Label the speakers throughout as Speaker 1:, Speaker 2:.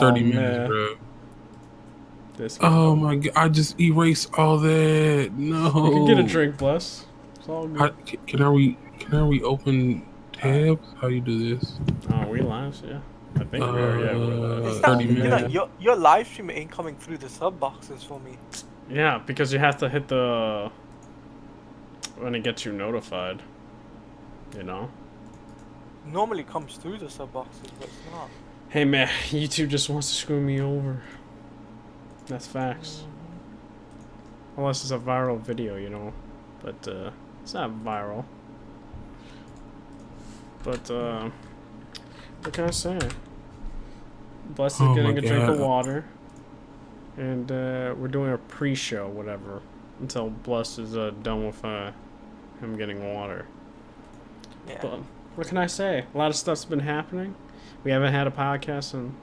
Speaker 1: 30 minutes,
Speaker 2: man.
Speaker 1: bro.
Speaker 2: This
Speaker 1: Oh my god! I just erased all that. No.
Speaker 2: You can get a drink, bless. It's all good.
Speaker 1: Can I reopen tabs? How you do this?
Speaker 2: Oh, we live, yeah. I think we are. Yeah, we're live.
Speaker 3: It's
Speaker 1: 30
Speaker 3: not,
Speaker 1: minutes.
Speaker 3: your live stream ain't coming through the sub boxes for me.
Speaker 2: Yeah, because you have to hit the when it gets you notified. You know.
Speaker 3: Normally comes through the sub boxes, but it's not.
Speaker 2: Hey man, YouTube just wants to screw me over. That's facts. Unless it's a viral video, you know. But it's not viral. But what can I say? Blessed is getting a drink of water. And we're doing a pre-show, whatever. Until Blessed is done with him getting water.
Speaker 3: Yeah.
Speaker 2: But what can I say? A lot of stuff's been happening. We haven't had a podcast in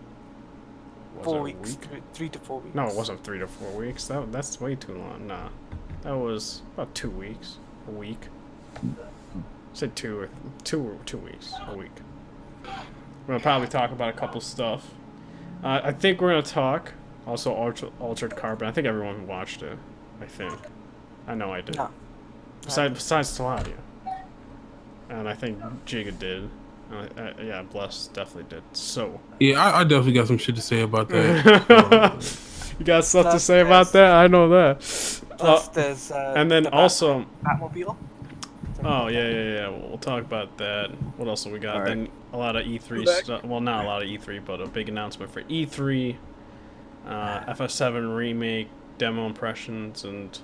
Speaker 3: 4 weeks, 3 to 4 weeks.
Speaker 2: No, it wasn't 3 to 4 weeks. That's way too long. Nah, that was about 2 weeks, a week. Said 2 weeks, a week. We're gonna probably talk about a couple stuff. I think we're gonna talk also Altered Carbon. I think everyone watched it. I think. I know I did.
Speaker 3: No.
Speaker 2: Besides Taladia. And I think Giga did. Yeah, Bless definitely did. So.
Speaker 1: Yeah, I definitely got some shit to say about that.
Speaker 2: You got stuff to say about that? I know that.
Speaker 3: Plus, there's
Speaker 2: and then also.
Speaker 3: Batmobile.
Speaker 2: Oh yeah. We'll talk about that. What else have we got?
Speaker 4: Right.
Speaker 2: Then a lot of E3 stuff. Well, not a lot of E3, but a big announcement for E3. FF7 remake, demo impressions, and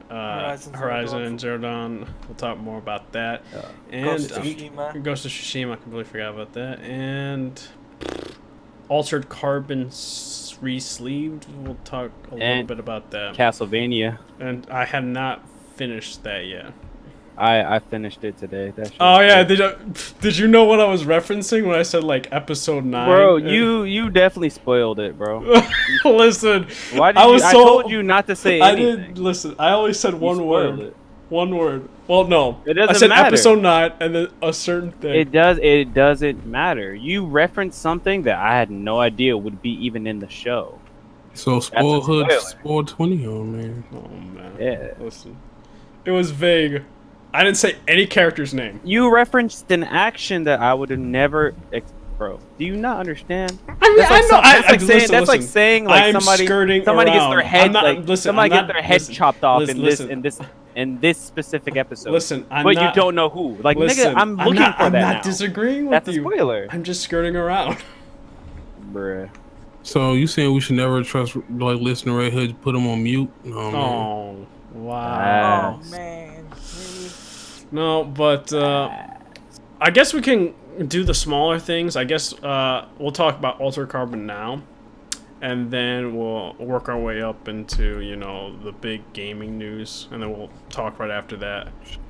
Speaker 2: Horizon and Zero Dawn. We'll talk more about that. And
Speaker 3: Ghost of Tsushima.
Speaker 2: Ghost of Tsushima, I completely forgot about that. And Altered Carbon re-sleeved. We'll talk a little bit about that.
Speaker 4: Castlevania.
Speaker 2: And I have not finished that yet.
Speaker 4: I finished it today. That
Speaker 2: Oh yeah, did you know what I was referencing when I said like episode 9?
Speaker 4: Bro, you definitely spoiled it, bro.
Speaker 2: Listen,
Speaker 4: Why did I told you not to say anything.
Speaker 2: I did listen. I only said one
Speaker 4: spoiled
Speaker 2: word.
Speaker 4: it.
Speaker 2: One word. Well, no.
Speaker 4: It doesn't
Speaker 2: I said
Speaker 4: matter.
Speaker 2: episode 9 and then a certain thing.
Speaker 4: It doesn't matter. You referenced something that I had no idea would be even in the show.
Speaker 1: So spoil hood, spoil 20 on man.
Speaker 2: Oh man.
Speaker 4: Yeah.
Speaker 2: Listen, it was vague. I didn't say any character's name.
Speaker 4: You referenced an action that I would have never. Bro, do you not understand?
Speaker 2: I mean,
Speaker 4: that's like
Speaker 2: I know.
Speaker 4: That's like saying like somebody gets their head chopped off in this specific episode.
Speaker 2: Listen,
Speaker 4: you don't know who. Like nigga, I'm looking for that.
Speaker 2: I'm not
Speaker 4: now.
Speaker 2: disagreeing with
Speaker 4: That's
Speaker 2: you.
Speaker 4: a spoiler.
Speaker 2: I'm just skirting around.
Speaker 4: Bruh.
Speaker 1: So you saying we should never trust like listener Red Hood? Put them on mute?
Speaker 2: Oh wow.
Speaker 3: Oh man. Really?
Speaker 2: No, but I guess we can do the smaller things. I guess we'll talk about Altered Carbon now, and then we'll work our way up into the big gaming news, and then we'll talk right after that.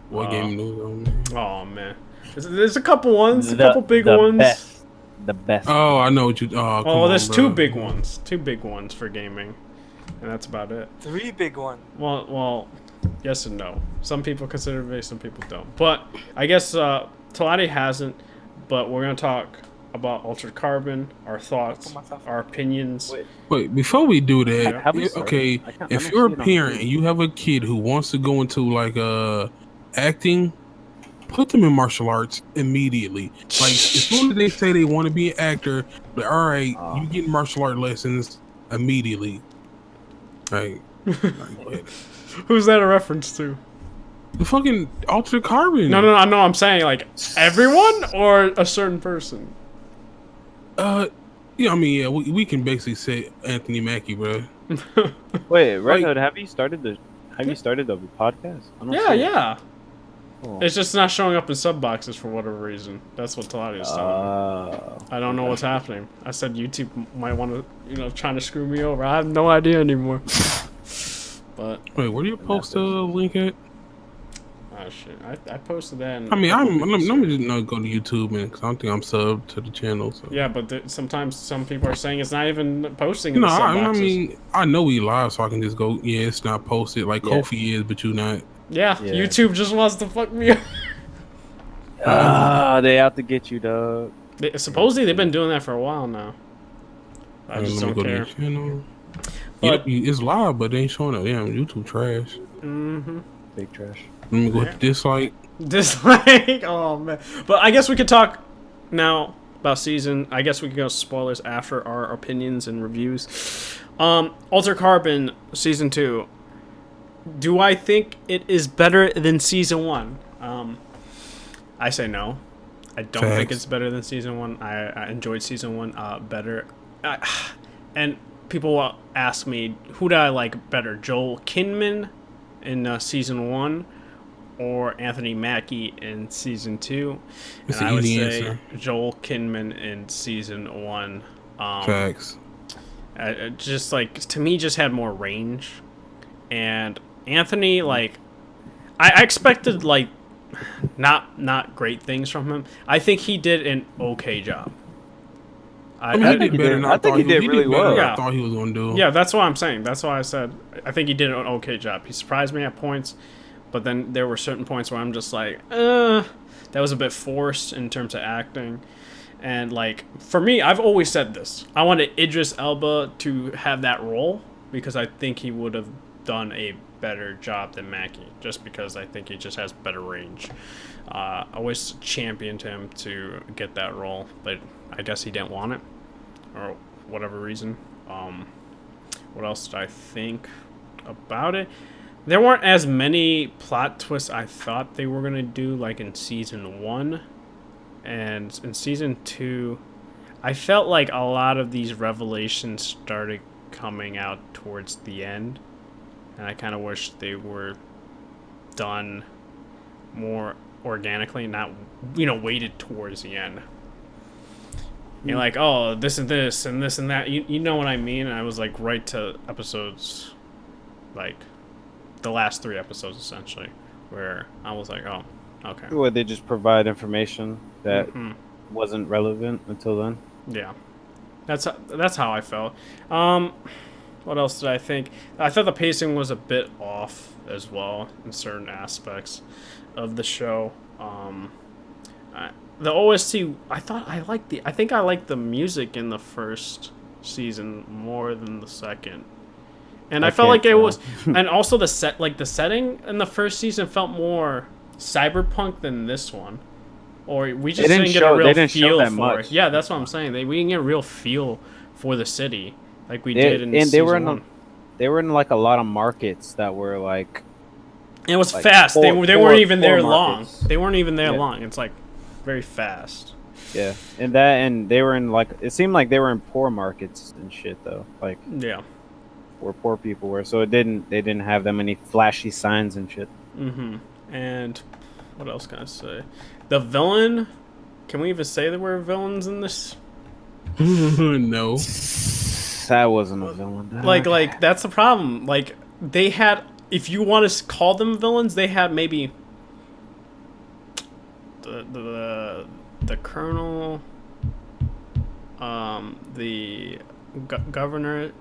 Speaker 1: What gaming news?
Speaker 2: Oh man, there's a couple ones, a couple big ones.
Speaker 4: The best.
Speaker 1: Oh, I know what you. Oh,
Speaker 2: there's two big ones for gaming, and that's about it.
Speaker 3: 3 big ones.
Speaker 2: Well, yes and no. Some people consider it big, some people don't. But I guess Talati hasn't. But we're gonna talk about Altered Carbon, our thoughts, our opinions.
Speaker 1: Wait, before we do that,
Speaker 4: Have we
Speaker 1: okay, if you're a parent and you have a kid who wants to go into like acting, put them in martial arts immediately. Like as soon as they say they want to be an actor, but all right, you get martial art lessons immediately. Like
Speaker 2: Who's that a reference to?
Speaker 1: the fucking Altered Carbon.
Speaker 2: No. I'm saying like everyone or a certain person.
Speaker 1: Yeah, I mean, yeah, we can basically say Anthony Mackie, bro.
Speaker 4: Wait, Red Hood, have you started the podcast?
Speaker 2: Yeah.
Speaker 4: Oh.
Speaker 2: It's just not showing up in sub boxes for whatever reason. That's what Talati is telling me. I don't know what's happening. I said YouTube might want to, trying to screw me over. I have no idea anymore. But
Speaker 1: wait, where do you post the link at?
Speaker 2: Oh shit! I posted that.
Speaker 1: I mean, let me just not go to YouTube, man, because I don't think I'm subbed to the channel. So.
Speaker 2: Yeah, but sometimes some people are saying it's not even posting.
Speaker 1: No, I mean, I know we live, so I can just go. Yeah, it's not posted like Kofi is, but you not.
Speaker 2: Yeah, YouTube just wants to fuck me up.
Speaker 4: They out to get you, dog.
Speaker 2: Supposedly they've been doing that for a while now. I just don't care.
Speaker 1: But it's live, but they ain't showing up. Damn, YouTube trash.
Speaker 4: Big trash.
Speaker 1: Let me go with dislike.
Speaker 2: Dislike. Oh man. But I guess we could talk now about season. I guess we can go spoilers after our opinions and reviews. Altered Carbon season 2. Do I think it is better than season 1? I say no. I don't think it's better than season 1. I enjoyed season 1 better. And people will ask me, who do I like better, Joel Kinnaman in season 1 or Anthony Mackie in season 2? And I would say answer. Joel Kinnaman in season 1.
Speaker 1: Facts.
Speaker 2: Just like, to me, just had more range. And Anthony, like, I expected like not great things from him. I think he did an okay job.
Speaker 1: I think he did better. I think he did really well.
Speaker 2: Yeah.
Speaker 1: I thought he was going to do.
Speaker 2: Yeah, that's what I'm saying. That's why I said I think he did an okay job. He surprised me at points, but then there were certain points where I'm just like, that was a bit forced in terms of acting. And like, for me, I've always said this. I wanted Idris Elba to have that role because I think he would have done a better job than Mackie, just because I think he just has better range. I always championed him to get that role, but I guess he didn't want it, or whatever reason. What else did I think about it? There weren't as many plot twists I thought they were going to do, like in season 1. And in season 2, I felt like a lot of these revelations started coming out towards the end. And I kind of wish they were done more organically, not, weighted towards the end. You're like, oh, this and this and this and that. You know what I mean? And I was like right to episodes, like the last 3 episodes essentially, where I was like, oh, okay.
Speaker 4: Where they just provide information that wasn't relevant until then.
Speaker 2: Yeah, that's how I felt. What else did I think? I thought the pacing was a bit off as well in certain aspects of the show. The OST, I think I liked the music in the first season more than the second. And I felt like it was, and also the setting in the first season felt more cyberpunk than this one. Or we just didn't get a real feel for it. Yeah, that's what I'm saying. We didn't get a real feel for the city like we did in season 1.
Speaker 4: They were in like a lot of markets that were like.
Speaker 2: It was like fast. They weren't even there long. They weren't even there long. It's like very fast.
Speaker 4: Yeah, and they were in like, it seemed like they were in poor markets and shit though. Like,
Speaker 2: yeah,
Speaker 4: where poor people were. So they didn't have that many flashy signs and shit.
Speaker 2: And what else can I say? The villain. Can we even say there were villains in this?
Speaker 1: No.
Speaker 4: That wasn't a villain.
Speaker 2: Like that's the problem. Like they had, if you want to call them villains, they had maybe the colonel, the governor,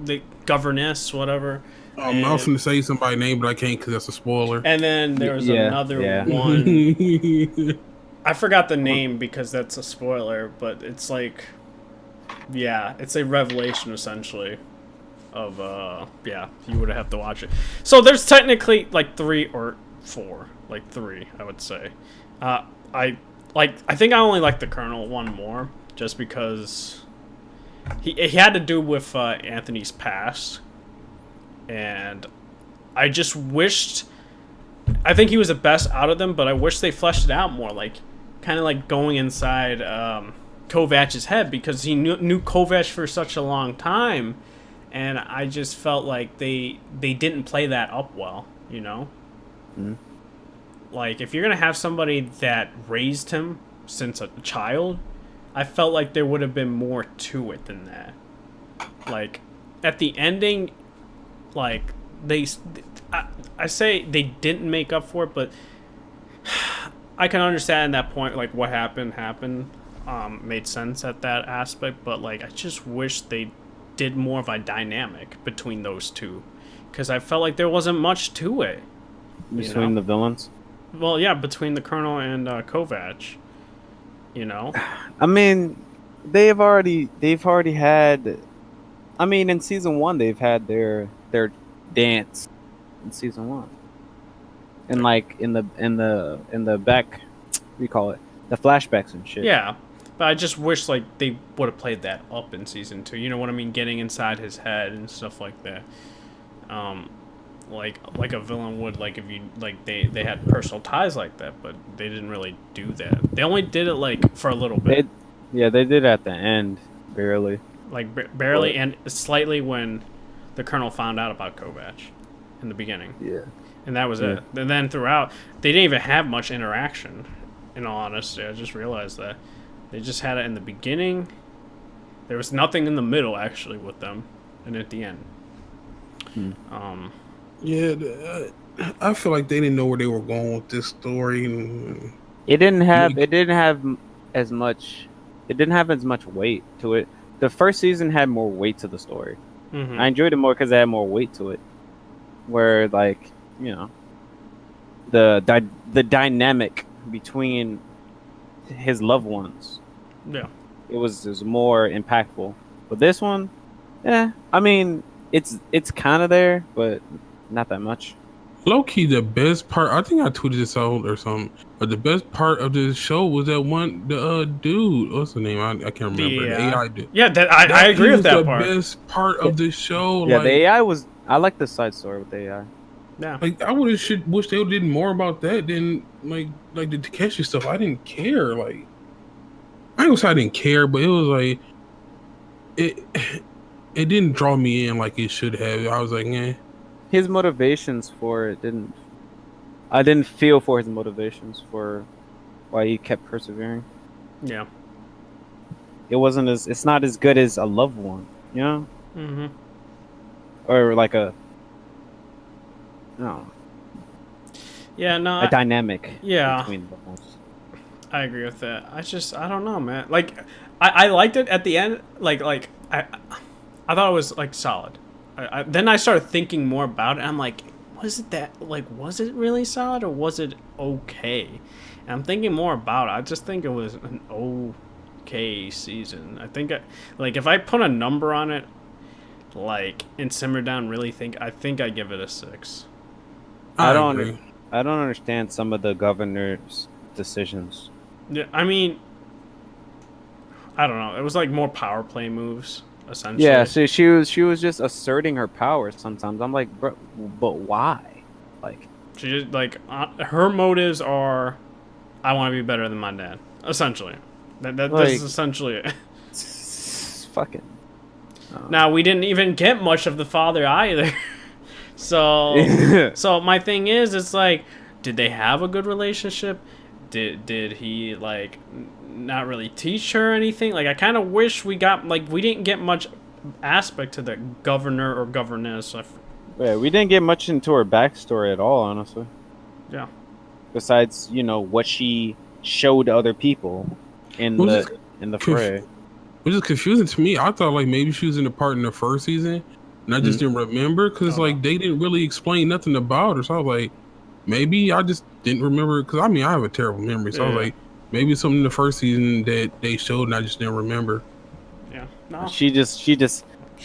Speaker 2: the governess, whatever.
Speaker 1: I was going to say somebody's name, but I can't because that's a spoiler.
Speaker 2: And then there was another one. I forgot the name because that's a spoiler, but it's like, yeah, it's a revelation essentially of, you would have to watch it. So there's technically like 3 or 4, like 3, I would say. I think I only like the colonel one more just because he had to do with Anthony's past. And I just wished, I think he was the best out of them, but I wish they fleshed it out more, like kind of like going inside Kovach's head, because he knew Kovach for such a long time, and I just felt like they didn't play that up well, Like if you're gonna have somebody that raised him since a child, I felt like there would have been more to it than that. Like at the ending, like I say they didn't make up for it, but I can understand that point. Like what happened made sense at that aspect, but like I just wish they did more of a dynamic between those two, because I felt like there wasn't much to it
Speaker 4: between the villains.
Speaker 2: Well, yeah, between the colonel and Kovach.
Speaker 4: I mean, they've already had. I mean, in season 1, they've had their dance in season 1, and like in the back, what do you call it? The flashbacks and shit.
Speaker 2: Yeah, but I just wish like they would have played that up in season 2. You know what I mean? Getting inside his head and stuff like that. Like a villain would, like if you like they had personal ties like that, but they didn't really do that. They only did it like for a little bit.
Speaker 4: They did at the end, barely.
Speaker 2: Like barely, and slightly when the Colonel found out about Kovac in the beginning.
Speaker 4: Yeah.
Speaker 2: And that was it. And then throughout, they didn't even have much interaction. In all honesty, I just realized that they just had it in the beginning. There was nothing in the middle actually with them, and at the end.
Speaker 1: Yeah, I feel like they didn't know where they were going with this story.
Speaker 4: It didn't have as much. It didn't have as much weight to it. The first season had more weight to the story.
Speaker 2: Mm-hmm.
Speaker 4: I enjoyed it more because it had more weight to it. Where like the dynamic between his loved ones.
Speaker 2: Yeah.
Speaker 4: It was more impactful. But this one, I mean, it's kind of there, but not that much.
Speaker 1: Low key, the best part, I think I tweeted this out or something, but the best part of the show was that one, the dude, what's the name? I can't remember. The AI dude.
Speaker 2: Yeah, I agree with that part.
Speaker 1: The best part of the show.
Speaker 4: Yeah, like, the AI was. I like the side story with the AI.
Speaker 2: Yeah.
Speaker 1: Like I would have wish they did more about that than like the Takeshi stuff. I didn't care. Like I ain't gonna say I didn't care, but it was like it didn't draw me in like it should have. I was like, eh.
Speaker 4: His motivations for it didn't. I didn't feel for his motivations for why he kept persevering.
Speaker 2: Yeah.
Speaker 4: It wasn't as. It's not as good as a loved one, you know.
Speaker 2: Mm-hmm.
Speaker 4: Or like a. No.
Speaker 2: Yeah, no.
Speaker 4: A dynamic.
Speaker 2: Yeah.
Speaker 4: Between the
Speaker 2: I agree with that. I don't know, man. Like, I liked it at the end. Like I thought it was like solid. Then I started thinking more about it. And I'm like, was it really solid or was it okay? And I'm thinking more about it. I just think it was an okay season. I think if I put a number on it, like and simmer down, I think I give it a 6.
Speaker 4: I don't understand some of the governor's decisions.
Speaker 2: Yeah, I mean, I don't know. It was like more power play moves. Essentially.
Speaker 4: Yeah, so she was just asserting her power sometimes. I'm like, bro, but why? Like,
Speaker 2: she just like her motives are, I want to be better than my dad. Essentially, that's essentially it.
Speaker 4: Fucking.
Speaker 2: Now we didn't even get much of the father either. So my thing is, it's like, did they have a good relationship? Did he like not really teach her anything? Like I kind of wish we didn't get much aspect to the governor or governess.
Speaker 4: Yeah, we didn't get much into her backstory at all, honestly.
Speaker 2: Yeah.
Speaker 4: Besides, what she showed other people in the fray.
Speaker 1: Which is confusing to me. I thought like maybe she was in the part in the first season, and I just didn't remember because like they didn't really explain nothing about her. So I was like, maybe I just didn't remember because I mean I have a terrible memory. So I was like, maybe it's something in the first season that they showed and I just didn't remember.
Speaker 2: Yeah, no.
Speaker 4: She's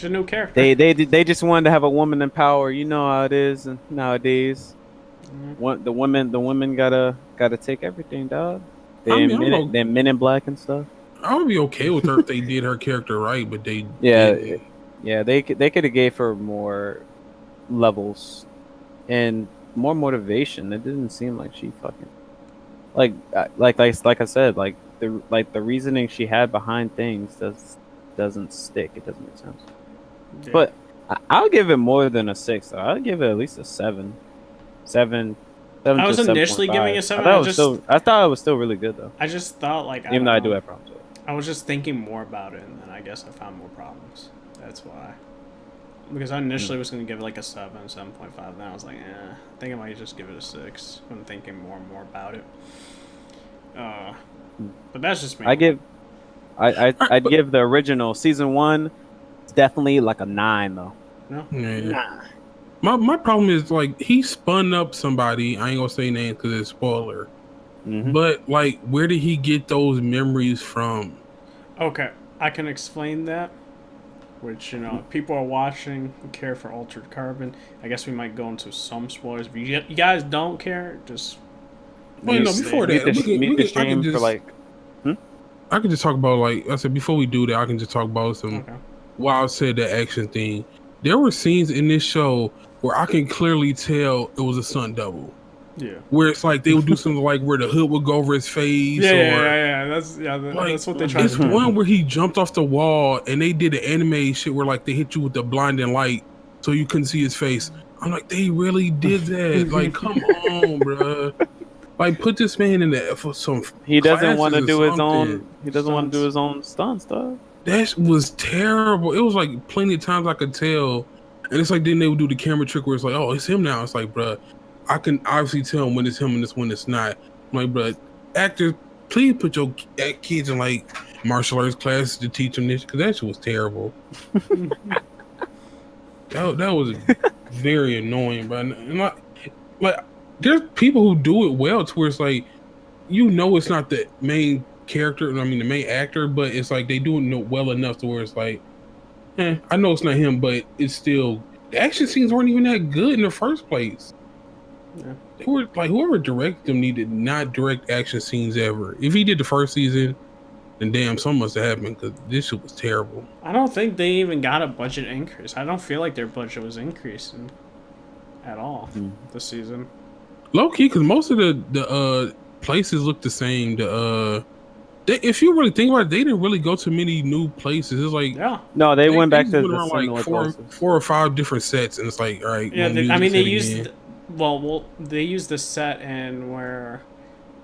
Speaker 2: a new character.
Speaker 4: They just wanted to have a woman in power. You know how it is nowadays. Mm-hmm. The women gotta take everything, dog. They're men in black and stuff.
Speaker 1: I would be okay with her if they did her character right, but they
Speaker 4: they could have gave her more levels and more motivation. It didn't seem like she fucking like I said, like the reasoning she had behind things doesn't stick. It doesn't make sense. Yeah. But I'll give it more than a 6. I'll give it at least a 7. 7.
Speaker 2: I was initially giving it a 7.
Speaker 4: I thought it was still really good though.
Speaker 2: I just thought like
Speaker 4: even though I do have problems with it.
Speaker 2: I was just thinking more about it, and then I guess I found more problems. That's why. Because I initially was going to give it like a 7, 7.5, then I was like, I think I might just give it a 6 when thinking more and more about it. But that's just me.
Speaker 4: I'd give the original season 1 definitely like a 9 though.
Speaker 2: No?
Speaker 1: Yeah. Nah. My problem is like he spun up somebody. I ain't gonna say names because it's spoiler. Mm-hmm. But like, where did he get those memories from?
Speaker 2: Okay. I can explain that. Which, you know, if people are watching who care for Altered Carbon, I guess we might go into some spoilers. If you guys don't care, just
Speaker 1: Well, no,
Speaker 2: stay-
Speaker 1: before
Speaker 4: Mute
Speaker 1: that,
Speaker 4: the, mute the stream for like.
Speaker 1: I could just talk about, like I said, before we do that, I can just talk about some.
Speaker 2: Okay.
Speaker 1: While I said the action thing, there were scenes in this show where I can clearly tell it was a stunt double.
Speaker 2: Yeah.
Speaker 1: Where it's like they would do something like where the hood would go over his face.
Speaker 2: Yeah. That's
Speaker 1: Like,
Speaker 2: that's what they tried
Speaker 1: it's
Speaker 2: to do.
Speaker 1: one where he jumped off the wall and they did the anime shit where like they hit you with the blinding light so you couldn't see his face. I'm like, they really did that. Like, come on, bruh. Like, put this man in there for some.
Speaker 4: He doesn't want to
Speaker 1: classes
Speaker 4: do
Speaker 1: or
Speaker 4: his own.
Speaker 1: something.
Speaker 4: He doesn't want to do his own stunts, though.
Speaker 1: That was terrible. It was like plenty of times I could tell, and it's like then they would do the camera trick where it's like, oh, it's him now. It's like, bruh, I can obviously tell when it's him and when it's not. I'm like, bruh, actors, please put your kids in like martial arts classes to teach them this, because that shit was terrible. that was very annoying, bro. And like there's people who do it well to where it's like, you know, it's not the main character, I mean the main actor, but it's like they do it well enough to where it's like, I know it's not him, but it's still, the action scenes weren't even that good in the first place.
Speaker 2: Yeah.
Speaker 1: They were like, whoever directed them needed not direct action scenes ever. If he did the first season, then damn, something must have happened, because this shit was terrible.
Speaker 2: I don't think they even got a budget increase. I don't feel like their budget was increasing at all this season.
Speaker 1: Low key, because most of the places look the same. If you really think about it, they didn't really go to many new places. It's like,
Speaker 2: Yeah.
Speaker 4: No, they went back
Speaker 1: just
Speaker 4: to
Speaker 1: went
Speaker 4: the
Speaker 1: around
Speaker 4: similar
Speaker 1: like
Speaker 4: places.
Speaker 1: four or five different sets, and it's like, all right.
Speaker 2: Yeah,
Speaker 1: one
Speaker 2: they
Speaker 1: music set
Speaker 2: used
Speaker 1: again.
Speaker 2: they used the set in where,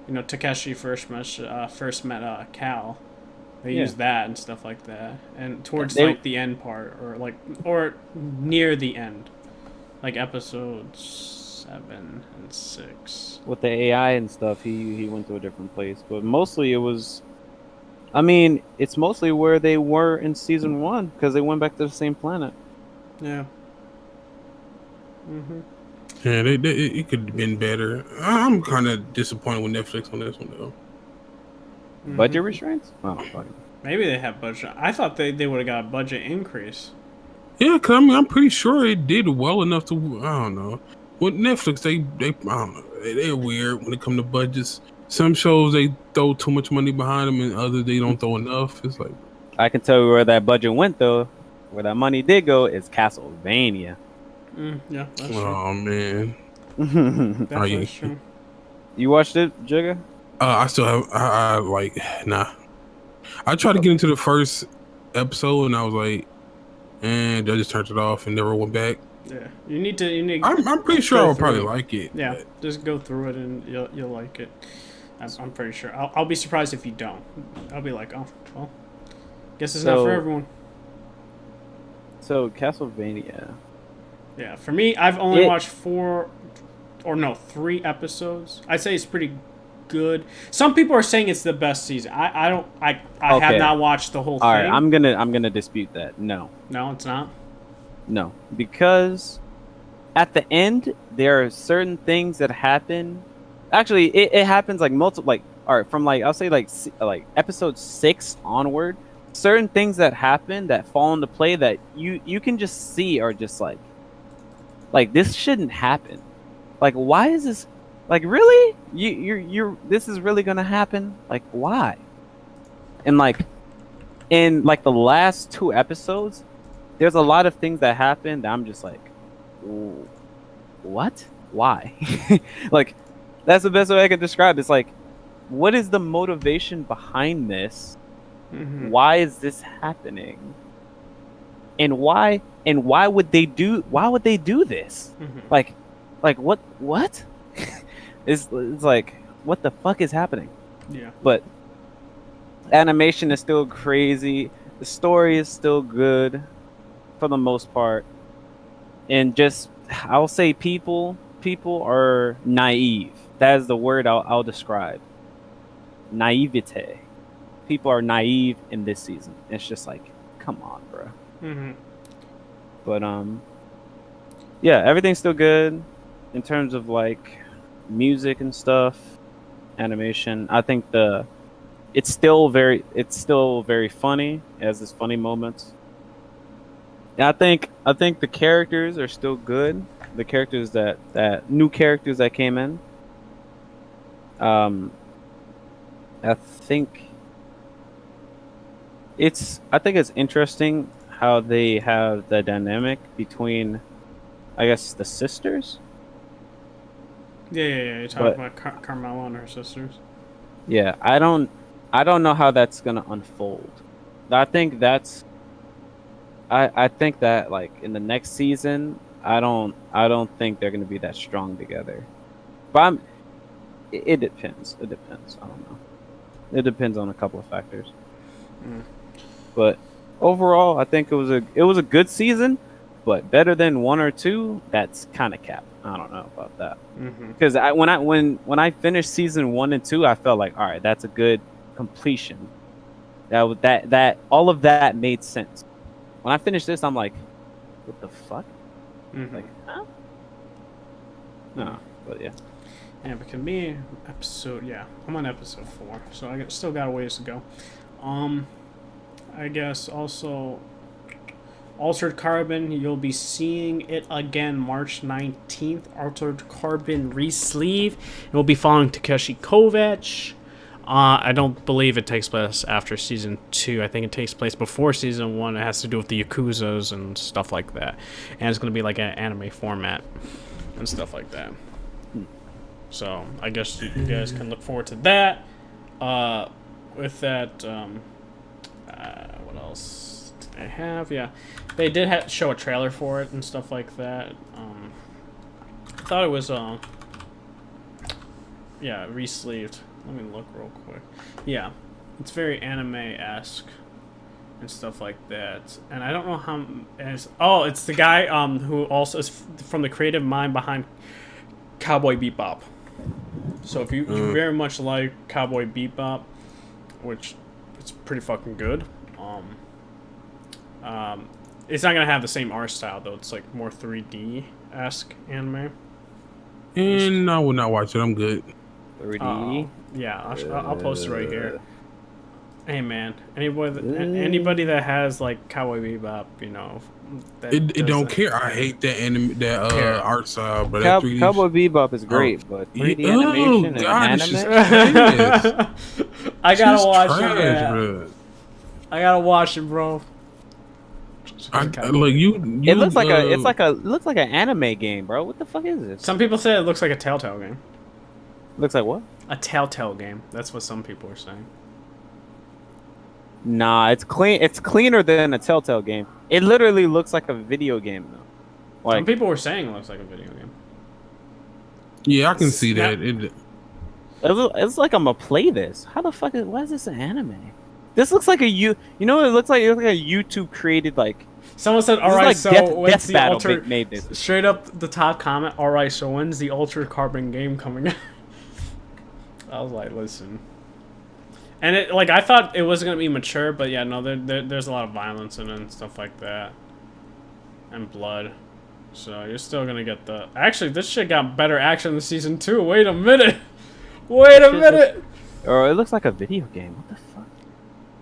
Speaker 2: you know, Takeshi first met Cal. They used that and stuff like that, and towards like the end part, or near the end, like episodes 7 and 6.
Speaker 4: With the AI and stuff, he went to a different place, but mostly it was. I mean, it's mostly where they were in season 1 because they went back to the same planet.
Speaker 2: Yeah. Mhm.
Speaker 1: Yeah, it could have been better. I'm kind of disappointed with Netflix on this one though.
Speaker 4: Budget restraints? Oh, fuck.
Speaker 2: Maybe they have budget. I thought they would have got a budget increase.
Speaker 1: Yeah, cause I mean, I'm pretty sure it did well enough to. I don't know. With Netflix, they I don't know. They're weird when it comes to budgets. Some shows they throw too much money behind them, and others they don't throw enough. It's like,
Speaker 4: I can tell you where that budget went though. Where that money did go is Castlevania.
Speaker 2: Yeah, that's true.
Speaker 1: oh man.
Speaker 2: Definitely
Speaker 1: yeah.
Speaker 2: true.
Speaker 4: You watched it, Jigga?
Speaker 1: I still have. I like nah. I tried to get into the first episode, and I was like, and I just turned it off and never went back.
Speaker 2: Yeah, you need to.
Speaker 1: I'm pretty sure
Speaker 2: go
Speaker 1: I'll probably
Speaker 2: through it.
Speaker 1: like it.
Speaker 2: Yeah,
Speaker 1: but-
Speaker 2: just go through it and you'll like it. I'm pretty sure. I'll be surprised if you don't. I'll be like, oh well, guess it's not for everyone.
Speaker 4: So Castlevania.
Speaker 2: Yeah, for me, I've only watched 3 episodes. I'd say it's pretty good. Some people are saying it's the best season. I don't. I have
Speaker 4: Okay.
Speaker 2: not watched the whole
Speaker 4: All
Speaker 2: thing.
Speaker 4: right, I'm gonna dispute that. No,
Speaker 2: No, it's not.
Speaker 4: because at the end there are certain things that happen. Actually, it happens like multiple. Like, all right, from like I'll say like episode 6 onward, certain things that happen that fall into play that you can just see are just like this shouldn't happen. Like, why is this? Like, really? You're this is really gonna happen? Like, why? And like, in like the last 2 episodes, there's a lot of things that happen that I'm just like, what? Why? Like, that's the best way I can describe it. It's like, what is the motivation behind this?
Speaker 2: Mm-hmm.
Speaker 4: Why is this happening? And why would they do this?
Speaker 2: Mm-hmm.
Speaker 4: Like what? It's like, what the fuck is happening?
Speaker 2: Yeah.
Speaker 4: But animation is still crazy. The story is still good for the most part. And just, I'll say people are naive. That is the word I'll describe. Naivete. People are naive in this season. It's just like, come on, bro.
Speaker 2: Mm-hmm.
Speaker 4: But yeah, everything's still good in terms of like music and stuff, animation. I think the it's still very funny. It has its funny moments. Yeah, I think the characters are still good. The characters that new characters that came in. I think it's interesting how they have the dynamic between, I guess, the sisters.
Speaker 2: Yeah. You're talking about Carmela and her sisters.
Speaker 4: Yeah, I don't know how that's gonna unfold. I think I think that like in the next season, I don't think they're gonna be that strong together. But it depends. It depends. I don't know. It depends on a couple of factors. But overall, I think it was a good season, but better than 1 or 2. That's kind of cap. I don't know about that because when I finished season 1 and 2, I felt like, all right, that's a good completion. That all of that made sense. When I finished this, I'm like, what the fuck? Like, huh? No, but yeah.
Speaker 2: Yeah, because me, I'm on episode 4, so I still got a ways to go. I guess also Altered Carbon, you'll be seeing it again March 19th. Altered Carbon re-sleeve. It will be following Takeshi Kovacs. I don't believe it takes place after season 2. I think it takes place before season 1. It has to do with the Yakuzas and stuff like that. And it's going to be like an anime format and stuff like that. So I guess you guys can look forward to that. With that, what else did they have? Yeah, they did show a trailer for it and stuff like that. I thought it was re-sleeved. Let me look real quick. Yeah, it's very anime-esque and stuff like that. And I don't know how. It's the guy who also is from the creative mind behind Cowboy Bebop. So if you very much like Cowboy Bebop, which it's pretty fucking good, it's not gonna have the same art style though. It's like more 3D-esque anime.
Speaker 1: And I will not watch it. I'm good.
Speaker 4: 3D.
Speaker 2: Yeah, I'll post it right here. Hey man, anybody that has like Cowboy Bebop, you know,
Speaker 1: it don't care. I hate that art style, but that 3D
Speaker 4: Cowboy Bebop is great, but 3D animation and anime.
Speaker 2: I gotta watch it. Man. I gotta watch it, bro.
Speaker 4: It looks like an anime game, bro. What the fuck is this?
Speaker 2: Some people say it looks like a Telltale game.
Speaker 4: Looks like what?
Speaker 2: A Telltale game. That's what some people are saying.
Speaker 4: Nah, it's clean. It's cleaner than a Telltale game. It literally looks like a video game, though.
Speaker 2: Some people were saying it looks like a video game.
Speaker 1: Yeah, I can see that.
Speaker 4: It's like I'm gonna play this. How the fuck why is this an anime? This looks like it looks like a YouTube created like.
Speaker 2: Someone said, "All right,
Speaker 4: like
Speaker 2: so when's the Altered?"
Speaker 4: Made this.
Speaker 2: Straight up the top comment. All right, so when's the Altered Carbon game coming out? I was like, listen. And I thought it wasn't gonna be mature, but yeah, no, there's a lot of violence in it and stuff like that, and blood. So you're still gonna get the. Actually, this shit got better action in season 2. Wait a minute. Wait a minute.
Speaker 4: It looks like a video game. What the fuck?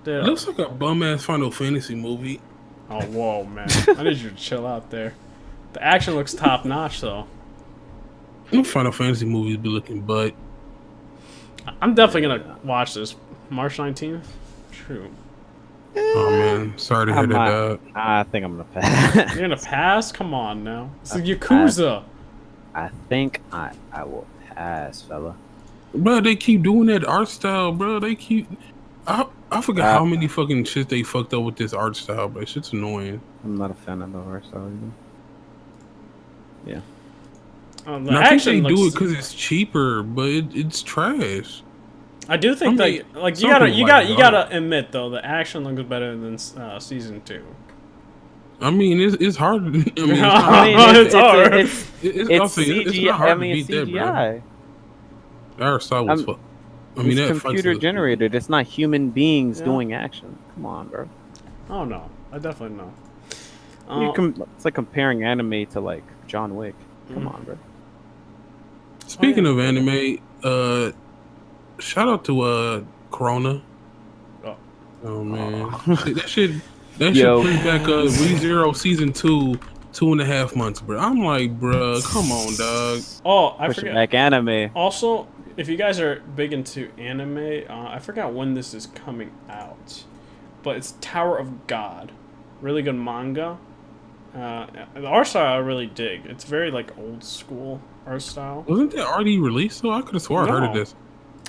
Speaker 1: Dude, it looks like a bum ass Final Fantasy movie.
Speaker 2: Oh whoa, man! I need you to chill out there. The action looks top notch, though.
Speaker 1: Final Fantasy movies be looking, but
Speaker 2: I'm definitely gonna watch this. March 19th. True.
Speaker 1: Oh man, sorry to hear that.
Speaker 4: I think I'm gonna pass.
Speaker 2: You're gonna pass? Come on now. It's like Yakuza.
Speaker 4: I think I will pass, fella.
Speaker 1: Bro, they keep doing that art style, bro. They keep. I forgot how many fucking shit they fucked up with this art style, but shit's annoying.
Speaker 4: I'm not a fan of the art style either. Yeah.
Speaker 1: I think they do it because it's cheaper, but it's trash.
Speaker 2: I do think you gotta admit though the action looks better than season 2.
Speaker 1: I mean, it's hard. I mean,
Speaker 2: it's hard.
Speaker 4: It's CGI.
Speaker 1: Not hard
Speaker 4: I mean, it's CGI.
Speaker 1: That art style was fuck. I mean,
Speaker 4: it's computer generated. It's not human beings doing action. Come on, bro.
Speaker 2: Oh no, I definitely know.
Speaker 4: It's like comparing anime to like John Wick. Come on, bro.
Speaker 1: Speaking of anime, shout out to Corona. Oh man, that should
Speaker 4: Yo.
Speaker 1: push back ReZero season 2 2.5 months, bro. I'm like, bro, come on, dog.
Speaker 2: Oh, I
Speaker 4: Pushing
Speaker 2: forgot.
Speaker 4: back anime.
Speaker 2: Also, if you guys are big into anime, I forgot when this is coming out, but it's Tower of God. Really good manga. The art style I really dig. It's very like old school art style.
Speaker 1: Wasn't that already released? So I could have swore I heard of
Speaker 2: No.
Speaker 1: this.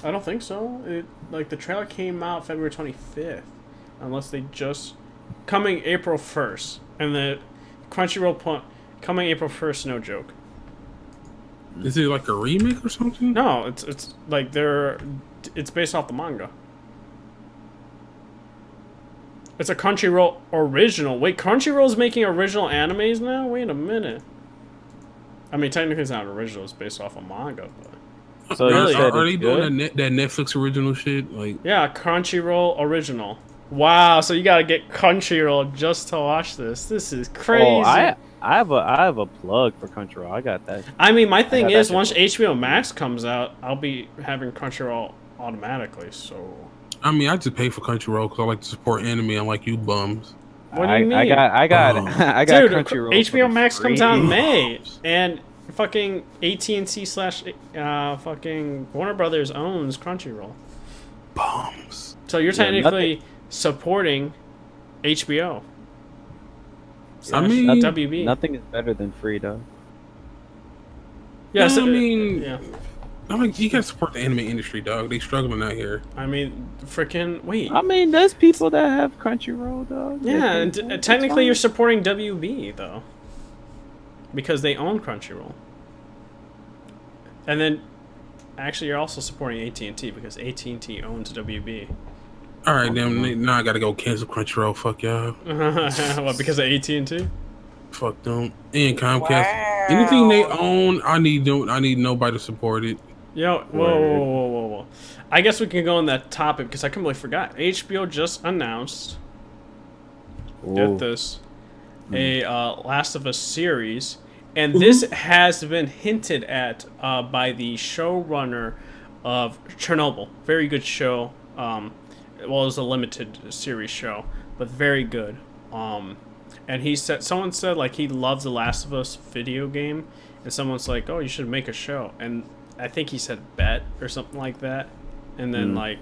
Speaker 2: I don't think so. Like the trailer came out February 25th, unless they just coming April 1st, and the Crunchyroll coming April 1st. No joke.
Speaker 1: Is it like a remake or something?
Speaker 2: No, it's like it's based off the manga. It's a Crunchyroll original. Wait, Crunchyroll's making original animes now? Wait a minute. I mean, technically it's not original. It's based off a manga, but
Speaker 4: So
Speaker 2: Really?
Speaker 4: you said
Speaker 1: Are they
Speaker 4: it's
Speaker 1: doing
Speaker 4: good?
Speaker 1: that Netflix original shit? Like,
Speaker 2: yeah, Crunchyroll original. Wow, so you gotta get Crunchyroll just to watch this. This is crazy.
Speaker 4: Oh, I have a plug for Crunchyroll. I got that.
Speaker 2: I mean, my thing
Speaker 4: got that
Speaker 2: is,
Speaker 4: shit
Speaker 2: once
Speaker 4: for-
Speaker 2: HBO Max comes out, I'll be having Crunchyroll automatically. So,
Speaker 1: I mean, I just pay for Crunchyroll because I like to support anime, unlike you bums.
Speaker 2: what do you mean?
Speaker 4: I got
Speaker 1: Oh.
Speaker 4: I got
Speaker 2: Dude,
Speaker 4: Crunchyroll.
Speaker 2: HBO
Speaker 4: for
Speaker 2: Max comes out in
Speaker 4: free.
Speaker 2: May, and fucking AT&T / fucking Warner Brothers owns Crunchyroll.
Speaker 1: Bums.
Speaker 2: So you're
Speaker 4: Yeah,
Speaker 2: technically supporting HBO.
Speaker 1: I mean,
Speaker 2: WB.
Speaker 4: Nothing is better than free, though.
Speaker 2: Yeah,
Speaker 1: No, I mean-
Speaker 2: yeah.
Speaker 1: I mean, you gotta support the anime industry, dog. They struggling out here.
Speaker 2: I mean, freaking wait.
Speaker 4: I mean, there's people that have Crunchyroll, though.
Speaker 2: Yeah, and technically you're supporting WB though, because they own Crunchyroll. And then, actually, you're also supporting AT&T because AT&T owns WB.
Speaker 1: All right, then now I gotta go cancel Crunchyroll. Fuck y'all.
Speaker 2: What? Because of AT&T?
Speaker 1: Fuck them. And Comcast. Anything they own, I need nobody to support it.
Speaker 2: Yo, whoa. I guess we can go on that topic because I completely forgot. HBO just announced, get this, a Last of Us series, and this has been hinted at by the showrunner of Chernobyl. Very good show. Well, it was a limited series show, but very good. And someone said like he loves the Last of Us video game, and someone's like, oh, you should make a show, and I think he said bet or something like that, and then like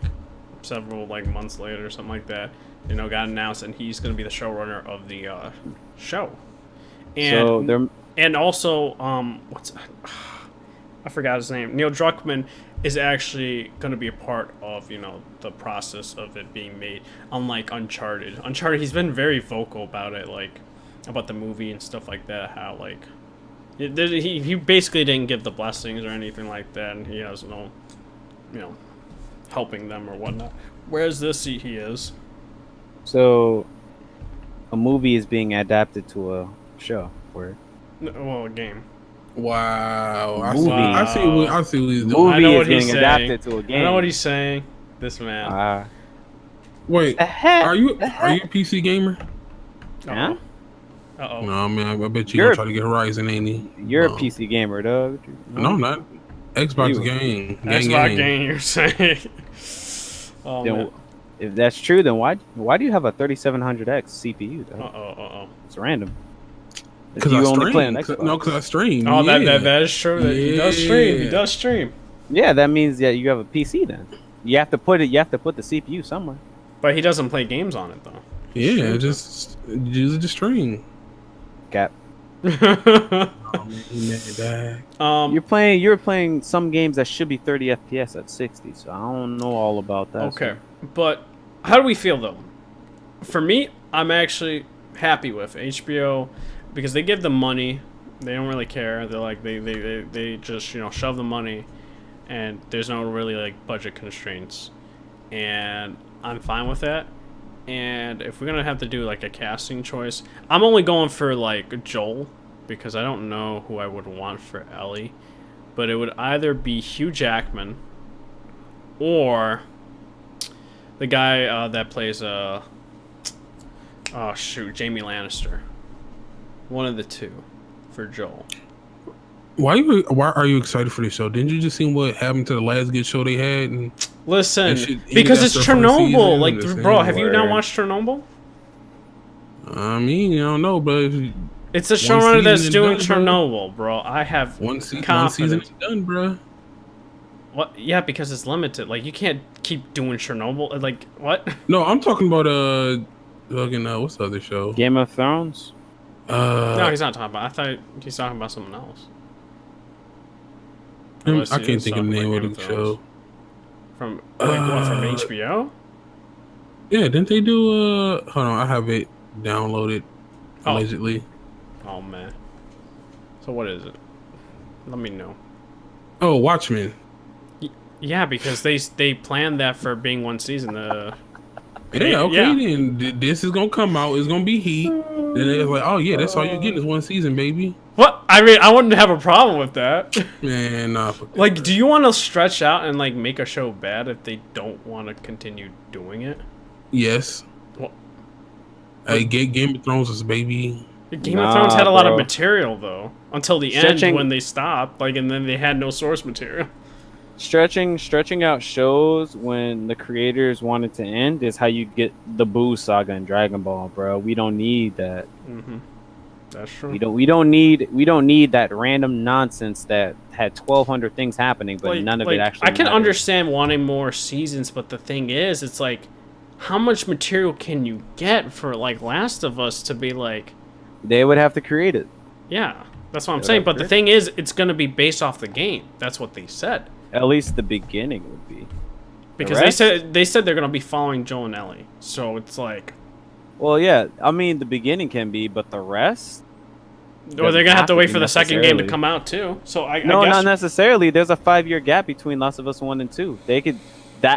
Speaker 2: several like months later or something like that, got announced, and he's gonna be the showrunner of the show. And
Speaker 4: So they're
Speaker 2: and also I forgot his name. Neil Druckmann is actually gonna be a part of the process of it being made. Unlike Uncharted, he's been very vocal about it, like about the movie and stuff like that. How like he basically didn't give the blessings or anything like that, and he has no helping them or whatnot. Whereas this he is.
Speaker 4: so a movie is being adapted to a show. Where
Speaker 2: Well, a game.
Speaker 1: Wow.
Speaker 4: Movie.
Speaker 1: I see what he's doing.
Speaker 2: I
Speaker 4: movie
Speaker 2: know
Speaker 4: is
Speaker 2: what he's
Speaker 4: getting
Speaker 2: saying.
Speaker 4: adapted to a game.
Speaker 2: I know what he's saying. This man.
Speaker 1: Wait,
Speaker 4: The heck?
Speaker 1: are you a PC gamer?
Speaker 4: Huh?
Speaker 2: Uh-oh.
Speaker 1: No, man. I bet
Speaker 4: You're-
Speaker 1: gonna try to get Horizon, ain't he?
Speaker 4: You're
Speaker 1: No.
Speaker 4: a PC gamer, dog.
Speaker 1: No, I'm not. Xbox
Speaker 4: You-
Speaker 1: game.
Speaker 2: That's
Speaker 1: Gang,
Speaker 2: not
Speaker 1: gang.
Speaker 2: game you're saying. Oh,
Speaker 4: Then,
Speaker 2: man.
Speaker 4: if that's true, then why do you have a 3700X CPU? Dog?
Speaker 2: Uh-oh.
Speaker 4: It's random. If
Speaker 1: Because
Speaker 4: you
Speaker 1: I
Speaker 4: only play on
Speaker 1: stream.
Speaker 4: Xbox.
Speaker 1: No, because I stream.
Speaker 2: Oh,
Speaker 1: yeah.
Speaker 2: that is true. That he does stream. He
Speaker 1: Yeah.
Speaker 2: does stream.
Speaker 4: Yeah, that means that you have a PC then. You have to put the CPU somewhere.
Speaker 2: But he doesn't play games on it, though.
Speaker 1: Yeah, just use it to stream.
Speaker 4: Cap.
Speaker 1: Oh, man, he mad back.
Speaker 4: You're playing some games that should be 30 FPS at 60, so I don't know all about that.
Speaker 2: Okay, but how do we feel, though? For me, I'm actually happy with HBO because they give them money. They don't really care. They're like, they just, shove the money, and there's no really, like, budget constraints. And I'm fine with that. And if we're going to have to do, like, a casting choice, I'm only going for, like, Joel, because I don't know who I would want for Ellie. But it would either be Hugh Jackman or the guy that plays Jamie Lannister. One of the two for Joel.
Speaker 1: Why are you excited for this show? Didn't you just see what happened to the last good show they had? And
Speaker 2: Listen,
Speaker 1: that shit ended
Speaker 2: because it's
Speaker 1: after the first season?
Speaker 2: Chernobyl.
Speaker 1: I'm
Speaker 2: Like,
Speaker 1: just
Speaker 2: bro,
Speaker 1: saying.
Speaker 2: have you not watched Chernobyl?
Speaker 1: I mean, I don't know, but
Speaker 2: It's the
Speaker 1: one
Speaker 2: showrunner that's
Speaker 1: season
Speaker 2: doing
Speaker 1: and done,
Speaker 2: Chernobyl, bro. I have
Speaker 1: one season
Speaker 2: confidence.
Speaker 1: is done, bro.
Speaker 2: What? Yeah, because it's limited. Like, you can't keep doing Chernobyl. Like, what?
Speaker 1: No, I'm talking about fucking what's the other show?
Speaker 4: Game of Thrones.
Speaker 2: No, he's not talking about. I thought he's talking about something else. Unless
Speaker 1: I
Speaker 2: he
Speaker 1: can't
Speaker 2: is
Speaker 1: think of the
Speaker 2: talking
Speaker 1: name
Speaker 2: about
Speaker 1: of the
Speaker 2: Game of
Speaker 1: show.
Speaker 2: Thrones. From like what? From HBO?
Speaker 1: Yeah, didn't they do hold on, I have it downloaded
Speaker 2: Oh.
Speaker 1: allegedly.
Speaker 2: Oh man. So what is it? Let me know.
Speaker 1: Oh, Watchmen.
Speaker 2: Yeah, because they planned that for being one season.
Speaker 1: Yeah, okay,
Speaker 2: Yeah.
Speaker 1: then this is gonna come out. It's gonna be heat. Then it's like, oh yeah, that's all you're getting is one season, baby.
Speaker 2: What? I mean, I wouldn't have a problem with that.
Speaker 1: Man, nah. Fuck that,
Speaker 2: Like,
Speaker 1: bro.
Speaker 2: do you want to stretch out and like make a show bad if they don't want to continue doing it?
Speaker 1: Yes.
Speaker 2: Well,
Speaker 1: Hey, Game of Thrones is baby.
Speaker 2: Game of Thrones had a lot of
Speaker 4: bro.
Speaker 2: material though, until the
Speaker 4: Stretching-
Speaker 2: end when they stopped. Like, and then they had no source material.
Speaker 4: Stretching out shows when the creators wanted to end is how you get the Boo saga in Dragon Ball, bro. We don't need that.
Speaker 2: Mm-hmm. That's true.
Speaker 4: We don't need that random nonsense that had 1,200 things happening, but none of it actually.
Speaker 2: I can
Speaker 4: mattered.
Speaker 2: understand wanting more seasons, but the thing is, it's like, how much material can you get for like Last of Us to be like?
Speaker 4: They would have to create it.
Speaker 2: Yeah, that's what I'm
Speaker 4: Yeah,
Speaker 2: saying. But the
Speaker 4: great.
Speaker 2: thing is, it's going to be based off the game. That's what they said.
Speaker 4: At least the beginning would be.
Speaker 2: Because
Speaker 4: rest?
Speaker 2: they said they're going to be following Joel and Ellie. So it's like,
Speaker 4: Well, yeah. I mean, the beginning can be, but the rest.
Speaker 2: or they're going to have to wait for the second game to
Speaker 4: necessarily.
Speaker 2: come out too. So I
Speaker 4: No,
Speaker 2: guess
Speaker 4: not necessarily. There's a 5-year gap between Last of Us 1 and 2. They could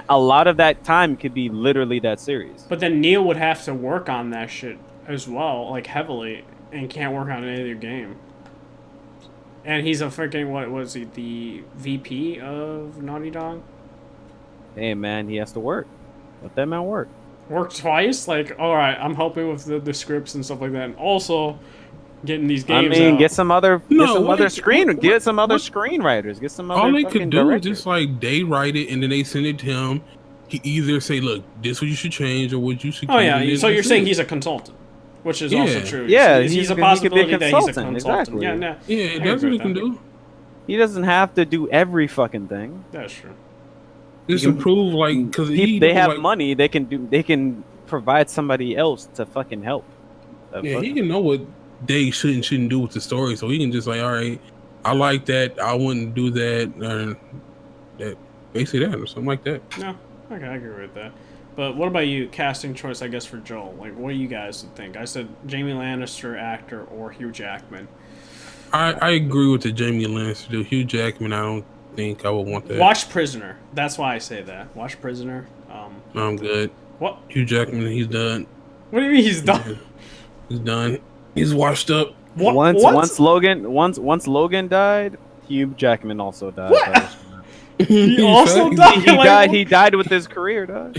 Speaker 4: a lot of that time could be literally that series.
Speaker 2: But then Neil would have to work on that shit as well, like heavily, and can't work on any other game. And he's a freaking, what was he, the VP of Naughty Dog?
Speaker 4: Hey man, he has to work. Let that man work.
Speaker 2: Worked twice? Like, alright, I'm helping with the scripts and stuff like that, and also getting these games
Speaker 4: I mean,
Speaker 2: out.
Speaker 4: get some other
Speaker 1: No,
Speaker 4: get some
Speaker 1: what
Speaker 4: other
Speaker 1: they-
Speaker 4: screen
Speaker 1: what-
Speaker 4: get some other
Speaker 1: what-
Speaker 4: screenwriters. Get some other
Speaker 1: All they
Speaker 4: fucking
Speaker 1: could do is
Speaker 4: directors.
Speaker 1: just like they write it and then they send it to him. He either say, "Look, this what you should change," or "What you should."
Speaker 2: Oh
Speaker 1: keep,"
Speaker 2: yeah,
Speaker 1: and then
Speaker 2: so you're
Speaker 1: that's
Speaker 2: saying
Speaker 1: it.
Speaker 2: he's a consultant, which is also
Speaker 1: Yeah.
Speaker 2: true.
Speaker 4: Yeah,
Speaker 2: he's a
Speaker 4: he could be a
Speaker 2: possibility that he's a
Speaker 4: consultant,
Speaker 2: consultant.
Speaker 4: exactly.
Speaker 2: Yeah, no,
Speaker 1: Yeah,
Speaker 2: I
Speaker 1: that's
Speaker 2: agree
Speaker 1: what he
Speaker 2: with
Speaker 1: can
Speaker 2: that.
Speaker 1: do.
Speaker 4: He doesn't have to do every fucking thing.
Speaker 2: That's true.
Speaker 1: Just improve, like, because
Speaker 4: They have money. They can provide somebody else to fucking help.
Speaker 1: Yeah, he can know what they shouldn't do with the story, so he can just like, all right, I like that. I wouldn't do that, or that, basically that, or something like that.
Speaker 2: No, okay, I agree with that. But what about you, casting choice, I guess, for Joel? Like, what do you guys think? I said Jamie Lannister, actor, or Hugh Jackman.
Speaker 1: I agree with the Jamie Lannister dude. Hugh Jackman, I don't think I would want that.
Speaker 2: Watch Prisoner. That's why I say that. Watch Prisoner.
Speaker 1: I'm good.
Speaker 2: What?
Speaker 1: Hugh Jackman, he's done.
Speaker 2: What do you mean he's done?
Speaker 1: He's done. He's washed up.
Speaker 2: What?
Speaker 4: Once
Speaker 2: What?
Speaker 4: once Logan died, Hugh Jackman also died.
Speaker 2: What? He also
Speaker 1: Facts.
Speaker 2: died?
Speaker 4: He
Speaker 2: Like,
Speaker 4: died. He died with his career, dog.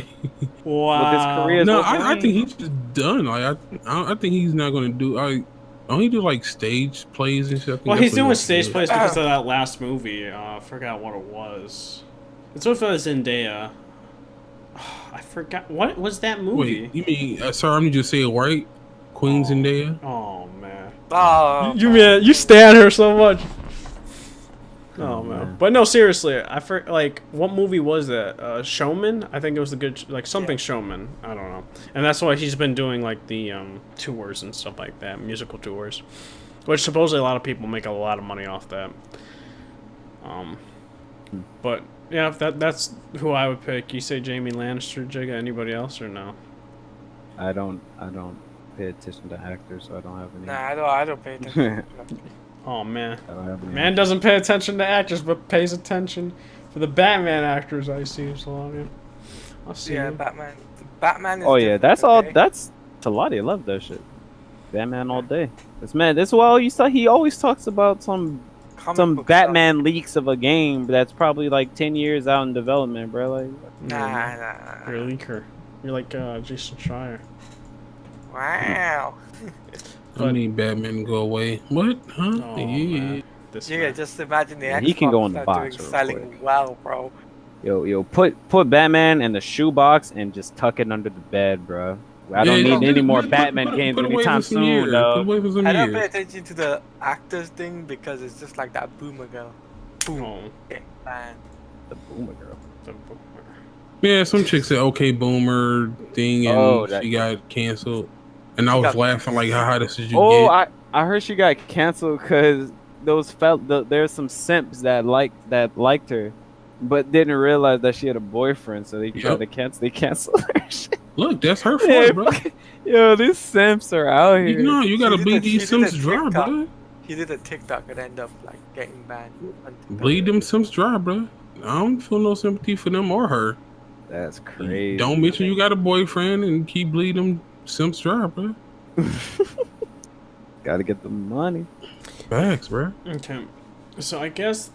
Speaker 2: Wow.
Speaker 4: With his career.
Speaker 1: No,
Speaker 4: Wolverine.
Speaker 1: I think he's just done. Like I think he's not gonna do. Don't he do like stage plays and stuff?
Speaker 2: Well, he's doing stage plays because of that last movie. I forgot what it was. It's with Zendaya. I forgot. What was that movie?
Speaker 1: Wait, you mean? Sorry, I'm just saying, right? Queen Zendaya.
Speaker 2: Oh, man.
Speaker 3: Oh,
Speaker 2: You stand her so much. Oh man, but no, seriously, like, what movie was that? Showman? I think it was the good, like, something Showman. I don't know, and that's why he's been doing like the tours and stuff like that, musical tours, which supposedly a lot of people make a lot of money off that. But yeah, that's who I would pick. You say Jamie Lannister, Jigga? Anybody else or no?
Speaker 4: I don't pay attention to actors, so I don't have any.
Speaker 3: Nah, I don't pay attention.
Speaker 2: Oh man,
Speaker 4: I don't have any.
Speaker 2: man doesn't pay attention to actors, but pays attention for the Batman actors. I see, so yeah. I'll see.
Speaker 3: Yeah,
Speaker 2: you.
Speaker 3: Batman. Batman is
Speaker 4: Oh yeah,
Speaker 3: different,
Speaker 4: that's all.
Speaker 3: okay?
Speaker 4: That's Talati. I love that shit. Batman all day. This man. This well, you saw. He always talks about some
Speaker 3: Comic book
Speaker 4: Batman leaks of a game that's probably like 10 years out in development, bro. Like,
Speaker 3: Stuff. Nah.
Speaker 2: You're a leaker. You're like Jason Schreier.
Speaker 3: Wow.
Speaker 1: I need Batman to go away. What? Huh?
Speaker 2: Oh,
Speaker 1: Yeah.
Speaker 2: man. this.
Speaker 3: Yeah,
Speaker 2: man.
Speaker 3: just imagine the
Speaker 4: Yeah,
Speaker 3: Xbox
Speaker 4: he can go in the
Speaker 3: are
Speaker 4: box
Speaker 3: doing
Speaker 4: real
Speaker 3: selling
Speaker 4: quick.
Speaker 3: well, bro.
Speaker 4: Yo, put Batman in the shoebox and just tuck it under the bed, bro. I don't
Speaker 1: Yeah,
Speaker 4: need any more
Speaker 1: put-
Speaker 4: Batman
Speaker 1: put-
Speaker 4: games
Speaker 1: put away
Speaker 4: anytime
Speaker 1: for some
Speaker 4: soon,
Speaker 1: years. Put
Speaker 4: dog.
Speaker 1: away for some
Speaker 3: I don't pay
Speaker 1: years.
Speaker 3: attention to the actors thing because it's just like that boomer girl. Boom.
Speaker 2: Oh,
Speaker 3: Okay, man.
Speaker 4: The Boomer girl.
Speaker 2: the boomer.
Speaker 1: Yeah, some chick said "Okay, Boomer" thing, and
Speaker 4: Oh, that
Speaker 1: she
Speaker 4: chick.
Speaker 1: got canceled. And I
Speaker 3: She
Speaker 1: was
Speaker 3: got
Speaker 1: laughing like, "How this is you
Speaker 4: Oh,
Speaker 1: get?"
Speaker 4: I heard she got canceled because there's some simps that liked her, but didn't realize that she had a boyfriend, so they tried to cancel. They canceled her. Shit.
Speaker 1: Look, that's her
Speaker 4: Yeah,
Speaker 1: fault, bro.
Speaker 4: yo, these simps are out here.
Speaker 1: No, you gotta
Speaker 3: She did
Speaker 1: bleed
Speaker 3: a-
Speaker 1: these
Speaker 3: she did
Speaker 1: Sims
Speaker 3: a
Speaker 1: dry,
Speaker 3: TikTok.
Speaker 1: bro.
Speaker 3: He did a TikTok and ended up like getting banned. on TikTok.
Speaker 1: Bleed them Sims dry, bro. I don't feel no sympathy for them or her.
Speaker 4: That's crazy.
Speaker 1: Don't mention you got a boyfriend and keep bleeding them Sims dry, bro.
Speaker 4: Gotta get the money.
Speaker 1: Facts, bro.
Speaker 2: Okay, so I guess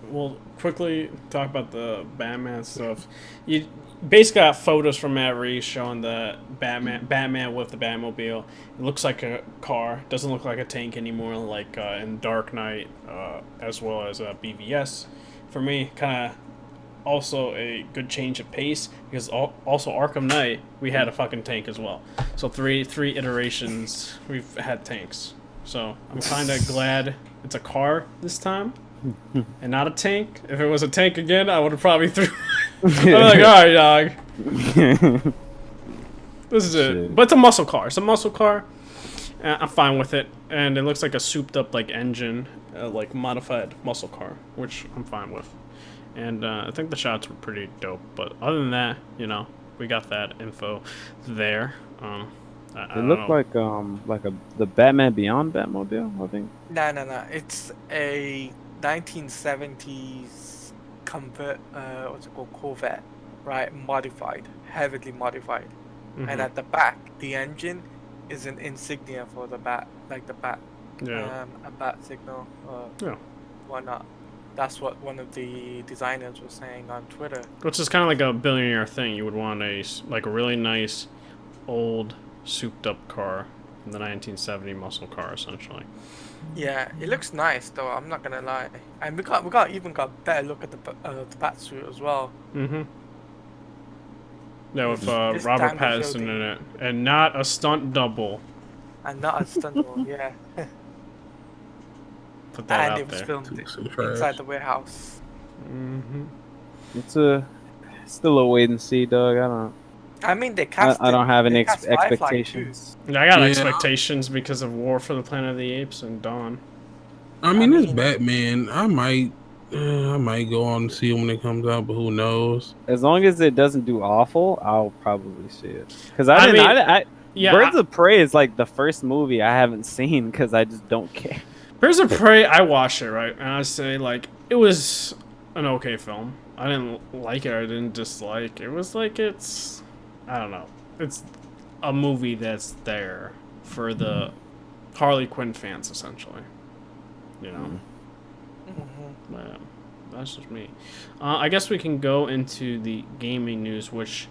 Speaker 2: we'll quickly talk about the Batman stuff. You basically got photos from Matt Reeves showing the Batman with the Batmobile. It looks like a car. Doesn't look like a tank anymore, like in Dark Knight, as well as BVS. For me, kind of also a good change of pace because also Arkham Knight we had a fucking tank as well. So three iterations we've had tanks. So I'm kind of glad it's a car this time and not a tank. If it was a tank again, I would have probably threw. I'm like, all right, dog. This is it.
Speaker 4: Shit.
Speaker 2: But it's a muscle car. It's a muscle car. I'm fine with it, and it looks like a souped-up like engine, like modified muscle car, which I'm fine with. And I think the shots were pretty dope. But other than that, you know, we got that info there. I
Speaker 4: It
Speaker 2: don't
Speaker 4: looked
Speaker 2: know.
Speaker 4: like the Batman Beyond Batmobile, I think.
Speaker 3: No. It's a 1970s what's it called, Corvette, right? Modified, heavily modified.
Speaker 2: Mhm.
Speaker 3: And at the back, the engine is an insignia for the bat, like the bat,
Speaker 2: Yeah.
Speaker 3: a bat signal or
Speaker 2: Yeah.
Speaker 3: whatnot. That's what one of the designers was saying on Twitter.
Speaker 2: Which is kind of like a billionaire thing. You would want a really nice, old, souped-up car, the 1970 muscle car, essentially.
Speaker 3: Yeah, it looks nice though. I'm not gonna lie. And we got even got better look at the bat suit as well.
Speaker 2: Mm-hmm. Yeah, with
Speaker 3: This
Speaker 2: Robert
Speaker 3: time they showed
Speaker 2: Pattinson in it, and not a stunt double.
Speaker 3: And not a stunt one, yeah.
Speaker 2: Put that
Speaker 3: And
Speaker 2: out
Speaker 3: it was
Speaker 2: there.
Speaker 3: filmed
Speaker 1: Some trash.
Speaker 3: inside the warehouse.
Speaker 2: Mm-hmm.
Speaker 4: It's still a wait and see, dog.
Speaker 3: I mean, they cast.
Speaker 4: I don't have any
Speaker 3: they cast Firefly, too.
Speaker 4: expectations.
Speaker 2: I got
Speaker 1: Yeah.
Speaker 2: expectations because of War for the Planet of the Apes and Dawn.
Speaker 1: I mean, it's
Speaker 3: mean-
Speaker 1: Batman. I might go on and see it when it comes out, but who knows?
Speaker 4: As long as it doesn't do awful, I'll probably see it. Because
Speaker 2: Yeah,
Speaker 4: Birds of Prey is like the first movie I haven't seen because I just don't care.
Speaker 2: Birds of Prey, I watched it, right? And I say, like, it was an okay film. I didn't like it, I didn't dislike. It was like I don't know. It's a movie that's there for the Harley Quinn fans, essentially. You know?
Speaker 3: Mhm.
Speaker 2: But that's just me. I guess we can go into the gaming news, which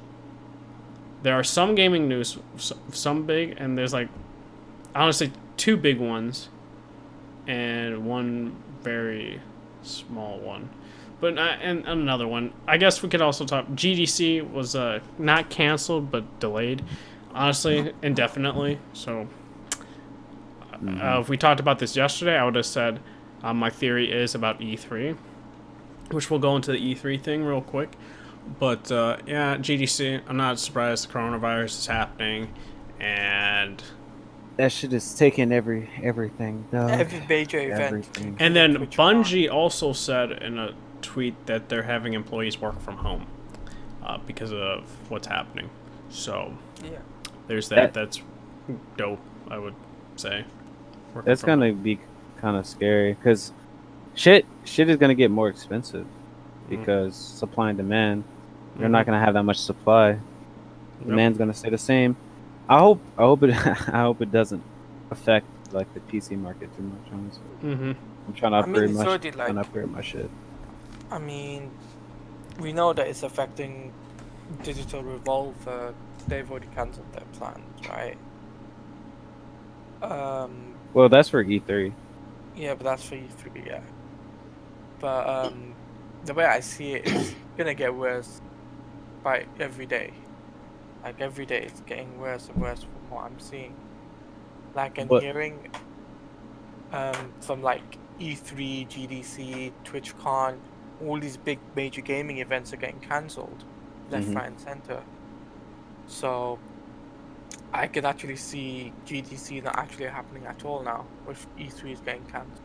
Speaker 2: there are some gaming news, some big, and there's like, honestly, two big ones and one very small one. But and another one. I guess we could also talk. GDC was not canceled but delayed, honestly, indefinitely. So if we talked about this yesterday, I would have said my theory is about E3, which we'll go into the E3 thing real quick. But yeah, GDC. I'm not surprised the coronavirus is happening, and
Speaker 4: That shit is taking everything. Dog.
Speaker 3: Every major event.
Speaker 4: Everything.
Speaker 2: and then
Speaker 3: Which
Speaker 2: Bungie also said in a tweet that they're having employees work from home because of what's happening. So
Speaker 3: Yeah.
Speaker 2: there's that. That's dope, I would say. Working
Speaker 4: That's
Speaker 2: from
Speaker 4: gonna be kind of scary because shit is gonna get more expensive because supply and demand. You're not gonna have that much supply. Demand's gonna stay the same. I hope it doesn't affect like the PC market too much. Honestly,
Speaker 2: Mm-hmm.
Speaker 4: I'm trying to
Speaker 3: I mean,
Speaker 4: upgrade
Speaker 3: it's
Speaker 4: my
Speaker 3: already, like-
Speaker 4: trying to upgrade my shit.
Speaker 3: I mean, we know that it's affecting Digital Revolve. They've already cancelled their plans, right?
Speaker 4: Well, that's for E3.
Speaker 3: Yeah, but that's for E3, yeah. But the way I see it is gonna get worse by every day. Like every day, it's getting worse and worse from what I'm seeing. Like and
Speaker 4: But-
Speaker 3: hearing from like E3, GDC, TwitchCon, all these big major gaming events are getting cancelled left,
Speaker 4: Mhm.
Speaker 3: right, and center. So I could actually see GDC not actually happening at all now, with E3 is getting cancelled.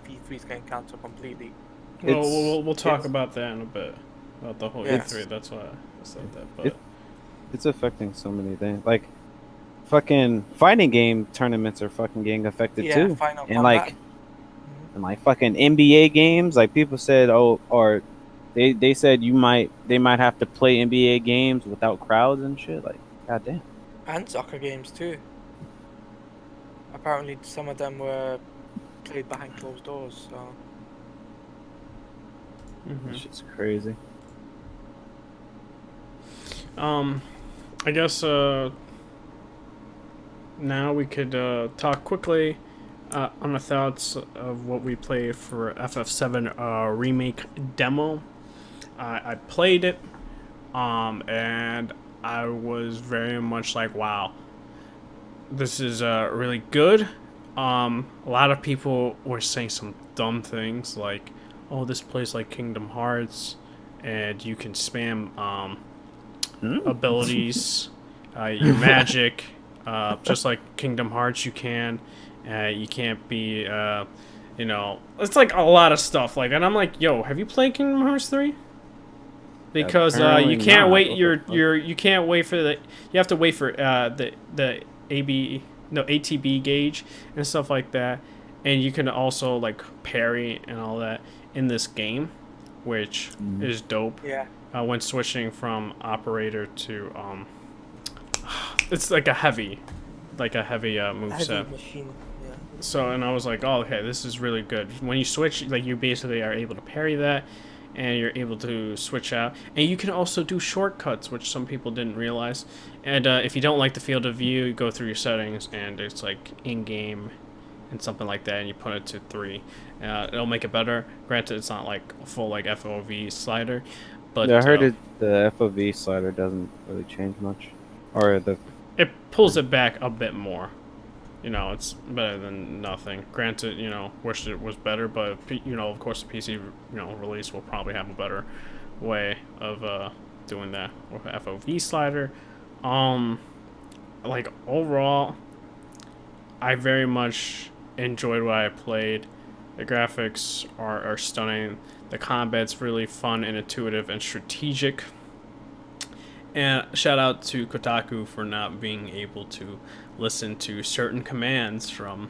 Speaker 3: E3 is getting cancelled completely.
Speaker 2: Well,
Speaker 4: It's-
Speaker 2: we'll talk
Speaker 4: it's-
Speaker 2: about that in a bit. About the whole
Speaker 3: Yeah.
Speaker 2: E3. That's why I said that. But
Speaker 4: It's affecting so many things. Like, fucking fighting game tournaments are fucking getting affected
Speaker 3: Yeah,
Speaker 4: too.
Speaker 3: Final
Speaker 4: And
Speaker 3: Combat.
Speaker 4: like, and like fucking NBA games, like people said, or they said they might have to play NBA games without crowds and shit. Like, goddamn.
Speaker 3: And soccer games too. Apparently, some of them were played behind closed doors. So
Speaker 4: This shit's crazy.
Speaker 2: I guess now we could talk quickly on the thoughts of what we played for FF7 remake demo. I played it, and I was very much like, wow, this is really good. A lot of people were saying some dumb things like, oh, this plays like Kingdom Hearts, and you can spam abilities, your magic, just like Kingdom Hearts. You can't be, it's like a lot of stuff. Like, and I'm like, yo, have you played Kingdom Hearts 3? Because
Speaker 4: Apparently
Speaker 2: you can't
Speaker 4: not.
Speaker 2: wait.
Speaker 4: What
Speaker 2: You
Speaker 4: the fuck?
Speaker 2: can't wait for the. You have to wait for the ATB gauge and stuff like that, and you can also like parry and all that in this game, which is dope.
Speaker 3: yeah,
Speaker 2: When switching from operator to it's like a heavy moveset.
Speaker 3: heavy machine. Yeah.
Speaker 2: So, and I was like, oh, okay, this is really good. When you switch, like, you basically are able to parry that, and you're able to switch out. And you can also do shortcuts, which some people didn't realize. And if you don't like the field of view, you go through your settings, and it's like in-game and something like that, and you put it to 3. It'll make it better. Granted, it's not like a full like FOV slider, but
Speaker 4: Yeah, I heard the FOV slider doesn't really change much, or the
Speaker 2: it pulls it back a bit more. It's better than nothing. Granted, wish it was better, but of course the PC release will probably have a better way of doing that with FOV slider. Like overall, I very much enjoyed what I played. The graphics are stunning. The combat's really fun and intuitive and strategic. And shout out to Kotaku for not being able to listen to certain commands from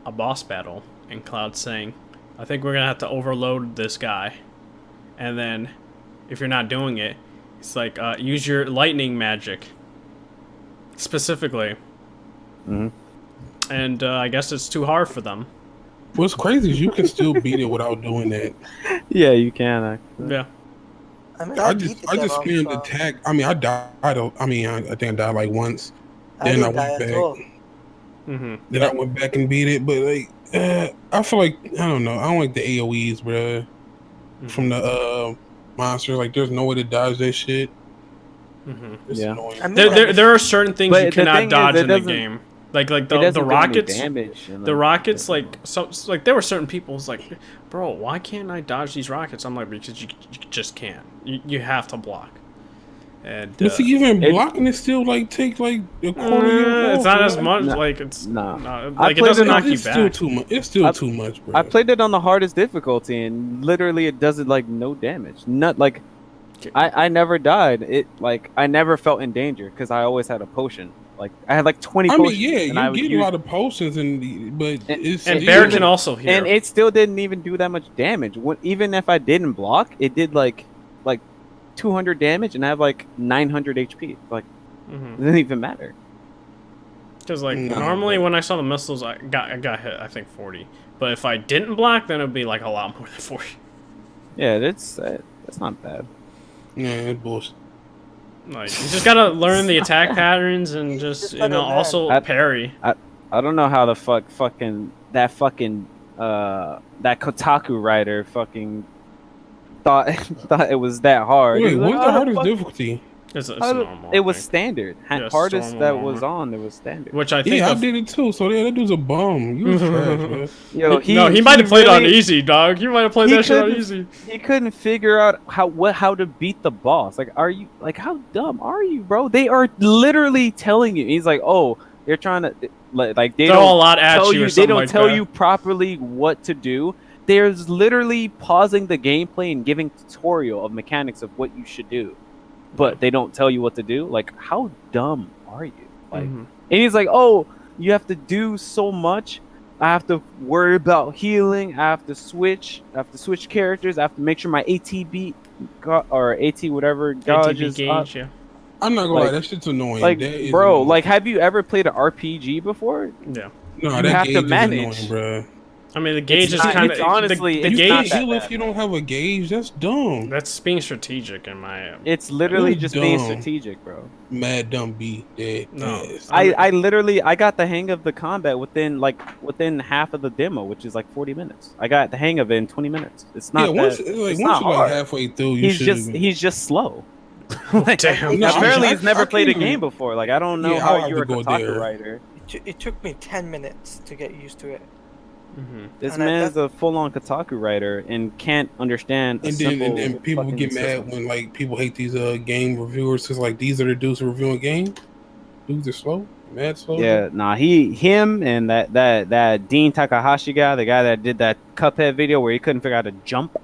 Speaker 2: a boss battle, and Cloud saying, I think we're going to have to overload this guy. And then, if you're not doing it, it's like, use your lightning magic. Specifically.
Speaker 4: Mhm.
Speaker 2: And I guess it's too hard for them.
Speaker 1: What's crazy is you can still beat it without doing that.
Speaker 4: Yeah, you can actually.
Speaker 2: Yeah.
Speaker 3: I mean,
Speaker 1: I
Speaker 3: beat
Speaker 1: just
Speaker 3: the demo,
Speaker 1: spammed
Speaker 3: so
Speaker 1: attack. I mean, I died. I mean, I think I died like once.
Speaker 3: I
Speaker 1: Then I
Speaker 3: didn't die
Speaker 1: went
Speaker 3: at
Speaker 1: back.
Speaker 3: all.
Speaker 2: Mm-hmm.
Speaker 1: Then I went back and beat it. But like, I feel like I don't know. I don't like the AOE's, bro. From the monsters. Like, there's no way to dodge that shit.
Speaker 2: Mm-hmm.
Speaker 1: It's
Speaker 4: Yeah.
Speaker 1: annoying.
Speaker 3: I mean,
Speaker 2: There are certain things
Speaker 4: But
Speaker 2: you
Speaker 4: the thing
Speaker 2: cannot
Speaker 4: is,
Speaker 2: dodge
Speaker 4: it
Speaker 2: in the
Speaker 4: doesn't-
Speaker 2: game. Like
Speaker 4: It
Speaker 2: the
Speaker 4: doesn't do any
Speaker 2: rockets.
Speaker 4: damage, and
Speaker 2: The
Speaker 4: like,
Speaker 2: rockets, like there were certain people who's like, bro, why can't I dodge these rockets? I'm like, because you just can't. You have to block. And
Speaker 1: But see, even blocking it still like take like a quarter of your health.
Speaker 2: it's not as
Speaker 1: bro.
Speaker 2: much.
Speaker 4: Nah.
Speaker 2: Like it's
Speaker 4: Nah.
Speaker 2: like it
Speaker 4: played
Speaker 2: doesn't
Speaker 4: it on-
Speaker 2: knock you
Speaker 1: It's still
Speaker 2: back.
Speaker 1: too much. It's still too much, bro.
Speaker 4: I played it on the hardest difficulty, and literally it does it like no damage. Not like I never died. It like I never felt in danger because I always had a potion. Like I had like 20
Speaker 1: I mean,
Speaker 4: potions.
Speaker 1: yeah,
Speaker 4: and I
Speaker 1: you
Speaker 4: would
Speaker 1: get a
Speaker 4: use-
Speaker 1: lot of potions, but it's
Speaker 2: And
Speaker 1: it's-
Speaker 2: Bear can also heal.
Speaker 4: and it still didn't even do that much damage. Even if I didn't block, it did like 200 damage, and I have like 900 HP. Like it doesn't even matter.
Speaker 2: Because like
Speaker 1: No.
Speaker 2: normally when I saw the missiles, I got hit. I think 40. But if I didn't block, then it'd be like a lot more than 40.
Speaker 4: Yeah, that's not bad.
Speaker 1: Yeah, it's bullshit.
Speaker 2: Like you just gotta learn the attack patterns and just
Speaker 3: Just gotta learn.
Speaker 2: also
Speaker 4: I-
Speaker 2: parry.
Speaker 4: I don't know how the fucking that Kotaku writer fucking thought thought it was that hard. He
Speaker 1: Wait,
Speaker 4: was like,
Speaker 1: what's the
Speaker 4: "How the
Speaker 1: hardest
Speaker 4: fuck?"
Speaker 1: difficulty?
Speaker 2: It's
Speaker 4: How
Speaker 2: a
Speaker 4: the-"
Speaker 2: normal.
Speaker 4: It was
Speaker 2: I think.
Speaker 4: standard.
Speaker 2: Yeah, it's
Speaker 4: Hardest
Speaker 2: normal
Speaker 4: that
Speaker 2: armor.
Speaker 4: was on. It was standard.
Speaker 2: Which I think.
Speaker 1: Yeah, I did it too. So yeah, that dude's a bum. You was trash, man.
Speaker 4: Yo,
Speaker 2: No, he might have played on
Speaker 4: really-
Speaker 2: easy, dog. You might have played
Speaker 4: he
Speaker 2: that shit on
Speaker 4: couldn't-
Speaker 2: easy.
Speaker 4: He couldn't figure out how to beat the boss. Like, are you like how dumb are you, bro? They are literally telling you. He's like, oh, they're trying to like they
Speaker 2: Throw
Speaker 4: don't
Speaker 2: a lot at
Speaker 4: tell
Speaker 2: you or
Speaker 4: you. They
Speaker 2: something
Speaker 4: don't
Speaker 2: like
Speaker 4: tell
Speaker 2: that.
Speaker 4: you properly what to do. There's literally pausing the gameplay and giving tutorial of mechanics of what you should do, but they don't tell you what to do. Like, how dumb are you? Like,
Speaker 2: Mhm.
Speaker 4: and he's like, oh, you have to do so much. I have to worry about healing. I have to switch characters. I have to make sure my ATB or AT whatever gauge
Speaker 2: ATB
Speaker 4: is
Speaker 2: gauge,
Speaker 4: up.
Speaker 2: yeah.
Speaker 1: I'm not gonna
Speaker 4: Like-
Speaker 1: lie, that shit's annoying.
Speaker 4: Like,
Speaker 1: That is
Speaker 4: bro,
Speaker 1: annoying.
Speaker 4: like, have you ever played an RPG before?
Speaker 2: Yeah.
Speaker 1: no,
Speaker 4: you
Speaker 1: that
Speaker 4: have to
Speaker 1: gauge is
Speaker 4: manage.
Speaker 1: annoying, bro.
Speaker 2: I mean, the gauge is
Speaker 4: not-
Speaker 2: kind
Speaker 4: it's
Speaker 2: of
Speaker 4: honestly-
Speaker 2: the
Speaker 4: it's
Speaker 1: You
Speaker 4: not
Speaker 2: gauge.
Speaker 1: can't
Speaker 4: that
Speaker 1: heal if
Speaker 4: bad.
Speaker 1: you don't have a gauge. That's dumb.
Speaker 2: That's being strategic in my.
Speaker 4: It's literally
Speaker 1: That's
Speaker 4: just being
Speaker 1: dumb.
Speaker 4: strategic, bro.
Speaker 1: Mad dumb B dead.
Speaker 2: No.
Speaker 1: ass.
Speaker 4: I literally I got the hang of the combat within half of the demo, which is like 40 minutes. I got the hang of it in 20 minutes. It's not
Speaker 1: yeah, once
Speaker 4: that,
Speaker 1: like
Speaker 4: it's
Speaker 1: once
Speaker 4: not
Speaker 1: you're
Speaker 4: hard.
Speaker 1: like halfway through, you should.
Speaker 4: He's just slow. Like,
Speaker 2: Damn.
Speaker 1: No,
Speaker 4: apparently
Speaker 1: I-
Speaker 4: he's never
Speaker 1: I
Speaker 4: played a
Speaker 1: can't
Speaker 4: game
Speaker 1: even-
Speaker 4: before. Like, I don't know
Speaker 1: Yeah, I'll
Speaker 4: how
Speaker 1: have
Speaker 4: you're a
Speaker 1: to go
Speaker 4: Kotaku
Speaker 1: there.
Speaker 4: writer.
Speaker 3: It took me 10 minutes to get used to it.
Speaker 2: Mm-hmm.
Speaker 4: This
Speaker 3: And I-
Speaker 4: man's a full-on Kotaku writer and can't understand.
Speaker 1: And then and people get mad when like people hate these game reviewers because like these are the dudes who are reviewing games. Dudes are slow, mad slow.
Speaker 4: Yeah, nah, him and that Dean Takahashi guy, the guy that did that Cuphead video where he couldn't figure out how to jump,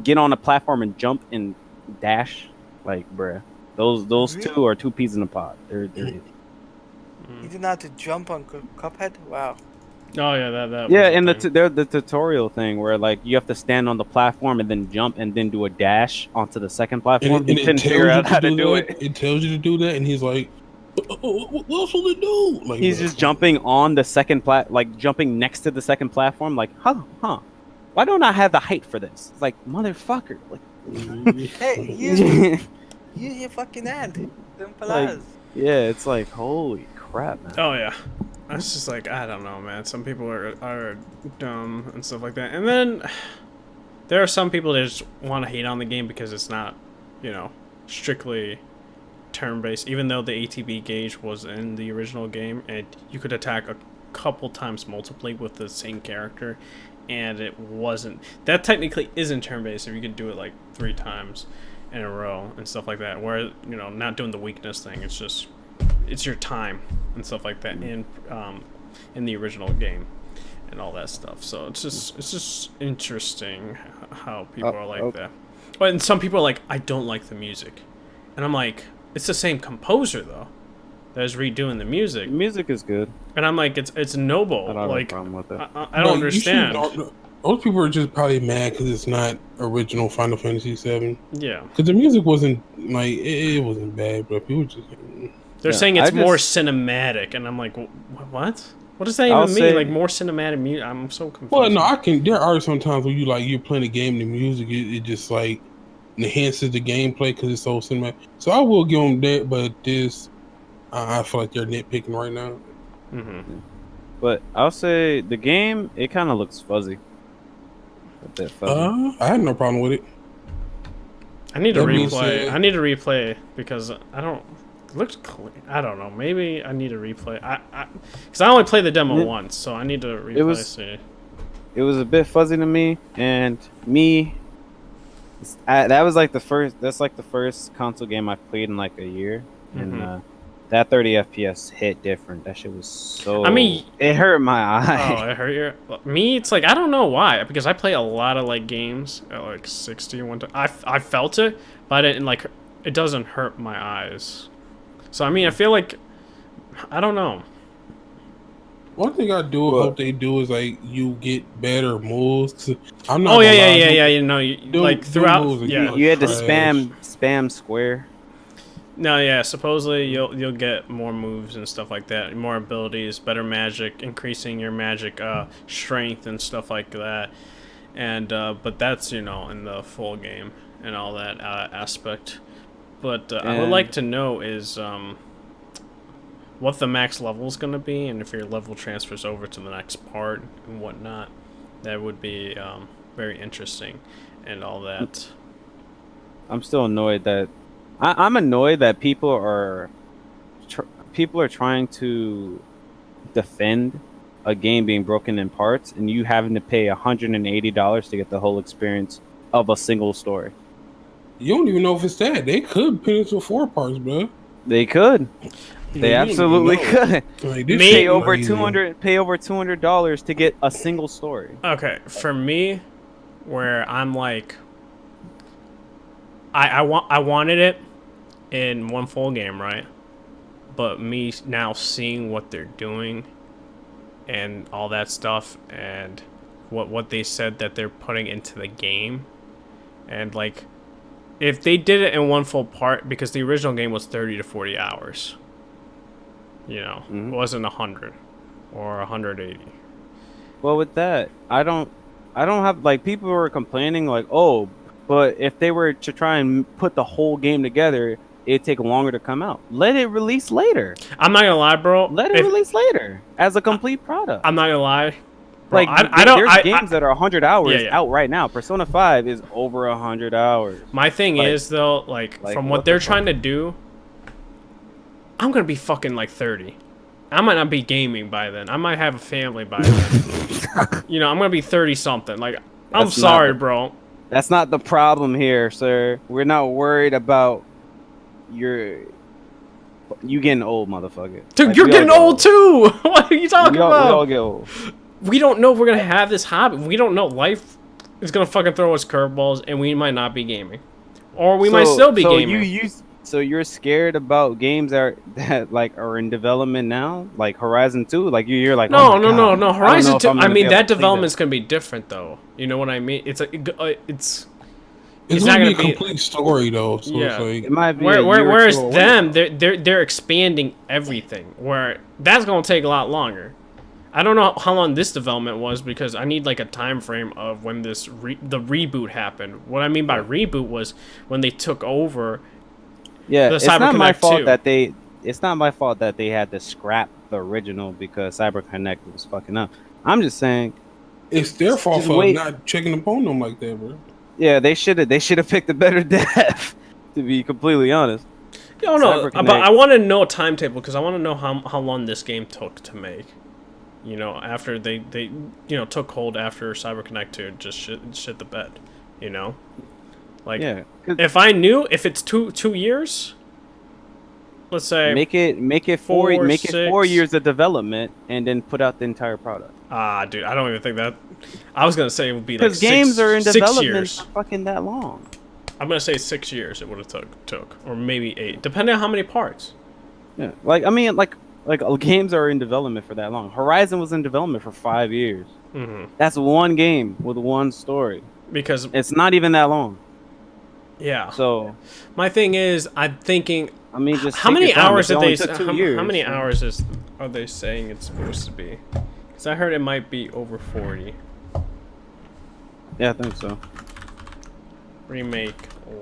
Speaker 4: get on a platform and jump and dash. Like, bruh, those
Speaker 3: Really?
Speaker 4: two are two peas in a pod. They're
Speaker 3: You didn't have to jump on Cuphead? Wow.
Speaker 2: Oh yeah, that.
Speaker 4: yeah,
Speaker 2: was
Speaker 4: and
Speaker 2: the thing.
Speaker 4: the tutorial thing where like you have to stand on the platform and then jump and then do a dash onto the second platform.
Speaker 1: and
Speaker 4: He
Speaker 1: it
Speaker 4: couldn't
Speaker 1: tells
Speaker 4: figure
Speaker 1: you
Speaker 4: out how to
Speaker 1: do
Speaker 4: do
Speaker 1: that.
Speaker 4: it.
Speaker 1: It tells you to do that, and he's like, "What else will it do?" Like
Speaker 4: He's
Speaker 1: bro,
Speaker 4: just jumping on the second like jumping next to the second platform. Like, huh? Why don't I have the height for this? It's like, motherfucker. Like,
Speaker 3: Hey, use your fucking hand. Don't
Speaker 4: Like- yeah, it's like, holy crap, man.
Speaker 2: Oh yeah, it's just like I don't know, man. Some people are dumb and stuff like that, and then there are some people that just want to hate on the game because it's not, strictly turn-based. Even though the ATB gauge was in the original game, and you could attack a couple times multiply with the same character, and it wasn't. That technically isn't turn-based if you could do it like 3 times in a row and stuff like that. Where not doing the weakness thing. It's just it's your time and stuff like that in the original game and all that stuff. So it's just interesting how people are like that. But and some people are like, I don't like the music, and I'm like, it's the same composer though that is redoing the music,
Speaker 4: Music is good.
Speaker 2: and I'm like, it's noble.
Speaker 4: I don't have
Speaker 2: Like
Speaker 4: a problem with it.
Speaker 2: I don't understand.
Speaker 1: Those people are just probably mad because it's not original Final Fantasy VII.
Speaker 2: Yeah,
Speaker 1: Because the music wasn't like it wasn't bad, but people just.
Speaker 2: they're
Speaker 4: Yeah,
Speaker 2: saying it's
Speaker 4: I
Speaker 2: more
Speaker 4: just-
Speaker 2: cinematic, and I'm like, what? What does that
Speaker 4: I'll
Speaker 2: even mean?
Speaker 4: say-
Speaker 2: Like more cinematic music? I'm so confused.
Speaker 1: Well, no, I can. There are sometimes when you're playing a game, the music it just like enhances the gameplay because it's so cinematic. So I will give them that, but this, I feel like they're nitpicking right now.
Speaker 2: Mm-hmm.
Speaker 4: But I'll say the game, it kind of looks fuzzy. A bit fuzzy.
Speaker 1: I had no problem with it.
Speaker 2: I need to
Speaker 1: That being
Speaker 2: replay.
Speaker 1: said-
Speaker 2: I need to replay because I don't. It looks clean. I don't know. Maybe I need to replay. Because I only played the demo
Speaker 4: It-
Speaker 2: once, so I need to replay.
Speaker 4: it was-
Speaker 2: see.
Speaker 4: It was a bit fuzzy to me, and that was like the first. That's like the first console game I've played in like a year, and
Speaker 2: Mhm.
Speaker 4: that 30 FPS hit different. That shit was so.
Speaker 2: I mean-
Speaker 4: it hurt my
Speaker 2: Oh,
Speaker 4: eye.
Speaker 2: it hurt your. Me, it's like I don't know why because I play a lot of like games at like 60 one time. I felt it, but I didn't like. It doesn't hurt my eyes. So I mean, I feel like I don't know.
Speaker 1: One thing I do
Speaker 4: What?
Speaker 1: hope they do is like you get better moves. 'Cause I'm not.
Speaker 2: Oh
Speaker 1: gonna
Speaker 2: yeah,
Speaker 1: lie,
Speaker 2: yeah. You know, like
Speaker 1: do
Speaker 2: throughout.
Speaker 1: moves
Speaker 2: Yeah.
Speaker 1: like
Speaker 4: You had to
Speaker 1: trash.
Speaker 4: spam square.
Speaker 2: No, yeah. Supposedly you'll get more moves and stuff like that, more abilities, better magic, increasing your magic strength and stuff like that. And but that's in the full game and all that aspect. But I would
Speaker 4: And-
Speaker 2: like to know is what the max level is going to be, and if your level transfers over to the next part and whatnot. That would be very interesting, and all that.
Speaker 4: I'm still annoyed that I'm annoyed that people are trying to defend a game being broken in parts, and you having to pay $180 to get the whole experience of a single story.
Speaker 1: You don't even know if it's that. They could put it into 4 parts, bro.
Speaker 4: They could. They absolutely could.
Speaker 1: Like,
Speaker 4: pay over $200 to get a single story.
Speaker 2: Okay, for me, where I'm like, I wanted it in one full game, right? But me now seeing what they're doing and all that stuff, and what they said that they're putting into the game, and like, if they did it in one full part, because the original game was 30 to 40 hours. You know, it wasn't 100 or 180.
Speaker 4: Well, with that, I don't have, like, people were complaining like, oh, but if they were to try and put the whole game together, it'd take longer to come out. Let it release later.
Speaker 2: I'm not gonna lie, bro.
Speaker 4: Let it release later as a complete product.
Speaker 2: I'm not gonna lie. Bro,
Speaker 4: like, there's games that are 100 hours out right now. Persona 5 is over 100 hours.
Speaker 2: My thing is, though, like from what they're trying to do, I'm gonna be fucking like 30. I might not be gaming by then. I might have a family by then. You know, I'm gonna be 30 something. Like, I'm sorry, bro.
Speaker 4: That's not the problem here, sir. We're not worried about you getting old, motherfucker.
Speaker 2: Dude,
Speaker 4: like,
Speaker 2: you're getting old too. What are you talking about?
Speaker 4: We all get old.
Speaker 2: We don't know if we're gonna have this hobby. We don't know. Life is gonna fucking throw us curveballs, and we might not be gaming, or we might still be gaming.
Speaker 4: So you're scared about games that are in development now, like Horizon 2? Like you're like,
Speaker 2: no. Horizon 2. I mean, that development's gonna be different, though. You know what I mean? It's
Speaker 1: not gonna be a complete story, though. So
Speaker 2: yeah,
Speaker 1: it's like,
Speaker 4: it might be.
Speaker 2: Whereas them, they're expanding everything. Where that's gonna take a lot longer. I don't know how long this development was, because I need like a time frame of when this the reboot happened. What I mean by reboot was when they took over.
Speaker 4: Yeah, it's not my fault that they. It's not my fault that they had to scrap the original because CyberConnect was fucking up. I'm just saying,
Speaker 1: it's their fault for not checking up on them like that, bro.
Speaker 4: Yeah, they should have picked a better dev. To be completely honest.
Speaker 2: No, but I want to know a timetable, because I want to know how long this game took to make. You know, after they took hold after CyberConnect 2 just shit the bed. You know. Like, yeah, if I knew, if it's two years, let's say
Speaker 4: make it 4 years of development and then put out the entire product.
Speaker 2: Dude, I don't even think that. I was gonna say it would be like
Speaker 4: because games are in development for fucking that long.
Speaker 2: I'm gonna say 6 years it would have took, or maybe 8, depending on how many parts.
Speaker 4: Yeah, like I mean, like games are in development for that long. Horizon was in development for 5 years. That's one game with one story.
Speaker 2: Because
Speaker 4: it's not even that long.
Speaker 2: Yeah.
Speaker 4: So
Speaker 2: my thing is, I'm thinking.
Speaker 4: I mean, just
Speaker 2: how many hours did they?
Speaker 4: How
Speaker 2: many hours are they saying it's supposed to be? Because I heard it might be over 40.
Speaker 4: Yeah, I think so.
Speaker 2: Remake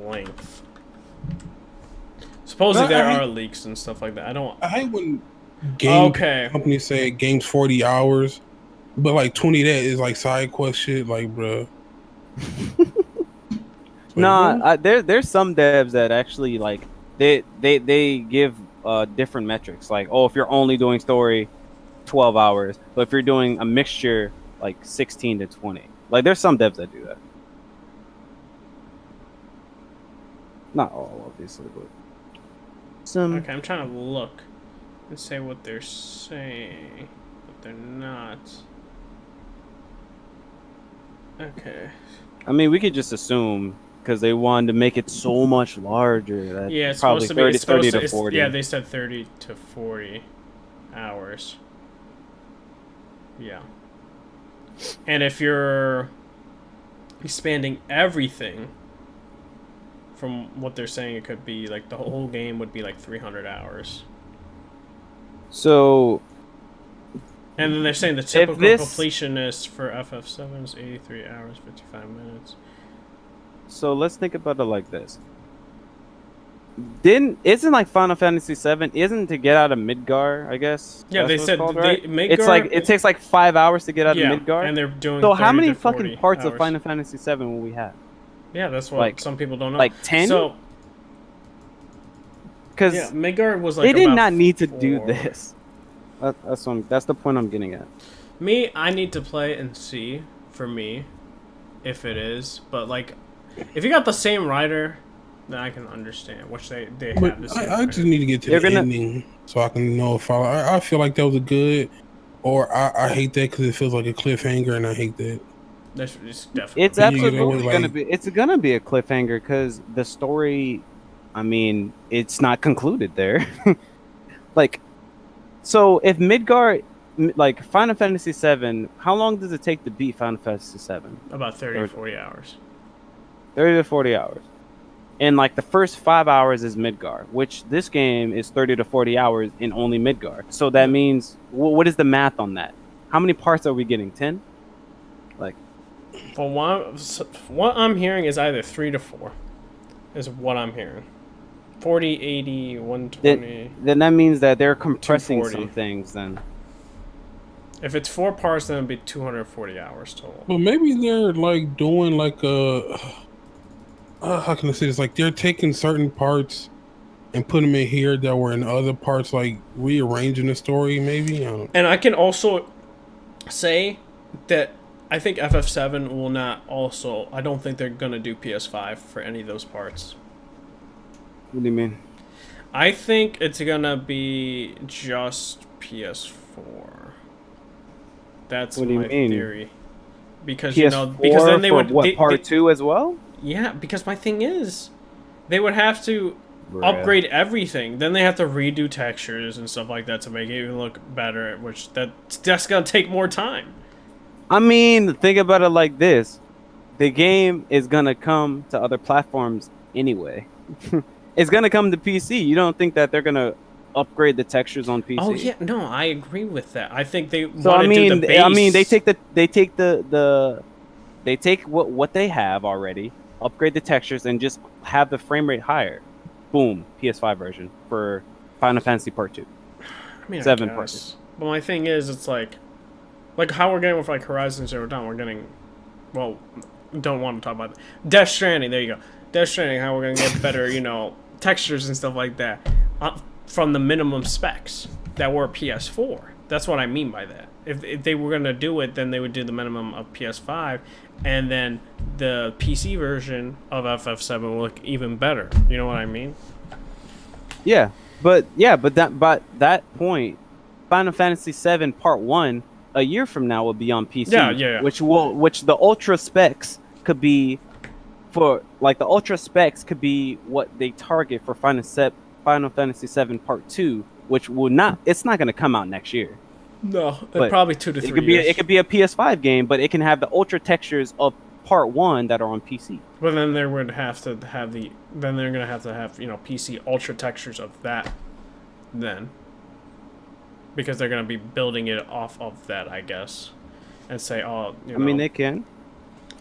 Speaker 2: length. Supposedly there are leaks and stuff like that. I hate
Speaker 1: when game companies say game's 40 hours, but like 20 of that is like side quest shit. Like, bruh.
Speaker 4: Nah, there's some devs that actually like they give different metrics. Like, oh, if you're only doing story, 12 hours, but if you're doing a mixture, like 16 to 20. Like, there's some devs that do that. Not all, obviously, but some.
Speaker 2: Okay, I'm trying to look and say what they're saying, but they're not. Okay.
Speaker 4: I mean, we could just assume. Because they wanted to make it so much larger. That
Speaker 2: yeah, it's
Speaker 4: probably
Speaker 2: supposed to be
Speaker 4: 30 to 40.
Speaker 2: Yeah, they said 30 to 40 hours. Yeah. And if you're expanding everything, from what they're saying, it could be like the whole game would be like 300 hours.
Speaker 4: So.
Speaker 2: And then they're saying the typical completion is for FF7 is 83 hours, 55 minutes.
Speaker 4: So let's think about it like this. Isn't like Final Fantasy 7 isn't to get out of Midgar, I guess.
Speaker 2: Yeah,
Speaker 4: That's
Speaker 2: they
Speaker 4: what it's
Speaker 2: said
Speaker 4: called,
Speaker 2: they
Speaker 4: right?
Speaker 2: Midgar.
Speaker 4: It's like it takes like 5 hours to get out
Speaker 2: Yeah,
Speaker 4: of Midgar.
Speaker 2: and they're doing.
Speaker 4: So how
Speaker 2: 30
Speaker 4: many
Speaker 2: to 40
Speaker 4: fucking parts
Speaker 2: hours.
Speaker 4: of Final Fantasy 7 will we have?
Speaker 2: Yeah, that's what
Speaker 4: Like-
Speaker 2: some people don't know.
Speaker 4: Like 10?
Speaker 2: So
Speaker 4: Because
Speaker 2: yeah, Midgar was like.
Speaker 4: they did
Speaker 2: about
Speaker 4: not need to do
Speaker 2: 4.
Speaker 4: this. That's the point I'm getting at.
Speaker 2: Me, I need to play and see for me if it is, but like, if you got the same writer, then I can understand, which they
Speaker 1: But
Speaker 2: have the same.
Speaker 1: I just need to get to
Speaker 4: They're
Speaker 1: the
Speaker 4: gonna-
Speaker 1: ending so I can know if I feel like that was a good, or I hate that because it feels like a cliffhanger, and I hate that.
Speaker 2: That's it's definitely.
Speaker 4: It's
Speaker 1: Then you get
Speaker 4: absolutely
Speaker 1: away,
Speaker 4: gonna
Speaker 1: like-
Speaker 4: be. It's gonna be a cliffhanger because the story. I mean, it's not concluded there. Like, so if Midgar, like Final Fantasy 7, how long does it take to beat Final Fantasy 7?
Speaker 2: about 30 or 40 hours.
Speaker 4: 30 to 40 hours. And like the first 5 hours is Midgar, which this game is 30 to 40 hours in only Midgar. So that means, what is the math on that? How many parts are we getting? 10? Like,
Speaker 2: For what I'm hearing is either 3 to 4, is what I'm hearing. 40, 80, 120.
Speaker 4: then that means that they're compressing
Speaker 2: 240.
Speaker 4: some things then.
Speaker 2: If it's 4 parts, then it'd be 240 hours total.
Speaker 1: But maybe they're like doing like a. How can I say this? Like they're taking certain parts and putting them in here that were in other parts, like rearranging the story. Maybe I don't.
Speaker 2: And I can also say that I think FF7 will not also. I don't think they're gonna do PS5 for any of those parts.
Speaker 4: What do you mean?
Speaker 2: I think it's gonna be just PS4. That's
Speaker 4: What do you
Speaker 2: my
Speaker 4: mean?
Speaker 2: theory. Because
Speaker 4: PS4
Speaker 2: because then they
Speaker 4: for
Speaker 2: would
Speaker 4: what, part 2 as well?
Speaker 2: Yeah, because my thing is, they would have to
Speaker 4: Bruh.
Speaker 2: upgrade everything. Then they have to redo textures and stuff like that to make it even look better. Which that's gonna take more time.
Speaker 4: I mean, think about it like this. The game is going to come to other platforms anyway. It's going to come to PC. You don't think that they're going to upgrade the textures on PC?
Speaker 2: Oh yeah, no, I agree with that. I think they
Speaker 4: So
Speaker 2: want to do the base.
Speaker 4: I mean, they take what they have already, upgrade the textures, and just have the frame rate higher. Boom, PS5 version for Final Fantasy Part 2.
Speaker 2: I mean,
Speaker 4: 7
Speaker 2: I
Speaker 4: parts.
Speaker 2: guess. But my thing is, it's like how we're getting with like Horizon Zero Dawn. We're getting, well, don't want to talk about that. Death Stranding. There you go. Death Stranding. How we're gonna get better, textures and stuff like that from the minimum specs that were PS4. That's what I mean by that. If they were gonna do it, then they would do the minimum of PS5, and then the PC version of FF7 will look even better. You know what I mean?
Speaker 4: But that point, Final Fantasy 7 Part 1 a year from now will be on PC.
Speaker 2: Yeah.
Speaker 4: Which the ultra specs could be what they target for Final Fantasy 7 Part 2, which it's not going to come out next year.
Speaker 2: No,
Speaker 4: But
Speaker 2: probably 2 to 3 years.
Speaker 4: It could be a PS5 game, but it can have the ultra textures of Part 1 that are on PC.
Speaker 2: But then they would have to have then they're gonna have to have PC ultra textures of that, then. Because they're gonna be building it off of that, I guess, and say,
Speaker 4: I mean, they can.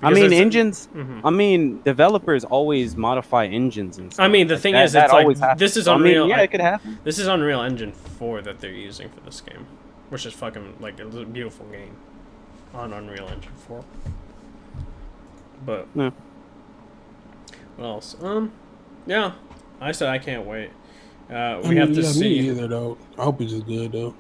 Speaker 2: Because
Speaker 4: engines.
Speaker 2: Mhm.
Speaker 4: I mean, developers always modify engines and stuff.
Speaker 2: I mean, the thing is,
Speaker 4: that
Speaker 2: it's like
Speaker 4: always happens.
Speaker 2: this is
Speaker 4: So,
Speaker 2: Unreal.
Speaker 4: it could happen.
Speaker 2: This is Unreal Engine 4 that they're using for this game, which is fucking like it's a beautiful game on Unreal Engine 4. But
Speaker 4: Yeah.
Speaker 2: what else? Yeah, I said I can't wait. We
Speaker 1: I
Speaker 2: have
Speaker 1: mean,
Speaker 2: to
Speaker 1: yeah,
Speaker 2: see.
Speaker 1: Me either though. I hope it's just good though.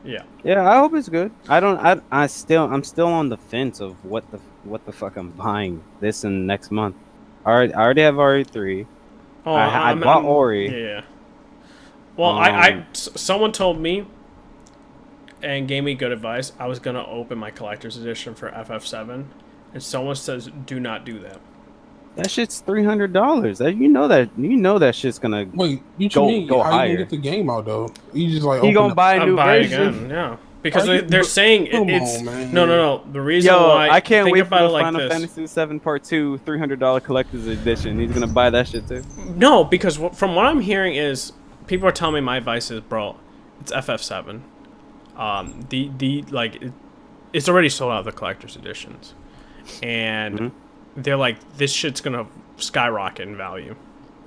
Speaker 2: Yeah.
Speaker 4: Yeah, I hope it's good. I'm still on the fence of what the fuck I'm buying this and next month. I already have RE3.
Speaker 2: Oh,
Speaker 4: I bought Ori.
Speaker 2: Yeah. Well, someone told me and gave me good advice. I was gonna open my collector's edition for FF7, and someone says do not do that.
Speaker 4: That shit's $300. You know that shit's gonna.
Speaker 1: Wait, you
Speaker 4: Go
Speaker 1: mean how
Speaker 4: higher.
Speaker 1: you gonna get the game out though? You just like
Speaker 4: You
Speaker 1: open
Speaker 4: gonna
Speaker 1: up-
Speaker 4: buy a new
Speaker 2: buy it
Speaker 4: version?
Speaker 2: again, yeah. Because
Speaker 1: Are you-
Speaker 2: they're saying
Speaker 1: come
Speaker 2: it's
Speaker 1: on, man.
Speaker 2: no. The reason
Speaker 4: Yo,
Speaker 2: why
Speaker 4: I can't
Speaker 2: think
Speaker 4: wait for
Speaker 2: about
Speaker 4: the
Speaker 2: it like
Speaker 4: Final
Speaker 2: this.
Speaker 4: Fantasy 7 Part 2 $300 collector's edition. He's gonna buy that shit too.
Speaker 2: No, because from what I'm hearing is people are telling me my advice is, bro, it's FF7. It's already sold out, the collector's editions, and they're like, this shit's gonna skyrocket in value.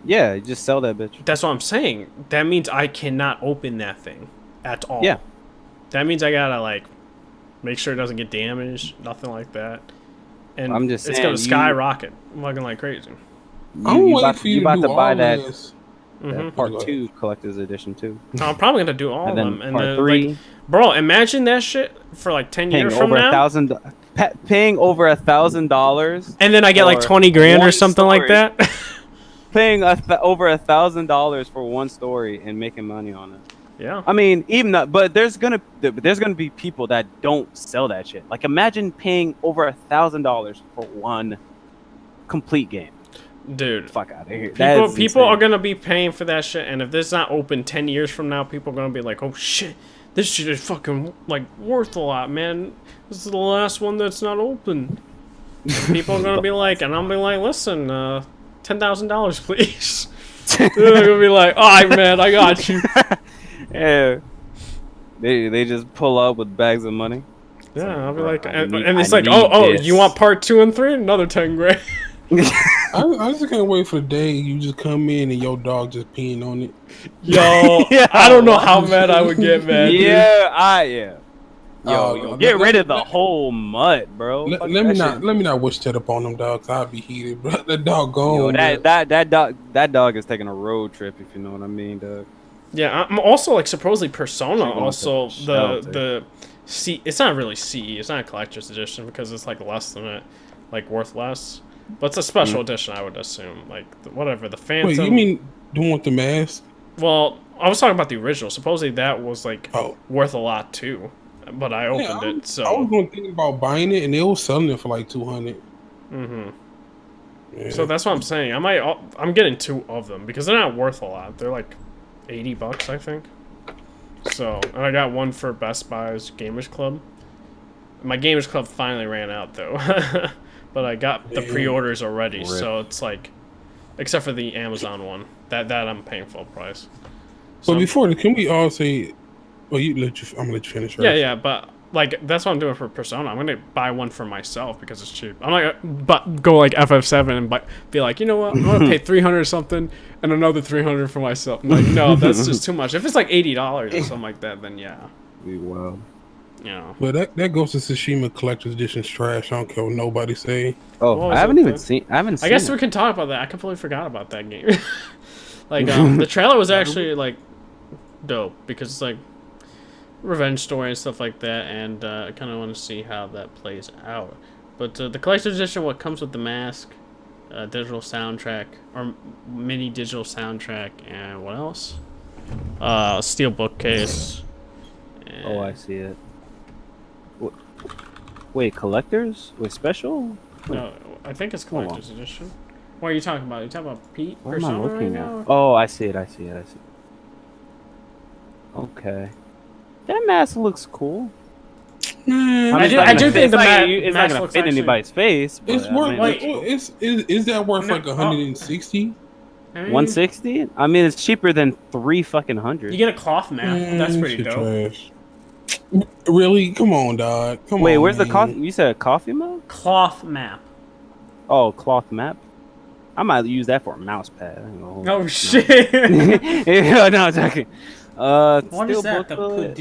Speaker 4: Yeah, you just sell that bitch.
Speaker 2: That's what I'm saying. That means I cannot open that thing at all.
Speaker 4: Yeah.
Speaker 2: That means I gotta like make sure it doesn't get damaged, nothing like that. And
Speaker 4: I'm just
Speaker 2: it's
Speaker 4: saying,
Speaker 2: gonna skyrocket. I'm looking like crazy.
Speaker 1: I'm waiting
Speaker 4: about,
Speaker 1: for you
Speaker 4: you
Speaker 1: to
Speaker 4: about
Speaker 1: do
Speaker 4: to buy
Speaker 1: all
Speaker 4: that,
Speaker 1: this.
Speaker 4: that part 2 collector's edition too.
Speaker 2: I'm probably gonna do all
Speaker 4: And
Speaker 2: of
Speaker 4: then
Speaker 2: them. And
Speaker 4: part
Speaker 2: then,
Speaker 4: 3,
Speaker 2: like, bro, imagine that shit for like 10
Speaker 4: paying
Speaker 2: years from
Speaker 4: over
Speaker 2: now.
Speaker 4: paying over $1,000,
Speaker 2: And then I get like
Speaker 4: for
Speaker 2: 20 grand or
Speaker 4: one
Speaker 2: something like
Speaker 4: story.
Speaker 2: that.
Speaker 4: paying over $1,000 for one story and making money on it.
Speaker 2: Yeah.
Speaker 4: I mean, even that, but there's gonna be people that don't sell that shit. Like, imagine paying over $1,000 for one complete game.
Speaker 2: Dude.
Speaker 4: Fuck out of here.
Speaker 2: People are gonna be paying for that shit, and if this is not open 10 years from now, people are gonna be like, oh shit, this shit is fucking like worth a lot, man. This is the last one that's not open. People are gonna be like, and I'll be like, listen, $10,000, please. They're gonna be like, all right, man, I got you.
Speaker 4: Yeah. They just pull up with bags of money.
Speaker 2: Yeah, I'll be like,
Speaker 4: I
Speaker 2: and
Speaker 4: need-
Speaker 2: it's
Speaker 4: I
Speaker 2: like,
Speaker 4: need
Speaker 2: oh,
Speaker 4: this.
Speaker 2: you want part 2 and 3? Another 10 grand.
Speaker 1: I just can't wait for the day you just come in and your dog just peeing on it.
Speaker 2: Yo,
Speaker 4: Yeah.
Speaker 2: I don't know how mad I would get, man. dude.
Speaker 4: Yeah.
Speaker 1: Oh,
Speaker 4: Yo,
Speaker 1: no,
Speaker 4: get
Speaker 1: let-
Speaker 4: rid of the
Speaker 1: let-
Speaker 4: whole mud, bro.
Speaker 1: Let
Speaker 4: Fuck
Speaker 1: me
Speaker 4: that
Speaker 1: not
Speaker 4: shit.
Speaker 1: let me not wish that upon them dogs. I'll be heated, bro. That dog
Speaker 4: Yo,
Speaker 1: gone.
Speaker 4: that dog is taking a road trip, if you know what I mean, dog.
Speaker 2: Yeah, I'm also like supposedly Persona.
Speaker 4: She wants
Speaker 2: Also,
Speaker 4: a shelter.
Speaker 2: the C. It's not really CE. It's not a collector's edition because it's like less than it, like worth less. But it's a special edition, I would assume. Like whatever the Phantom.
Speaker 1: Wait, you mean the one with the mask?
Speaker 2: Well, I was talking about the original. Supposedly that was like
Speaker 1: Oh,
Speaker 2: worth a lot too, but I opened
Speaker 1: yeah,
Speaker 2: it. So.
Speaker 1: I was going to think about buying it, and they were selling it for like 200.
Speaker 2: Mm-hmm.
Speaker 1: Yeah.
Speaker 2: So that's what I'm saying. I'm getting 2 of them because they're not worth a lot. They're like $80, I think. So, and I got one for Best Buy's Gamers Club. My Gamers Club finally ran out though, but I got the pre-orders already.
Speaker 4: Rip.
Speaker 2: So it's like, except for the Amazon one, that I'm paying full price.
Speaker 1: But
Speaker 2: So,
Speaker 1: before, can we all say? Well, I'm gonna let you finish. First.
Speaker 2: yeah, but like that's what I'm doing for Persona. I'm gonna buy one for myself because it's cheap. I'm not gonna go like FF7 and be like, you know what, I'm gonna pay 300 or something and another 300 for myself. I'm like, no, that's just too much. If it's like $80 or something like that, then yeah,
Speaker 4: Wow.
Speaker 2: you know.
Speaker 1: But that goes to Tsushima Collector's Edition's trash. I don't care what nobody say.
Speaker 4: Oh,
Speaker 2: What was
Speaker 4: I haven't
Speaker 2: it,
Speaker 4: even
Speaker 2: the-
Speaker 4: seen. I haven't seen.
Speaker 2: I guess
Speaker 4: it.
Speaker 2: we can talk about that. I completely forgot about that game. Like the trailer was actually like dope because it's like revenge story and stuff like that, and I kind of want to see how that plays out. But the collector's edition, what comes with the mask, digital soundtrack or mini digital soundtrack, and what else? Steel bookcase. And
Speaker 4: Oh, I see it. Wait, collectors? Wait, special?
Speaker 2: no, I think it's
Speaker 4: Hold on.
Speaker 2: collector's edition. What are you talking about? You talking about Pete?
Speaker 4: What am I
Speaker 2: Persona
Speaker 4: looking
Speaker 2: right
Speaker 4: at?
Speaker 2: now?
Speaker 4: Oh, I see it. Okay. That mask looks cool.
Speaker 1: Man,
Speaker 2: I
Speaker 4: mean,
Speaker 2: do-
Speaker 4: it's not
Speaker 2: I do
Speaker 4: gonna
Speaker 2: think
Speaker 4: fit-
Speaker 2: the
Speaker 4: it's not
Speaker 2: mask
Speaker 4: gonna
Speaker 2: looks
Speaker 4: fit
Speaker 2: actually-
Speaker 4: anybody's face. But,
Speaker 1: it's
Speaker 4: I
Speaker 1: worth.
Speaker 4: mean,
Speaker 1: Like,
Speaker 4: it's cool.
Speaker 1: is that worth
Speaker 2: No,
Speaker 1: like 160?
Speaker 2: I mean,
Speaker 4: 160? I mean, it's cheaper than 300.
Speaker 2: You get a cloth map. That's pretty
Speaker 1: Shit
Speaker 2: dope.
Speaker 1: trash. Really? Come on, dog. Come
Speaker 4: Wait,
Speaker 1: on.
Speaker 4: where's the
Speaker 1: man.
Speaker 4: coffee? You said a coffee mug?
Speaker 2: Cloth map.
Speaker 4: Oh, cloth map. I might use that for a mouse pad. I ain't gonna hold
Speaker 2: Oh
Speaker 4: you.
Speaker 2: shit!
Speaker 4: Yeah, no, I'm joking.
Speaker 2: What is
Speaker 4: steel
Speaker 2: that? The
Speaker 4: booklet.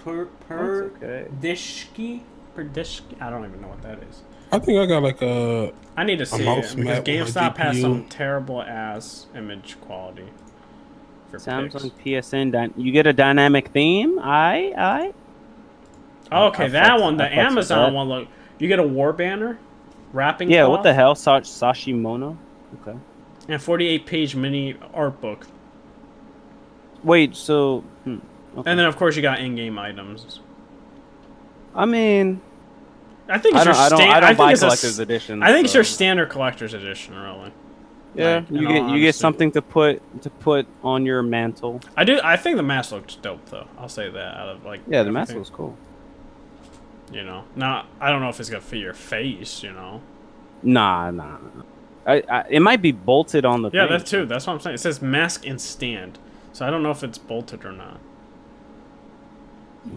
Speaker 4: Okay.
Speaker 2: Perdishki? Perdishki? I don't even know what that is.
Speaker 1: I think I got like a.
Speaker 2: I need to see
Speaker 1: mouse
Speaker 2: it because
Speaker 1: map with my
Speaker 2: GameStop has
Speaker 1: GPU.
Speaker 2: some terrible ass image quality. For
Speaker 4: Samsung
Speaker 2: pics.
Speaker 4: PSN. You get a dynamic theme. I.
Speaker 2: Oh, okay,
Speaker 4: I
Speaker 2: that
Speaker 4: fucks-
Speaker 2: one, the
Speaker 4: I fucks with
Speaker 2: Amazon
Speaker 4: that.
Speaker 2: one. Look, you get a war banner, wrapping.
Speaker 4: Yeah.
Speaker 2: cloth,
Speaker 4: What the hell? Sashimono. Okay.
Speaker 2: And 48-page mini art book,
Speaker 4: Wait. So. Okay.
Speaker 2: and then of course you got in-game items.
Speaker 4: I mean,
Speaker 2: I think
Speaker 4: I
Speaker 2: it's
Speaker 4: don't.
Speaker 2: your
Speaker 4: I don't buy
Speaker 2: it's a
Speaker 4: collector's edition.
Speaker 2: I think it's
Speaker 4: so-
Speaker 2: your standard collector's edition, really.
Speaker 4: Yeah,
Speaker 2: like, in
Speaker 4: you
Speaker 2: all
Speaker 4: get
Speaker 2: honesty.
Speaker 4: something to put on your mantle.
Speaker 2: I think the mask looks dope though. I'll say that out of like.
Speaker 4: Yeah, the mask
Speaker 2: everything,
Speaker 4: looks cool.
Speaker 2: You know, now I don't know if it's gonna fit your face. You know.
Speaker 4: Nah. It might be bolted on the.
Speaker 2: Yeah,
Speaker 4: thing.
Speaker 2: that too. That's what I'm saying. It says mask and stand, so I don't know if it's bolted or not.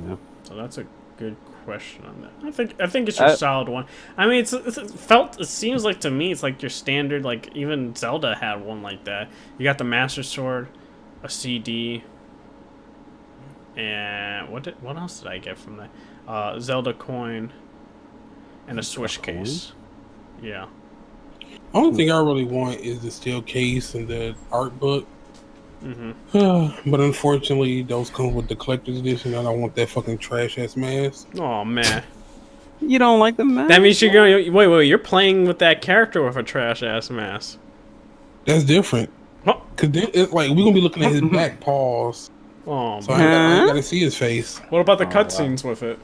Speaker 4: Yeah.
Speaker 2: So that's a good question on that. I think it's your solid one. I mean, it seems like to me it's like your standard. Like even Zelda had one like that. You got the Master Sword, a CD, and what else did I get from that? Zelda coin, and a Switch case. Yeah.
Speaker 1: Only thing I really want is the steel case and the art book. But unfortunately, those come with the collector's edition. I don't want that fucking trash ass mask.
Speaker 2: Oh man.
Speaker 4: You don't like the mask?
Speaker 2: That means you're going. Wait. You're playing with that character with a trash ass mask.
Speaker 1: That's different.
Speaker 2: Huh?
Speaker 1: Cause then it's like we're gonna be looking at his back paws.
Speaker 2: Oh
Speaker 1: So
Speaker 2: man.
Speaker 1: I gotta see his face.
Speaker 2: What about the cutscenes with it?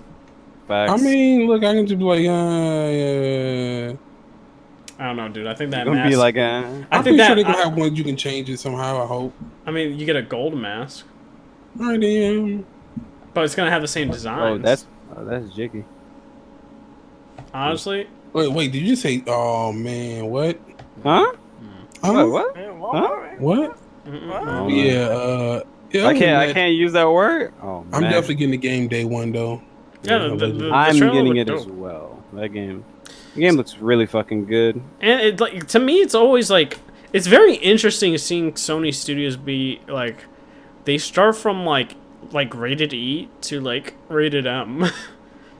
Speaker 4: Facts.
Speaker 1: I mean, look, I can just be like, yeah.
Speaker 2: I don't know, dude. I think that
Speaker 4: It's gonna
Speaker 2: mask.
Speaker 4: be like
Speaker 2: I
Speaker 1: I'm
Speaker 2: think
Speaker 1: pretty
Speaker 2: that.
Speaker 1: sure they're gonna have one you can change it somehow. I hope.
Speaker 2: I mean, you get a gold mask,
Speaker 1: All right, then.
Speaker 2: but it's gonna have the same design.
Speaker 4: Oh, that's jiggy.
Speaker 2: Honestly.
Speaker 1: Wait. Did you say? Oh man, what?
Speaker 4: Huh?
Speaker 1: Huh?
Speaker 4: What?
Speaker 3: Huh?
Speaker 1: What?
Speaker 4: Oh,
Speaker 1: Yeah. Yeah.
Speaker 4: I can't use that word. Oh,
Speaker 1: I'm
Speaker 4: man.
Speaker 1: definitely getting the game day one though.
Speaker 2: Yeah,
Speaker 4: I'm
Speaker 2: trailer
Speaker 4: getting
Speaker 2: looked
Speaker 4: it as
Speaker 2: dope.
Speaker 4: well. The game looks really fucking good.
Speaker 2: And it like to me, it's always like it's very interesting seeing Sony Studios be like they start from like rated E to like rated M.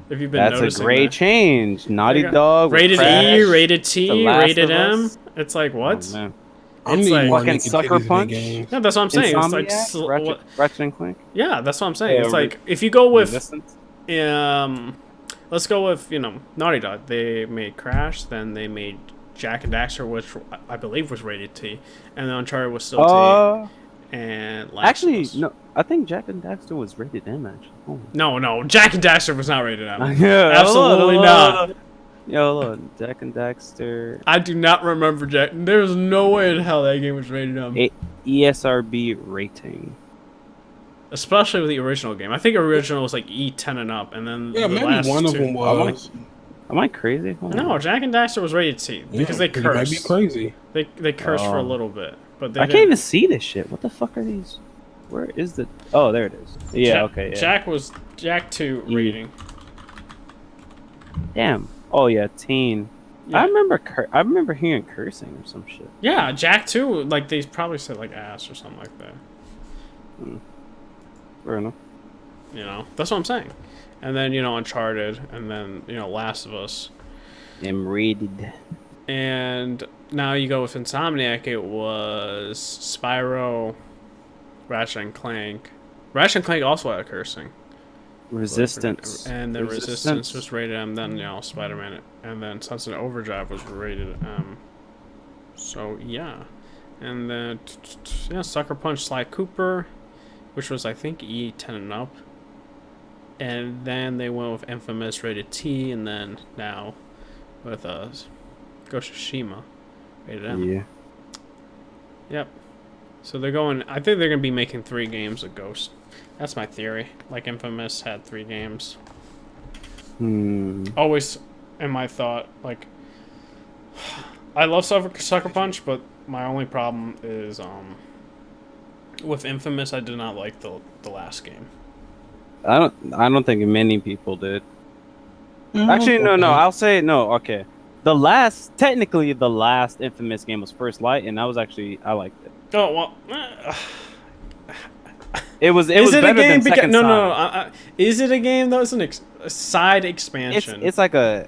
Speaker 2: If you've been
Speaker 4: That's
Speaker 2: noticing
Speaker 4: a great
Speaker 2: that.
Speaker 4: change. Naughty Dog, with
Speaker 2: Rated
Speaker 4: Crash,
Speaker 2: E, rated
Speaker 4: The
Speaker 2: T,
Speaker 4: Last
Speaker 2: rated
Speaker 4: of
Speaker 2: M.
Speaker 4: Us.
Speaker 2: It's like what?
Speaker 4: Oh, man.
Speaker 1: I'm
Speaker 2: It's
Speaker 1: needing
Speaker 2: like-
Speaker 1: more
Speaker 4: Fucking
Speaker 1: nigga
Speaker 4: Sucker
Speaker 1: titties in the
Speaker 4: Punch?
Speaker 1: game.
Speaker 2: Yeah, that's what I'm saying. It's like
Speaker 4: Insomniac, Ratchet and Clank.
Speaker 2: yeah, that's what I'm saying.
Speaker 4: Yeah,
Speaker 2: It's like if you go with
Speaker 4: Resistance.
Speaker 2: let's go with Naughty Dog. They made Crash, then they made Jack and Daxter, which I believe was rated T, and then Uncharted was still T. And Last of
Speaker 4: Actually,
Speaker 2: Us.
Speaker 4: no. I think Jack and Daxter was rated M. Actually. Oh.
Speaker 2: No, Jack and Daxter was not rated M.
Speaker 4: Yeah,
Speaker 2: Absolutely not.
Speaker 4: Yo, look, Jack and Daxter.
Speaker 2: I do not remember Jack. There's no way in hell that game was rated M.
Speaker 4: ESRB rating.
Speaker 2: Especially with the original game. I think original was like E10 and up, and then
Speaker 1: Yeah,
Speaker 2: the
Speaker 1: maybe
Speaker 2: last
Speaker 1: one of
Speaker 2: two-
Speaker 1: them was.
Speaker 4: Am I crazy? Hold on.
Speaker 2: No, Jack and Daxter was rated T because they
Speaker 1: You might be
Speaker 2: cursed.
Speaker 1: crazy.
Speaker 2: They cursed for a
Speaker 4: Oh.
Speaker 2: little bit, but they
Speaker 4: I can't
Speaker 2: didn't.
Speaker 4: even see this shit. What the fuck are these? Where is the? Oh, there it is. Yeah.
Speaker 2: Jack,
Speaker 4: Okay. Yeah.
Speaker 2: Jack was Jack 2
Speaker 4: E.
Speaker 2: rating.
Speaker 4: Damn. Oh yeah, teen.
Speaker 2: Yeah.
Speaker 4: I remember hearing cursing or some shit.
Speaker 2: Yeah, Jack 2, like they probably said like ass or something like that.
Speaker 4: Fair enough.
Speaker 2: That's what I'm saying. And then Uncharted, and then Last of Us,
Speaker 4: I'm rated.
Speaker 2: and now you go with Insomniac. It was Spyro, Ratchet and Clank. Ratchet and Clank also had cursing.
Speaker 4: Resistance.
Speaker 2: And then Resistance was rated M. Then Spider-Man, and then Sunset Overdrive was rated M. So yeah, and then Sucker Punch Sly Cooper, which was I think E10 and up. And then they went with Infamous rated T, and then now with Ghost of Tsushima rated M.
Speaker 4: Yeah.
Speaker 2: Yep. So they're going. I think they're gonna be making 3 games of Ghost. That's my theory. Like Infamous had 3 games. Always in my thought, like I love Sucker Punch, but my only problem is with Infamous, I did not like the last game.
Speaker 4: I don't think many people did.
Speaker 1: Oh,
Speaker 4: Actually, no.
Speaker 1: okay.
Speaker 4: I'll say no. Okay. Technically, the last Infamous game was First Light, and I liked it.
Speaker 2: Oh well.
Speaker 4: It was
Speaker 2: Is it
Speaker 4: better
Speaker 2: a game?
Speaker 4: than Second
Speaker 2: No.
Speaker 4: Son.
Speaker 2: Is it a game though? It's a side expansion.
Speaker 4: It's like a.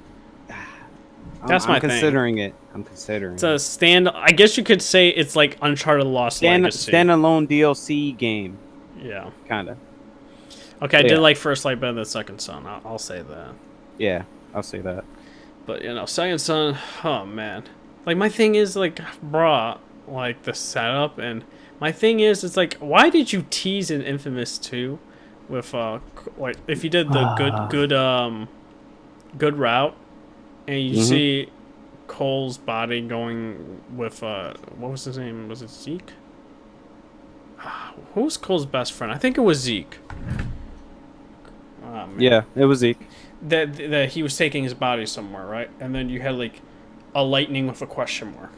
Speaker 2: That's my
Speaker 4: I'm
Speaker 2: thing.
Speaker 4: considering it. I'm considering.
Speaker 2: It's a stand. I guess you could say it's like Uncharted Lost Legacy.
Speaker 4: Standalone DLC game,
Speaker 2: Yeah.
Speaker 4: kind of.
Speaker 2: Okay, I
Speaker 4: Yeah.
Speaker 2: did like First Light better than Second Son. I'll say that.
Speaker 4: Yeah, I'll say that.
Speaker 2: But Second Son, oh man. Like my thing is like, bruh, like the setup, and my thing is it's like, why did you tease in Infamous 2 with like if you did the good route, and you see Cole's body going with what was his name? Was it Zeke? Who was Cole's best friend? I think it was Zeke. Oh, man.
Speaker 4: Yeah, it was Zeke.
Speaker 2: That he was taking his body somewhere, right? And then you had like a lightning with a question mark.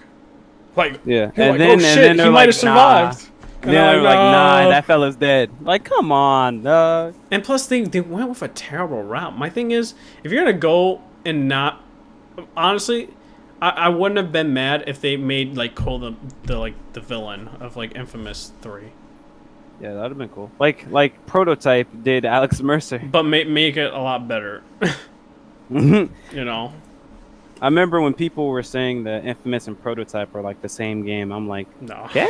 Speaker 2: Like
Speaker 4: Yeah,
Speaker 2: you're
Speaker 4: and
Speaker 2: like,
Speaker 4: then
Speaker 2: oh shit, he
Speaker 4: they're
Speaker 2: might have
Speaker 4: like, nah.
Speaker 2: survived. And
Speaker 4: Yeah,
Speaker 2: they're
Speaker 4: like, nah,
Speaker 2: "No."
Speaker 4: that fella's dead. Like, come on, dog.
Speaker 2: And plus, they went with a terrible route. My thing is, if you're gonna go and not, honestly, I wouldn't have been mad if they made like Cole the villain of like Infamous 3,
Speaker 4: Yeah, that'd have been cool. Like Prototype did Alex Mercer.
Speaker 2: but make it a lot better.
Speaker 4: I
Speaker 2: You know.
Speaker 4: remember when people were saying that Infamous and Prototype are like the same game. I'm like,
Speaker 2: No.
Speaker 4: okay.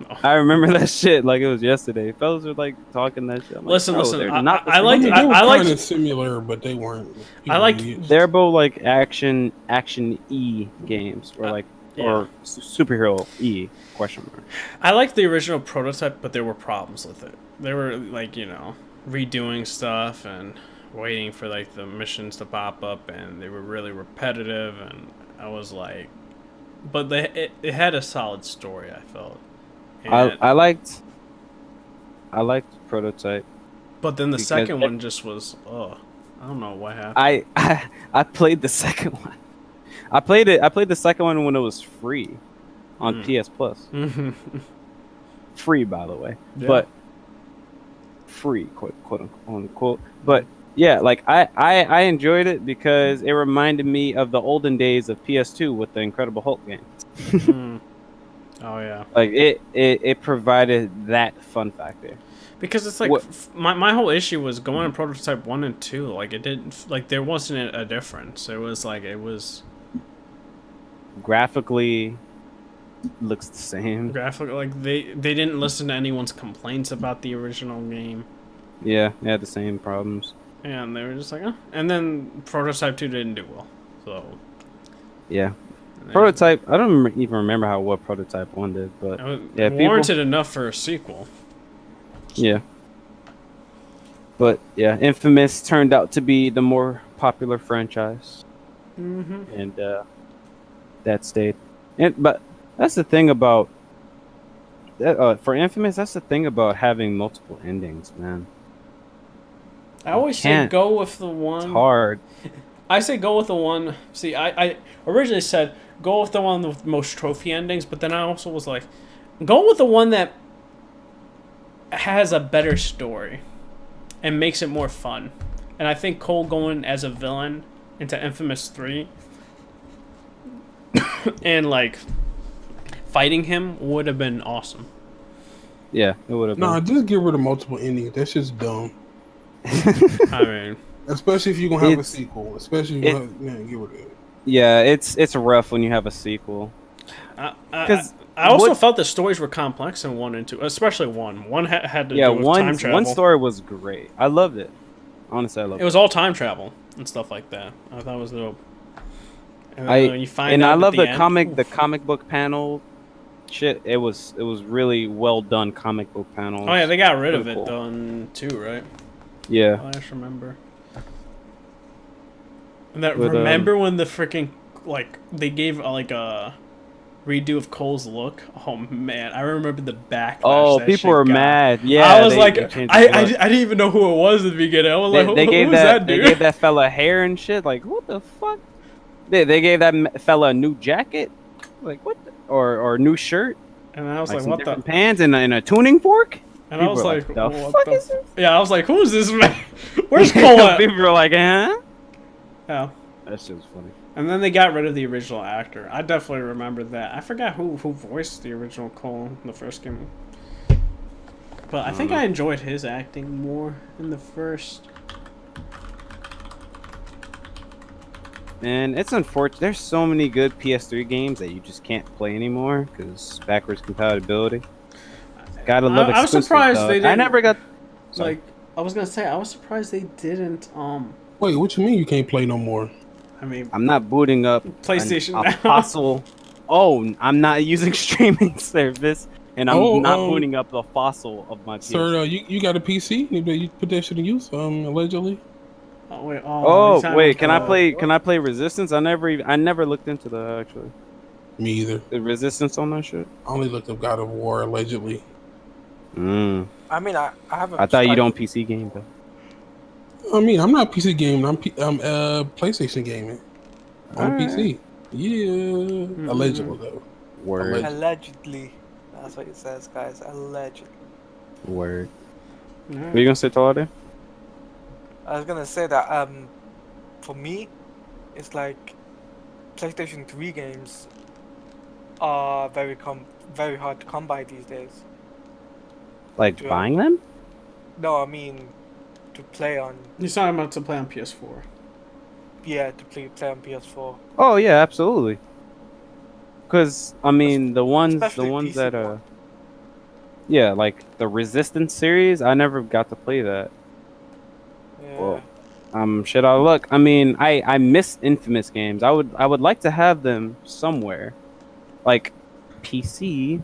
Speaker 2: No.
Speaker 4: I remember that shit like it was yesterday. Fellas were like talking that shit. I'm like,
Speaker 2: Listen,
Speaker 4: bro,
Speaker 2: listen.
Speaker 4: they're not the
Speaker 2: I
Speaker 4: same
Speaker 2: like.
Speaker 1: They
Speaker 4: game.
Speaker 1: were
Speaker 2: I like.
Speaker 1: kind of similar, but they weren't.
Speaker 2: I like-
Speaker 4: They're both like action E games or like
Speaker 2: Yeah.
Speaker 4: or superhero E question mark.
Speaker 2: I liked the original Prototype, but there were problems with it. They were like, redoing stuff and waiting for like the missions to pop up, and they were really repetitive. And I was like, but it had a solid story. I felt. And,
Speaker 4: I liked Prototype.
Speaker 2: but then the
Speaker 4: because
Speaker 2: second
Speaker 4: it-
Speaker 2: one just was, I don't know what happened.
Speaker 4: I played the second one. I played the second one when it was free on PS Plus. Free, by the way,
Speaker 2: Yeah.
Speaker 4: but free, quote unquote. But yeah, like I enjoyed it because it reminded me of the olden days of PS2 with the Incredible Hulk game.
Speaker 2: Mm. Oh yeah.
Speaker 4: Like it provided that fun factor.
Speaker 2: Because it's like
Speaker 4: What-
Speaker 2: my whole issue was going in Prototype 1 and 2. Like it didn't there wasn't a difference. It was
Speaker 4: Graphically, looks the same.
Speaker 2: graphic. Like they didn't listen to anyone's complaints about the original game,
Speaker 4: Yeah, they had the same problems.
Speaker 2: and they were just like, And then Prototype 2 didn't do well. So
Speaker 4: Yeah. Prototype, I don't even remember what Prototype 1 did, but
Speaker 2: it warranted enough for a sequel.
Speaker 4: yeah. But yeah, Infamous turned out to be the more popular franchise, and that stayed. But that's the thing about for Infamous. That's the thing about having multiple endings, man.
Speaker 2: I always say
Speaker 4: can't.
Speaker 2: go with the
Speaker 4: It's
Speaker 2: one.
Speaker 4: hard.
Speaker 2: I say go with the one. See, I originally said go with the one with most trophy endings, but then I also was like, go with the one that has a better story and makes it more fun. And I think Cole going as a villain into Infamous 3 and like fighting him would have been awesome.
Speaker 4: Yeah, it would have.
Speaker 1: Nah, just get rid of multiple endings. That's just dumb.
Speaker 2: I mean,
Speaker 1: Especially if you're gonna have a
Speaker 4: It's-
Speaker 1: sequel. Especially if you're gonna get rid of it.
Speaker 4: Yeah, it's rough when you have a sequel.
Speaker 2: I also
Speaker 4: what-
Speaker 2: felt the stories were complex in 1 and 2, especially 1. 1 had to
Speaker 4: Yeah,
Speaker 2: do with time travel.
Speaker 4: one story was great. I loved it. Honestly, I loved
Speaker 2: It was all time travel and stuff like that. I thought it was dope. And then when you find
Speaker 4: and
Speaker 2: out
Speaker 4: I
Speaker 2: at
Speaker 4: love the
Speaker 2: end,
Speaker 4: comic book panel shit. It was really well done comic book panels.
Speaker 2: Oh yeah, they got rid of
Speaker 4: Pretty
Speaker 2: it
Speaker 4: cool.
Speaker 2: though in 2, right?
Speaker 4: Yeah.
Speaker 2: I just remember. And that
Speaker 4: With,
Speaker 2: remember when the freaking like they gave like a redo of Cole's look? Oh man, I remember the backlash.
Speaker 4: Oh,
Speaker 2: that
Speaker 4: people
Speaker 2: shit
Speaker 4: were
Speaker 2: got.
Speaker 4: mad. Yeah,
Speaker 2: I was
Speaker 4: they
Speaker 2: like,
Speaker 4: changed
Speaker 2: I
Speaker 4: the look.
Speaker 2: didn't even know who it was at the beginning. I was like,
Speaker 4: they
Speaker 2: who
Speaker 4: gave
Speaker 2: was that
Speaker 4: they
Speaker 2: dude?
Speaker 4: gave that fella hair and shit. Like, what the fuck? They gave that fella a new jacket. Like, what? Or a new shirt.
Speaker 2: And I was
Speaker 4: Like
Speaker 2: like,
Speaker 4: some
Speaker 2: what the?
Speaker 4: different pants and a tuning fork.
Speaker 2: And I was
Speaker 4: People were
Speaker 2: like,
Speaker 4: like, the
Speaker 2: what
Speaker 4: fuck
Speaker 2: the?
Speaker 4: is this?
Speaker 2: Yeah, I was like, who is this man? Where's Cole at?
Speaker 4: People were like, huh?
Speaker 2: Yeah.
Speaker 4: That shit was funny.
Speaker 2: And then they got rid of the original actor. I definitely remember that. I forgot who voiced the original Cole in the first game. But I think I enjoyed his acting more in the first.
Speaker 4: And it's unfortunate. There's so many good PS3 games that you just can't play anymore because backwards compatibility. Gotta love
Speaker 2: I was
Speaker 4: exclusives,
Speaker 2: surprised
Speaker 4: dog.
Speaker 2: they
Speaker 4: I
Speaker 2: didn't-
Speaker 4: never got. Sorry.
Speaker 2: Like, I was gonna say, I was surprised they didn't.
Speaker 1: Wait, what you mean you can't play no more?
Speaker 2: I mean,
Speaker 4: I'm not booting up
Speaker 2: PlayStation
Speaker 4: a
Speaker 2: now.
Speaker 4: fossil. Oh, I'm not using streaming service, and I'm not booting up the fossil of my PS.
Speaker 1: Sir, you got a PC? You put that shit in use? Allegedly.
Speaker 2: oh wait,
Speaker 4: Oh
Speaker 2: anytime
Speaker 4: wait,
Speaker 2: with
Speaker 4: can I
Speaker 2: the-
Speaker 4: play? Can I play Resistance? I never looked into that actually.
Speaker 1: Me either.
Speaker 4: The Resistance on that shit.
Speaker 1: I only looked up God of War allegedly.
Speaker 4: Mm.
Speaker 3: I mean, I haven't.
Speaker 4: I thought you
Speaker 3: tried-
Speaker 4: don't PC game though.
Speaker 1: I mean, I'm not PC gaming. I'm PlayStation gaming on
Speaker 4: Alright.
Speaker 1: PC. Yeah, allegedly though.
Speaker 4: Word.
Speaker 1: Alleged.
Speaker 3: Allegedly. That's what it says, guys. Allegedly.
Speaker 4: Word.
Speaker 2: Alright.
Speaker 4: What are you gonna say, Talade?
Speaker 3: I was gonna say that for me, it's like PlayStation 3 games are very hard to come by these days.
Speaker 4: Like
Speaker 3: Yeah.
Speaker 4: buying them?
Speaker 3: No, I mean to play on.
Speaker 2: He's talking about to play on PS4.
Speaker 3: Yeah, to play on PS4.
Speaker 4: Oh yeah, absolutely. Because I mean, the ones
Speaker 3: Especially
Speaker 4: that
Speaker 3: PC one.
Speaker 4: yeah, like the Resistance series, I never got to play that.
Speaker 3: Yeah.
Speaker 4: Well, shit out of luck. I mean, I miss Infamous games. I would like to have them somewhere, like PC,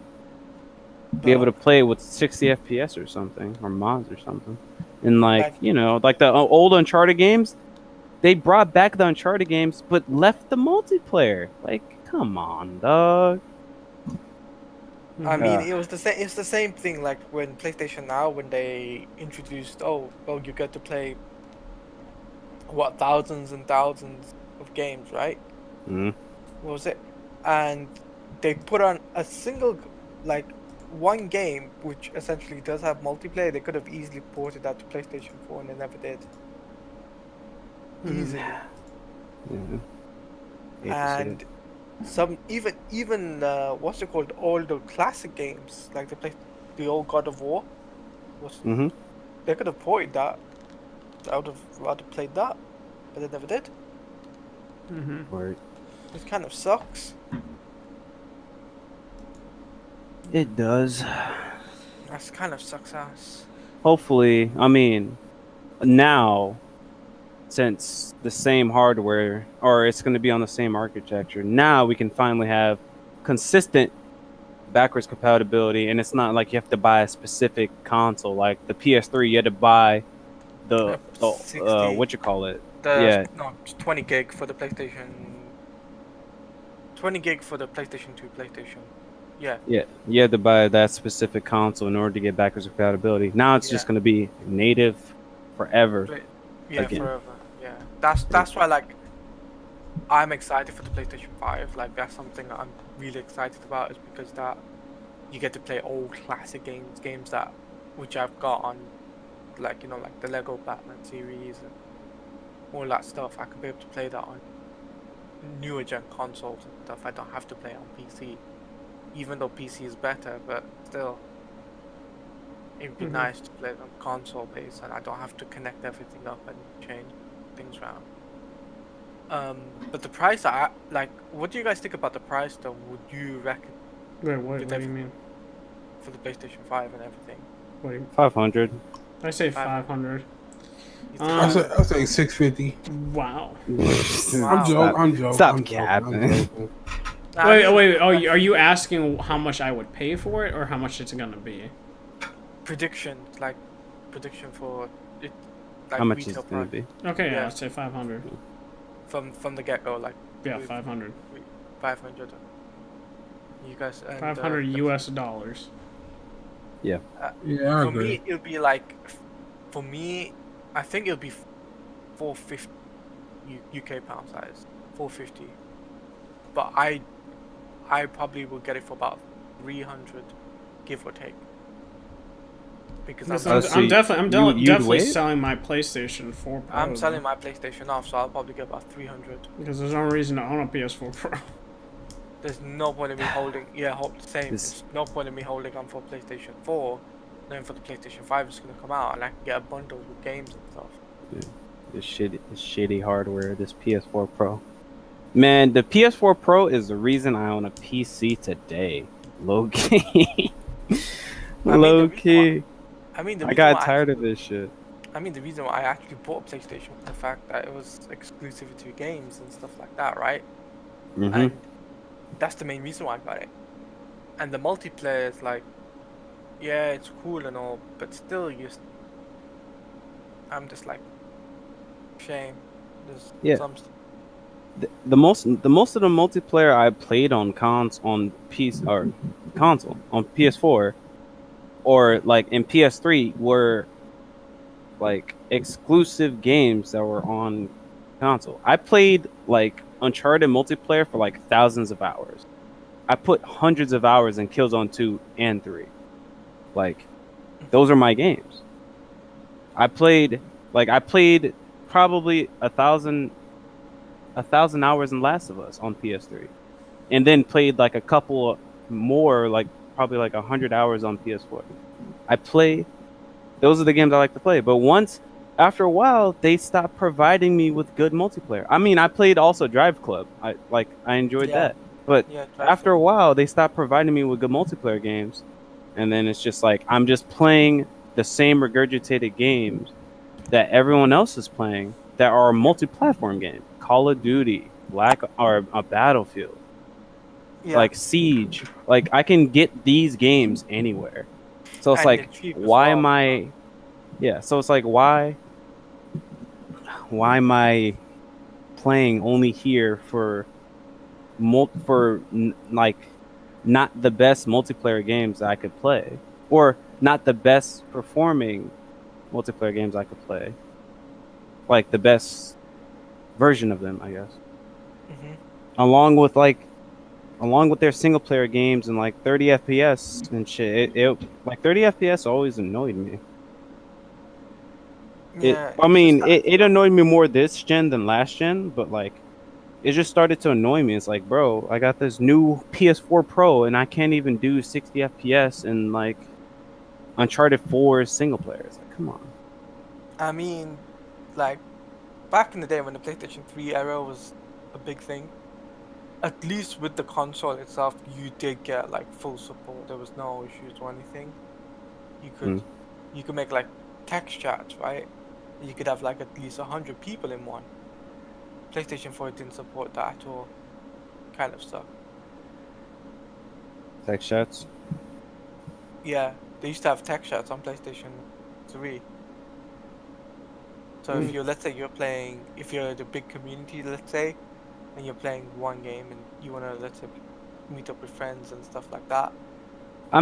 Speaker 4: be able to play with 60 FPS or something, or mods or something, and like
Speaker 3: Like-
Speaker 4: like the old Uncharted games. They brought back the Uncharted games, but left the multiplayer. Like, come on, dog.
Speaker 3: I mean,
Speaker 4: Yeah.
Speaker 3: it was the same. It's the same thing like when PlayStation Now, when they introduced, oh, well, you get to play what thousands and thousands of games, right?
Speaker 4: Mhm.
Speaker 3: What was it? And they put on a single, like, one game which essentially does have multiplayer. They could have easily ported that to PlayStation 4, and they never did. Easily.
Speaker 4: Yeah. Hate to see
Speaker 3: And
Speaker 4: it.
Speaker 3: some even what's it called, all the classic games like the old God of War was
Speaker 4: Mhm.
Speaker 3: they could have ported that. I would have rather played that, but they never did.
Speaker 2: Mm-hmm.
Speaker 4: Word.
Speaker 3: It kind of sucks.
Speaker 4: It does.
Speaker 3: That's kind of sucks ass.
Speaker 4: Hopefully, I mean, now, since the same hardware, or it's going to be on the same architecture, now we can finally have consistent backwards compatibility, and it's not like you have to buy a specific console. Like the PS3, you had to buy the
Speaker 3: 60.
Speaker 4: what you call it?
Speaker 3: The
Speaker 4: Yeah.
Speaker 3: no, it's 20 gig for the PlayStation. 20 gig for the PlayStation 2, PlayStation. Yeah.
Speaker 4: Yeah, you had to buy that specific console in order to get backwards compatibility. Now it's just
Speaker 3: Yeah.
Speaker 4: going to be native forever.
Speaker 3: But, yeah,
Speaker 4: Again.
Speaker 3: forever. Yeah. That's why like I'm excited for the PlayStation 5. Like that's something I'm really excited about, is because that you get to play old classic games that which I've got on, like, you know, like the Lego Batman series and all that stuff. I can be able to play that on newer gen consoles and stuff. I don't have to play on PC, even though PC is better, but still it'd be nice to play it on console base, and I don't have to connect everything up and change things around. But the price, what do you guys think about the price though? Would you reckon
Speaker 2: Wait, what
Speaker 3: Did
Speaker 2: do
Speaker 3: they-
Speaker 2: you mean?
Speaker 3: for the PlayStation 5 and everything?
Speaker 2: What do you,
Speaker 4: 500.
Speaker 2: I say
Speaker 3: 500.
Speaker 2: 500.
Speaker 3: You think
Speaker 1: I
Speaker 2: Uh,
Speaker 1: say 650.
Speaker 2: Wow.
Speaker 3: Wow.
Speaker 1: I'm joking.
Speaker 4: Stop
Speaker 1: I'm joking.
Speaker 4: capping.
Speaker 1: I'm joking.
Speaker 3: I
Speaker 2: Wait,
Speaker 3: mean,
Speaker 2: wait.
Speaker 3: like,
Speaker 2: Are you asking how much I would pay for it, or how much it's gonna be?
Speaker 3: prediction for it, like
Speaker 4: How much is
Speaker 3: retail
Speaker 4: it going to
Speaker 3: price
Speaker 4: be?
Speaker 2: Okay, yeah,
Speaker 3: Yeah.
Speaker 2: I'd say 500.
Speaker 3: from the get go, like
Speaker 2: Yeah,
Speaker 3: with
Speaker 2: 500.
Speaker 3: 500. You guys, and,
Speaker 2: 500 US dollars.
Speaker 1: Yeah, I
Speaker 3: For
Speaker 1: agree.
Speaker 3: me, it'll be like, for me, I think it'll be 450 UK pound size, 450. But I probably will get it for about 300, give or take. Because
Speaker 2: Yes,
Speaker 3: I'm,
Speaker 4: Oh, so
Speaker 2: I'm definitely
Speaker 4: you'd
Speaker 2: definitely
Speaker 4: wait?
Speaker 2: selling my PlayStation 4 Pro.
Speaker 3: I'm selling my PlayStation off, so I'll probably get about 300.
Speaker 2: because there's no reason to own a PS4 Pro.
Speaker 3: There's no point in me holding. Yeah, same.
Speaker 4: This-
Speaker 3: There's no point in me holding on for PlayStation 4. Then for the PlayStation 5, it's gonna come out, and I can get a bundle with games and stuff.
Speaker 4: This shitty hardware, this PS4 Pro. Man, the PS4 Pro is the reason I own a PC today. Low key. Low key.
Speaker 3: I mean, the
Speaker 4: I
Speaker 3: reason
Speaker 4: got
Speaker 3: why
Speaker 4: tired of this shit.
Speaker 3: I mean, the reason why I actually bought a PlayStation was the fact that it was exclusive to games and stuff like that, right?
Speaker 4: Hmm.
Speaker 3: And that's the main reason why I got it. And the multiplayer is like, yeah, it's cool and all, but still, I'm just like, shame. There's
Speaker 4: Yeah.
Speaker 3: some.
Speaker 4: The most of the multiplayer I played on PC or console on PS4 or like in PS3 were like exclusive games that were on console. I played like Uncharted multiplayer for like thousands of hours. I put hundreds of hours in Killzone 2 and 3. Like, those are my games. I played probably 1,000 hours in Last of Us on PS3, and then played like a couple more, like probably like 100 hours on PS4. Those are the games I like to play. But after a while, they stopped providing me with good multiplayer. I mean, I played also Drive Club. I enjoyed that. But after a while, they stopped providing me with good multiplayer games, and then it's just like I'm just playing the same regurgitated games that everyone else is playing that are multi-platform games. Call of Duty, Battlefield, like Siege. Like I can get these games anywhere. So it's like, why am I? Yeah. So it's like, why am I playing only here for like not the best multiplayer games I could play, or not the best performing multiplayer games I could play, like the best version of them, I guess. Along with their single player games and like 30 FPS and shit. It like 30 FPS always annoyed me. It annoyed me more this gen than last gen, but like it just started to annoy me. It's like, bro, I got this new PS4 Pro and I can't even do 60 FPS in like Uncharted 4 single player. It's like, come on.
Speaker 3: I mean, like back in the day when the PlayStation 3 era was a big thing, at least with the console itself, you did get like full support. There was no issues or anything. You could make like text chats, right? You could have like at least 100 people in one. PlayStation 4 didn't support that at all. Kind of stuff.
Speaker 4: Text chats?
Speaker 3: Yeah, they used to have text chats on PlayStation 3. So if let's say if you're the big community, let's say, and you're playing one game and you wanna, let's say, meet up with friends and stuff like that.
Speaker 4: I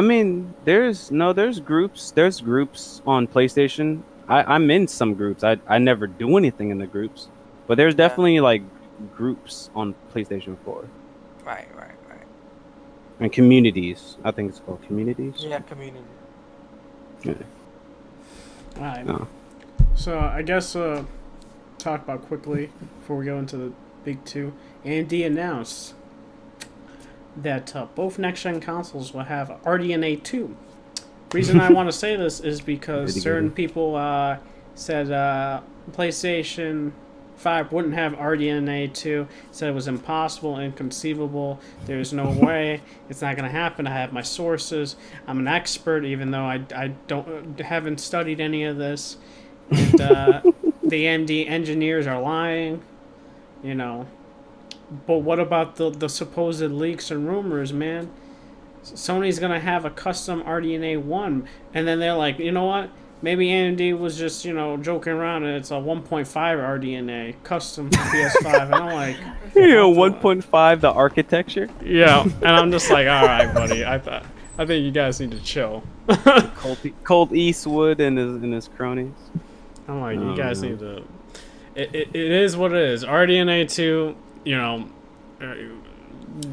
Speaker 4: mean, there's groups. There's groups on PlayStation. I'm in some groups. I never do anything in the groups, but there's definitely like groups on PlayStation 4.
Speaker 3: Right.
Speaker 4: And communities. I think it's called communities.
Speaker 3: Yeah, community.
Speaker 4: Yeah.
Speaker 2: All right.
Speaker 4: No.
Speaker 2: So I guess talk about quickly before we go into the big two. AMD announced that both next-gen consoles will have RDNA 2. Reason I want to say this is because certain people said PlayStation 5 wouldn't have RDNA 2. Said it was impossible, inconceivable. There's no way. It's not going to happen. I have my sources. I'm an expert, even though I haven't studied any of this. And the AMD engineers are lying, you know. But what about the supposed leaks and rumors, man? Sony's gonna have a custom RDNA 1, and then they're like, you know what? Maybe AMD was just, joking around, and it's a 1.5 RDNA custom for PS5. And I'm like,
Speaker 4: 1.5, the architecture.
Speaker 2: Yeah, and I'm just like, all right, buddy. I think you guys need to chill.
Speaker 4: Colt Eastwood and his cronies.
Speaker 2: I'm like, you guys need to. It is what it is. RDNA 2.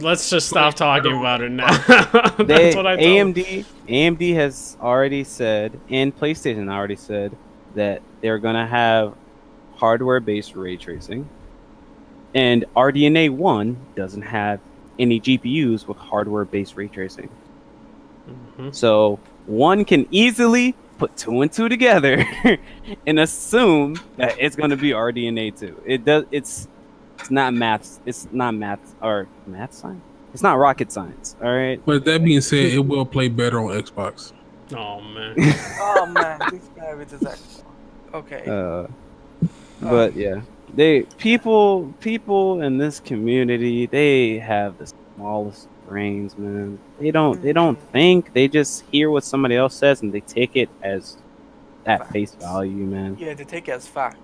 Speaker 2: Let's just stop talking about it now. That's what I told
Speaker 4: AMD has already said, and PlayStation already said, that they're gonna have hardware-based ray tracing, and RDNA 1 doesn't have any GPUs with hardware-based ray tracing. So one can easily put 2 and 2 together and assume that it's gonna be RDNA 2. It's not math. It's not math or math science. It's not rocket science. All right.
Speaker 1: But that being said, it will play better on Xbox.
Speaker 2: Oh man.
Speaker 3: This guy with his Xbox. Okay.
Speaker 4: But yeah, people in this community, they have the smallest brains, man. They don't think. They just hear what somebody else says and they take it as at face value, man.
Speaker 3: Yeah, they take it as fact.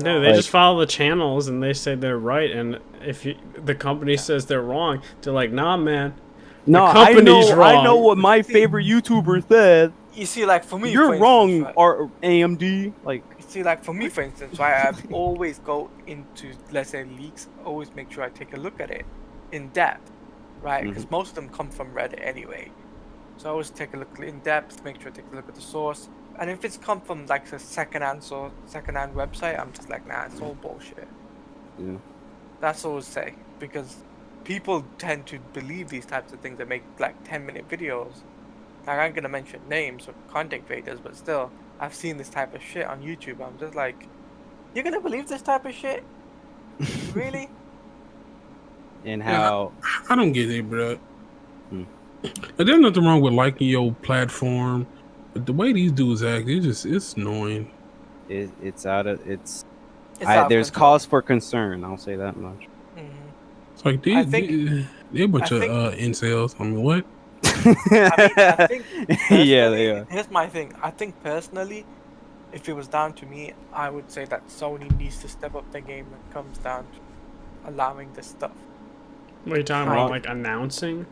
Speaker 2: No, they just follow the channels and they say they're right, and if the company says they're wrong, they're like, nah, man.
Speaker 4: No, I know what my favorite YouTuber said.
Speaker 3: You see, like for me,
Speaker 4: you're wrong, right? Or AMD. Like,
Speaker 3: you see, like for me, for instance, right? I always go into, let's say, leaks. Always make sure I take a look at it in depth right? Because most of them come from Reddit anyway. So I always take a look in depth, make sure I take a look at the source. And if it's come from like a secondhand website, I'm just like, nah, it's all bullshit.
Speaker 4: Yeah.
Speaker 3: That's all I say, because people tend to believe these types of things that make like 10-minute videos. Like, I'm gonna mention names or content creators, but still, I've seen this type of shit on YouTube. I'm just like, you're gonna believe this type of shit? Really?
Speaker 4: And how
Speaker 1: I don't get it, bro.
Speaker 4: Hmm.
Speaker 1: And there's nothing wrong with liking your platform, but the way these dudes act, it's annoying.
Speaker 4: it's out of it's.
Speaker 3: It's out of
Speaker 4: There's
Speaker 3: control.
Speaker 4: cause for concern. I'll say that much.
Speaker 3: Mhm.
Speaker 1: It's like
Speaker 3: I
Speaker 1: these,
Speaker 3: think-
Speaker 1: they're a bunch
Speaker 3: I
Speaker 1: of
Speaker 3: think-
Speaker 1: incels. I mean, what?
Speaker 3: I think
Speaker 4: Yeah, they
Speaker 3: personally,
Speaker 4: are.
Speaker 3: Here's my thing. I think personally, if it was down to me, I would say that Sony needs to step up their game when it comes down to allowing this stuff.
Speaker 2: What are you talking
Speaker 4: Well-
Speaker 2: about? Like announcing?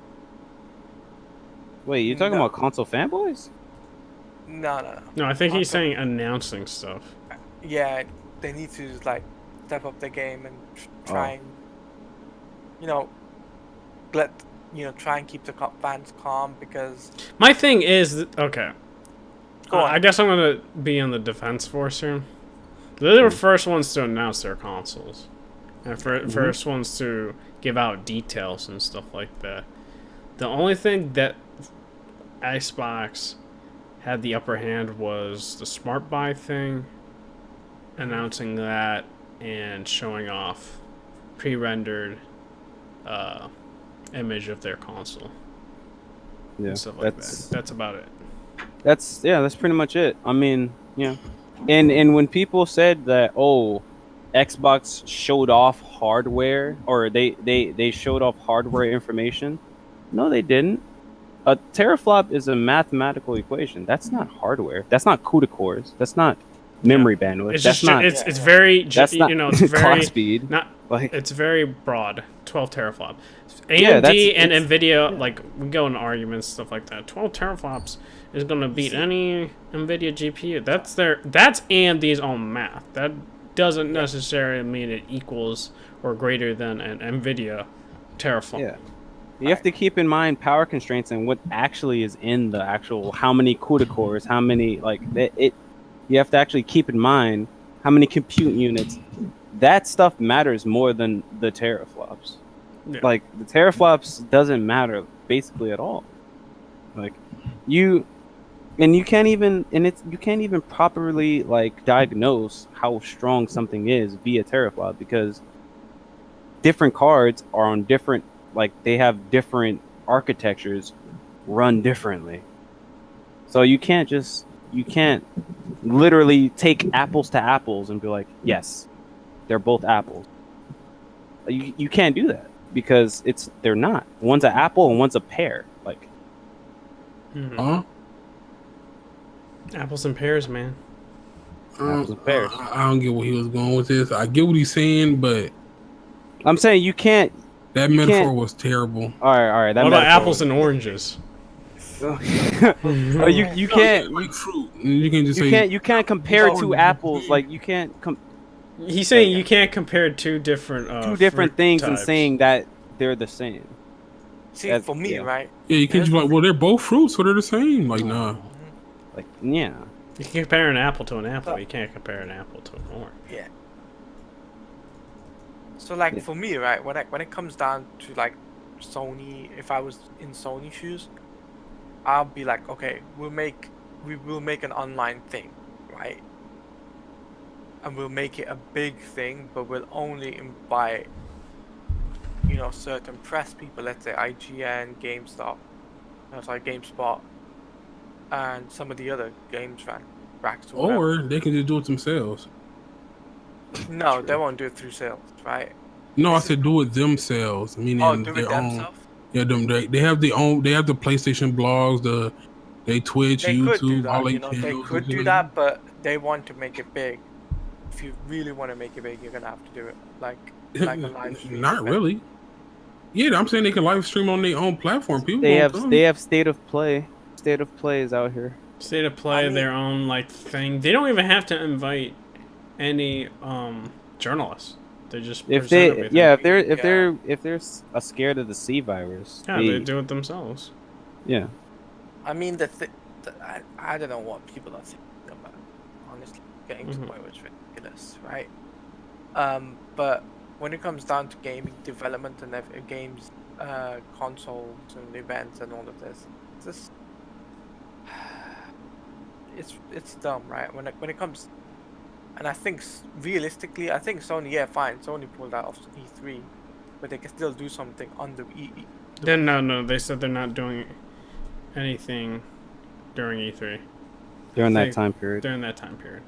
Speaker 4: Wait, you talking
Speaker 3: No.
Speaker 4: about console fanboys?
Speaker 3: No.
Speaker 2: No, I think he's
Speaker 3: Also-
Speaker 2: saying announcing stuff.
Speaker 3: Yeah, they need to like step up their game and try and, you know, try and keep the fans calm, because
Speaker 2: My thing is, okay.
Speaker 3: Go on.
Speaker 2: I guess I'm gonna be on the defense force here. They're the first ones to announce their consoles, and first ones to give out details and stuff like that. The only thing that Xbox had the upper hand was the smart buy thing, announcing that and showing off pre-rendered image of their console
Speaker 4: Yeah,
Speaker 2: and stuff like that. That's about it.
Speaker 4: That's pretty much it. I mean, yeah. And when people said that, oh, Xbox showed off hardware, or they showed off hardware information, no, they didn't. A teraflop is a mathematical equation. That's not hardware. That's not CUDA cores. That's not memory bandwidth.
Speaker 2: It's
Speaker 4: that's
Speaker 2: just
Speaker 4: not.
Speaker 2: it's very
Speaker 4: That's not
Speaker 2: it's very
Speaker 4: clock speed.
Speaker 2: not
Speaker 4: Like,
Speaker 2: it's very broad. 12 teraflop.
Speaker 4: Yeah,
Speaker 2: AMD and
Speaker 4: it's-
Speaker 2: Nvidia, like, we go into arguments, stuff like that. 12 teraflops is gonna beat any Nvidia GPU. That's AMD's own math. That doesn't necessarily mean it equals or greater than an Nvidia teraflop.
Speaker 4: yeah. You have to keep in mind power constraints and what actually is in the actual, how many CUDA cores, how many, like, you have to actually keep in mind how many compute units. That stuff matters more than the teraflops.
Speaker 2: Yeah.
Speaker 4: Like, the teraflops doesn't matter basically at all. Like, you can't even properly, like, diagnose how strong something is via teraflop, because different cards are on different, like, they have different architectures run differently. So you can't literally take apples to apples and be like, yes, they're both apples. You can't do that, because they're not. One's an apple and one's a pear. Like,
Speaker 2: Mhm.
Speaker 1: Huh?
Speaker 2: Apples and pears, man.
Speaker 4: Apples and pears.
Speaker 1: I don't get where he was going with this. I get what he's saying, but
Speaker 4: I'm saying you can't.
Speaker 1: that
Speaker 4: You
Speaker 1: metaphor
Speaker 4: can't-
Speaker 1: was terrible.
Speaker 4: All right. That
Speaker 2: What about
Speaker 4: metaphor-
Speaker 2: apples and oranges?
Speaker 4: you can't.
Speaker 1: Like fruit. You can't just say
Speaker 4: You can't compare
Speaker 1: Oh,
Speaker 4: two
Speaker 1: you-
Speaker 4: apples. Like, you can't
Speaker 2: He's saying you can't compare two different
Speaker 4: two different
Speaker 2: fruit
Speaker 4: things and
Speaker 2: types.
Speaker 4: saying that they're the same.
Speaker 3: see,
Speaker 4: That's-
Speaker 3: for me,
Speaker 4: yeah.
Speaker 3: right?
Speaker 1: Yeah, you can't just be like, well, they're both fruits, so they're the same. Like, nah.
Speaker 4: Like, yeah.
Speaker 2: You can compare an apple to an apple. You can't compare an apple to an orange.
Speaker 3: Yeah. So like
Speaker 4: Yeah.
Speaker 3: for me, right, when it comes down to like Sony, if I was in Sony shoes, I'll be like, okay, we will make an online thing, right? And we'll make it a big thing, but we'll only invite, certain press people, let's say IGN, GameSpot, and some of the other games racks or whatever.
Speaker 1: Or they can just do it themselves.
Speaker 3: No, they won't do it through sales, right?
Speaker 1: No, I said do it themselves. Meaning
Speaker 3: Oh, do
Speaker 1: their
Speaker 3: it
Speaker 1: own.
Speaker 3: themselves?
Speaker 1: Yeah, they have the PlayStation blogs, they Twitch,
Speaker 3: They
Speaker 1: YouTube,
Speaker 3: could do that,
Speaker 1: all they
Speaker 3: they
Speaker 1: channels
Speaker 3: could
Speaker 1: and
Speaker 3: do
Speaker 1: shit.
Speaker 3: that, but they want to make it big. If you really want to make it big, you're gonna have to do it like a live stream.
Speaker 1: Not
Speaker 3: event.
Speaker 1: really. Yeah, I'm saying they can live stream on their own platform. People
Speaker 4: They
Speaker 1: won't
Speaker 4: have
Speaker 1: come.
Speaker 4: they have state of play. State of play is out here.
Speaker 2: State of play,
Speaker 3: I mean-
Speaker 2: their own like thing. They don't even have to invite any journalists. They just
Speaker 4: If
Speaker 2: present
Speaker 4: they,
Speaker 2: everything.
Speaker 4: yeah, if they're scared of the C virus,
Speaker 2: Yeah, they do it themselves.
Speaker 4: yeah.
Speaker 3: I mean, I don't know what people are thinking about. Honestly, getting to the point where it's ridiculous, right? But when it comes down to gaming development and games, consoles and events and all of this, this it's dumb, right? When it comes, and I think realistically, I think Sony, yeah, fine, Sony pulled out of E3, but they can still do something on the
Speaker 2: Then no, they said they're not doing anything during E3.
Speaker 4: During that time period.
Speaker 2: During that time period.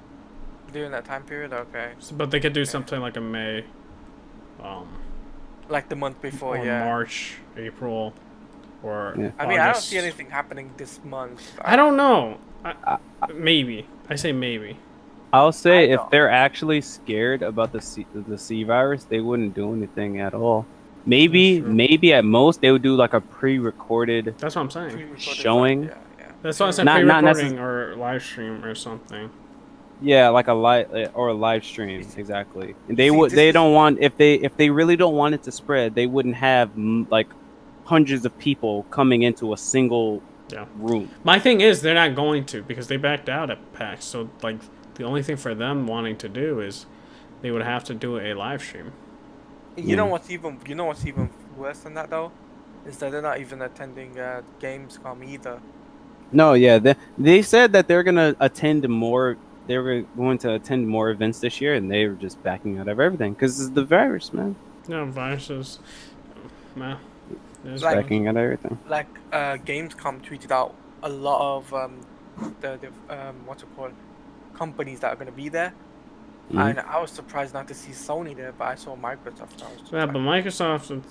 Speaker 3: During that time period, okay.
Speaker 2: So, but they could do something like a May,
Speaker 3: like the month before,
Speaker 2: or
Speaker 3: yeah.
Speaker 2: March, April, or
Speaker 4: Yeah.
Speaker 3: I mean, I don't
Speaker 2: August.
Speaker 3: see anything happening this month.
Speaker 2: I don't know. Maybe. I say maybe.
Speaker 4: I'll say
Speaker 3: I
Speaker 4: if
Speaker 3: don't.
Speaker 4: they're actually scared about the C virus, they wouldn't do anything at all. Maybe at most they would do like a pre-recorded
Speaker 2: That's what I'm saying.
Speaker 3: Pre-recorded
Speaker 4: showing.
Speaker 3: Yeah.
Speaker 2: That's what I said.
Speaker 4: Not
Speaker 2: Pre-recording or live stream or something.
Speaker 4: Yeah, like a live stream, exactly. And they
Speaker 3: See,
Speaker 4: would.
Speaker 3: this
Speaker 4: They
Speaker 3: is-
Speaker 4: don't want if they really don't want it to spread, they wouldn't have like hundreds of people coming into a single room.
Speaker 2: My thing is they're not going to because they backed out at PAX. So like the only thing for them wanting to do is they would have to do a live stream.
Speaker 3: You know what's even worse than that though, is that they're not even attending Gamescom either.
Speaker 4: No, yeah, they said that they're gonna attend more. They were going to attend more events this year, and they were just backing out of everything because it's the virus, man.
Speaker 2: No, viruses. Nah. There's
Speaker 3: Like-
Speaker 4: Backing out of everything.
Speaker 3: Like Gamescom tweeted out a lot of the what's it called, companies that are gonna be there, and I was surprised not to see Sony there, but I saw Microsoft. I was just
Speaker 2: Yeah,
Speaker 3: like,
Speaker 2: but Microsoft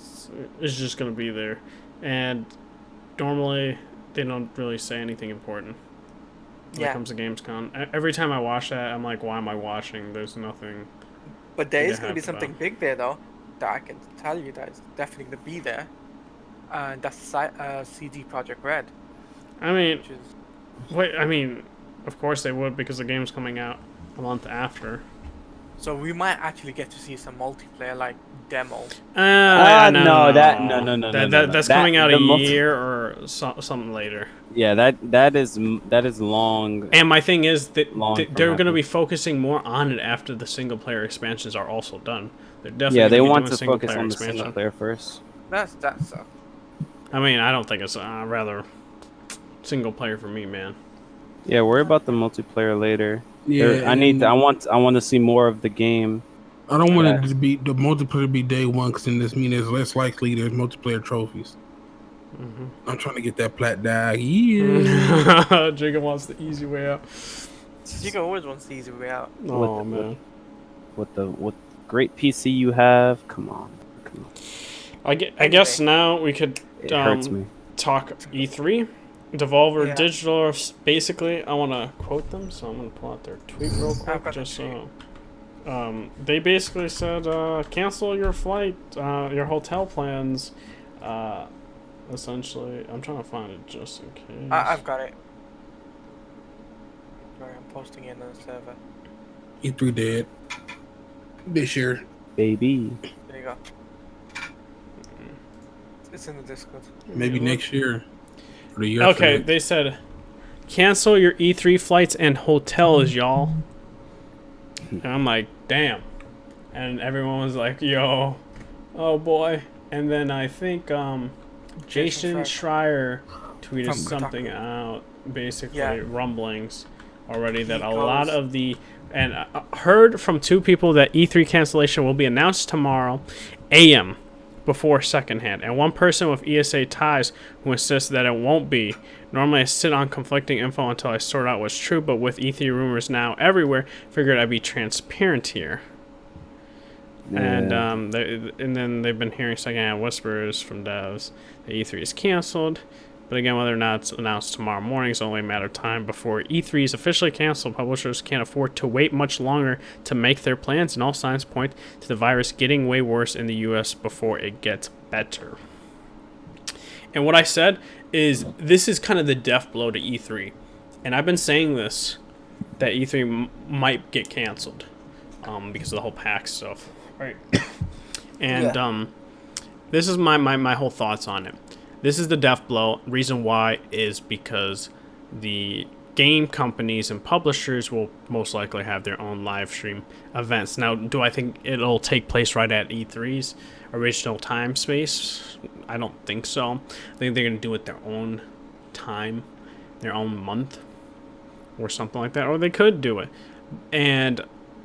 Speaker 2: is just going to be there. And normally, they don't really say anything important when it comes to Gamescom. Every time I watch that, I'm like, why am I watching? There's nothing.
Speaker 3: But there
Speaker 2: They
Speaker 3: is going to be
Speaker 2: have
Speaker 3: something
Speaker 2: about-
Speaker 3: big there, though, that I can tell you that is definitely going to be there. And that's CD Projekt Red,
Speaker 2: I mean,
Speaker 3: which is...
Speaker 2: wait, I mean, of course they would because the game's coming out a month after.
Speaker 3: So we might actually get to see some multiplayer, like, demo.
Speaker 4: No.
Speaker 2: That's coming out a year or something later.
Speaker 4: Yeah, that is long.
Speaker 2: And my thing is that
Speaker 4: Long from
Speaker 2: they're going to
Speaker 4: happening.
Speaker 2: be focusing more on it after the single player expansions are also done. They're definitely
Speaker 4: Yeah, they
Speaker 2: gonna be
Speaker 4: want
Speaker 2: doing
Speaker 4: to
Speaker 2: single
Speaker 4: focus
Speaker 2: player
Speaker 4: on the
Speaker 2: expansion.
Speaker 4: single player first.
Speaker 3: That's
Speaker 2: I mean, I don't think it's rather single player for me, man.
Speaker 4: Yeah, worry about the multiplayer later.
Speaker 1: Yeah,
Speaker 4: I want to see more of the game.
Speaker 1: I don't want it to be the multiplayer to be day one because then this means it's less likely there's multiplayer trophies. I'm trying to get that plat die. Yeah.
Speaker 2: Jacob wants the easy way out.
Speaker 3: Chico always wants the easy way out.
Speaker 2: Oh,
Speaker 4: With-
Speaker 2: man.
Speaker 4: What great PC you have? Come on.
Speaker 2: I guess now we could
Speaker 4: It hurts me.
Speaker 2: talk E3. Devolver
Speaker 3: Yeah.
Speaker 2: Digital, basically, I want to quote them, so I'm going to pull out their tweet real
Speaker 3: I've
Speaker 2: quick.
Speaker 3: got the
Speaker 2: Just
Speaker 3: tweet.
Speaker 2: so. They basically said, cancel your flight, your hotel plans. Essentially, I'm trying to find it just in case.
Speaker 3: I've got it. Sorry, I'm posting it on the server.
Speaker 1: E3 dead this year.
Speaker 4: Baby.
Speaker 3: There you go. It's in the Discord.
Speaker 1: Maybe next year. Or the year
Speaker 2: Okay,
Speaker 1: after that.
Speaker 2: they said, cancel your E3 flights and hotels, y'all. And I'm like, damn. And everyone was like, yo, oh boy. And then I think Jason Schreier tweeted
Speaker 3: From
Speaker 2: something
Speaker 3: Kotaku.
Speaker 2: out, basically
Speaker 3: Yeah.
Speaker 2: rumblings already that
Speaker 3: He
Speaker 2: a lot
Speaker 3: goes-
Speaker 2: of the, and heard from two people that E3 cancellation will be announced tomorrow AM before secondhand, and one person with ESA ties who insists that it won't be. Normally I sit on conflicting info until I sort out what's true, but with E3 rumors now everywhere, figured I'd be transparent here. And
Speaker 4: Yeah.
Speaker 2: and then they've been hearing secondhand whispers from devs that E3 is canceled. But again, whether or not it's announced tomorrow morning is only a matter of time before E3 is officially canceled. Publishers can't afford to wait much longer to make their plans, and all signs point to the virus getting way worse in the US before it gets better. And what I said is this is kind of the death blow to E3. And I've been saying this, that E3 might get canceled because of the whole PAX stuff. right? And
Speaker 3: Yeah.
Speaker 2: this is my whole thoughts on it. This is the death blow. Reason why is because the game companies and publishers will most likely have their own live stream events. Now, do I think it'll take place right at E3's original time space? I don't think so. I think they're going to do it their own time, their own month, or something like that. Or they could do it. And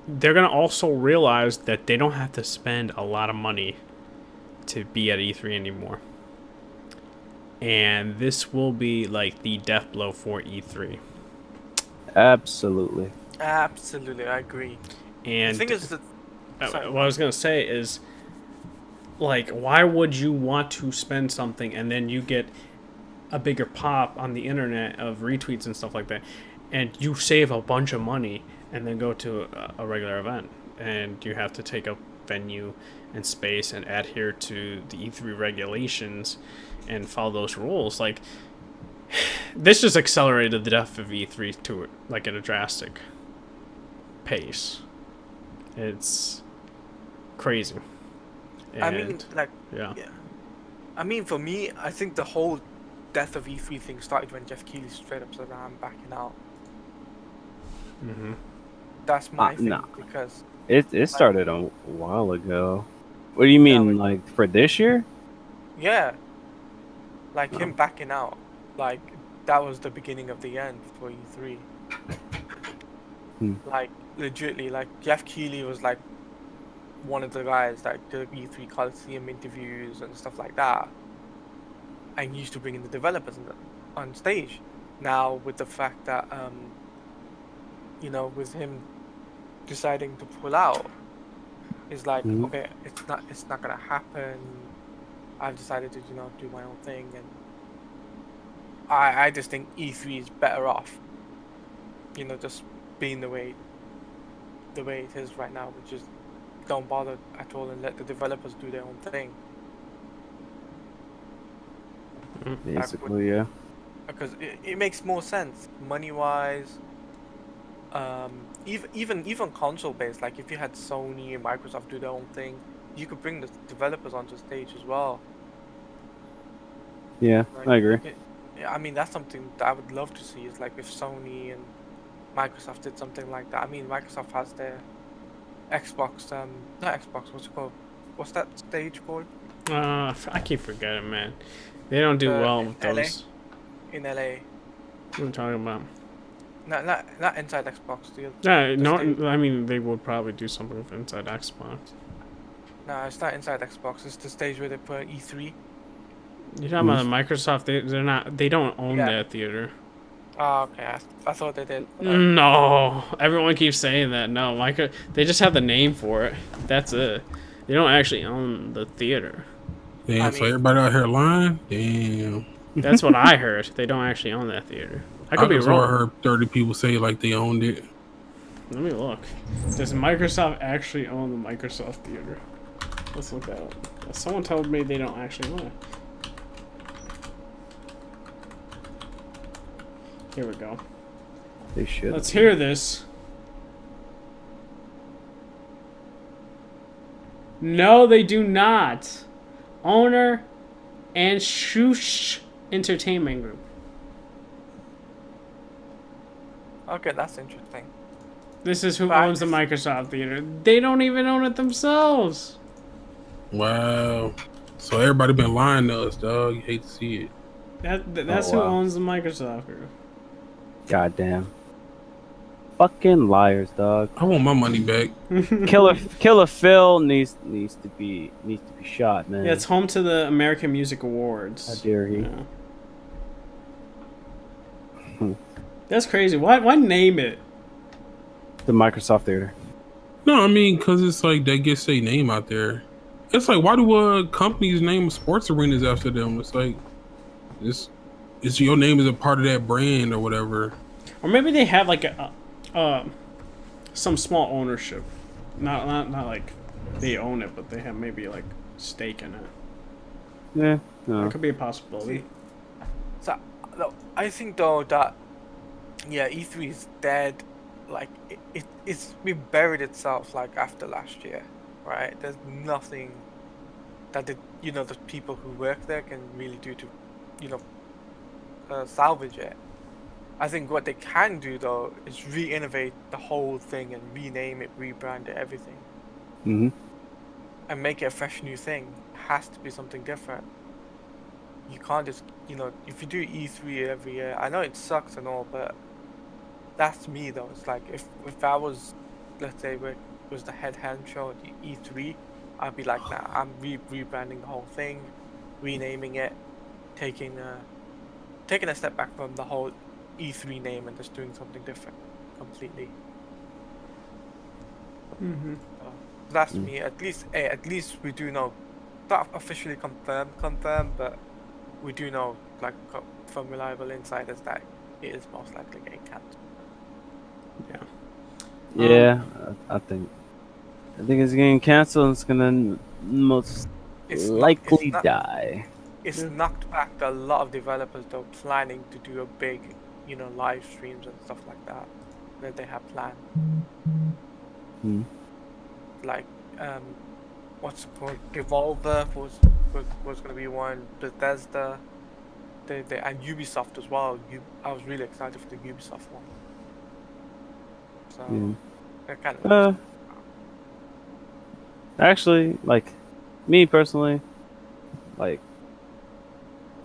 Speaker 2: they're going to also realize that they don't have to spend a lot of money to be at E3 anymore. And this will be like the death blow for E3.
Speaker 4: Absolutely.
Speaker 3: Absolutely, I agree.
Speaker 2: And
Speaker 3: The thing is that sorry.
Speaker 2: what I was gonna say is, like, why would you want to spend something and then you get a bigger pop on the internet of retweets and stuff like that, and you save a bunch of money and then go to a regular event and you have to take up venue and space and adhere to the E3 regulations and follow those rules? Like, this just accelerated the death of E3 to like at a drastic pace. It's crazy. And,
Speaker 3: I mean, like,
Speaker 2: yeah.
Speaker 3: I mean, for me, I think the whole death of E3 thing started when Jeff Keighley straight up said, "I'm backing out."
Speaker 2: Mm-hmm.
Speaker 3: That's my thing
Speaker 4: nah.
Speaker 3: because
Speaker 4: It started a while ago. What do you mean, like for this year?
Speaker 3: yeah, like him backing out, like that was the beginning of the end for E3. Like legitimately, like Jeff Keighley was like one of the guys that did E3 Coliseum interviews and stuff like that, and used to bring in the developers on stage. Now with the fact that you know, with him deciding to pull out, it's like okay, it's not gonna happen. I've decided to, you know, do my own thing, and I just think E3 is better off, you know, just being the way it is right now, which is don't bother at all and let the developers do their own thing.
Speaker 4: Basically, yeah.
Speaker 3: Because it makes more sense money wise. Even console based, like if you had Sony and Microsoft do their own thing, you could bring the developers onto stage as well.
Speaker 4: Yeah,
Speaker 3: Like,
Speaker 4: I agree.
Speaker 3: I mean, that's something that I would love to see. Is like if Sony and Microsoft did something like that. I mean, Microsoft has their Xbox, not Xbox. What's it called? What's that stage called?
Speaker 2: I keep forgetting, man. They don't do well with
Speaker 3: LA?
Speaker 2: those.
Speaker 3: In LA.
Speaker 2: What are you talking about?
Speaker 3: Not inside Xbox.
Speaker 2: No,
Speaker 3: stage.
Speaker 2: I mean they would probably do something with inside Xbox.
Speaker 3: No, it's not inside Xbox. It's the stage where they put E3.
Speaker 2: You're talking about Microsoft? They're not. They don't own
Speaker 3: Yeah.
Speaker 2: that theater.
Speaker 3: Oh, okay. I thought they did.
Speaker 2: No, everyone keeps saying that. No, they just have the name for it. That's it. They don't actually own the theater.
Speaker 1: Damn, so everybody out here lying? Damn.
Speaker 2: That's what I heard. They don't actually own that theater. I could be wrong.
Speaker 1: I heard 30 people say like they owned it.
Speaker 2: Let me look. Does Microsoft actually own the Microsoft theater? Let's look that up. Someone told me they don't actually own it. Here we go.
Speaker 4: They should.
Speaker 2: Let's hear this. No, they do not. Owner and Shush Entertainment Group.
Speaker 3: Okay, that's interesting.
Speaker 2: This is who owns the Microsoft Theater. They don't even own it themselves.
Speaker 1: Wow. So everybody been lying to us, dog. You hate to see it.
Speaker 2: That's who owns the Microsoft Group.
Speaker 4: Goddamn. Fucking liars, dog.
Speaker 1: I want my money back.
Speaker 4: Killer Phil needs to be shot, man.
Speaker 2: Yeah, it's home to the American Music Awards.
Speaker 4: How dare he?
Speaker 2: Yeah. That's crazy. Why name it?
Speaker 4: The Microsoft Theater.
Speaker 1: No, I mean, because it's like they get their name out there. It's like, why do companies name sports arenas after them? It's like, it's your name is a part of that brand or whatever.
Speaker 2: Or maybe they have like some small ownership. Not like they own it, but they have maybe like stake in it.
Speaker 4: Yeah, no.
Speaker 2: That could be a possibility.
Speaker 3: So, I think though that E3 is dead. Like it's been buried itself like after last year. right? There's nothing that the the people who work there can really do to, you know, salvage it. I think what they can do though is re-innovate the whole thing and rename it, rebrand it, everything,
Speaker 4: Mm-hmm.
Speaker 3: and make it a fresh new thing. It has to be something different. You can't just, if you do E3 every year, I know it sucks and all, but that's me though. It's like if I was, let's say, was the head honcho at E3, I'd be like, nah, I'm rebranding the whole thing, renaming it, taking a step back from the whole E3 name and just doing something different completely.
Speaker 2: Mm-hmm.
Speaker 3: That's me. At least we do know, not officially confirmed, but we do know, like, from reliable insiders, that it is most likely getting cancelled.
Speaker 2: Yeah.
Speaker 4: Yeah, I think it's getting canceled. And it's gonna most likely die.
Speaker 3: It's
Speaker 2: Yeah.
Speaker 3: knocked back a lot of developers though, planning to do a big, live streams and stuff like that they have planned.
Speaker 4: Hmm.
Speaker 3: Like, what's it called? Devolver was gonna be one. Bethesda, and Ubisoft as well. I was really excited for the Ubisoft one. So, it kind of.
Speaker 4: Actually, like me personally, like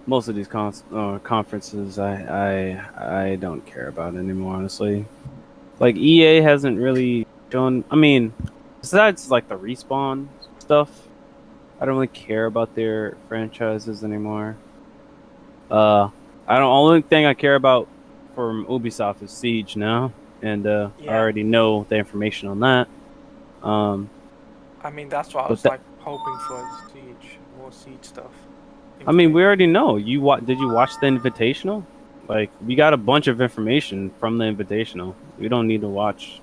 Speaker 4: most of these conferences, I don't care about anymore. Honestly, like EA hasn't really shown. I mean, besides like the Respawn stuff, I don't really care about their franchises anymore. I don't. Only thing I care about from Ubisoft is Siege now, and I already know the information on that.
Speaker 3: I mean, that's what I
Speaker 4: but
Speaker 3: was like hoping for, Siege, more Siege stuff.
Speaker 4: I mean, we already know. Did you watch the Invitational? Like, we got a bunch of information from the Invitational. We don't need to watch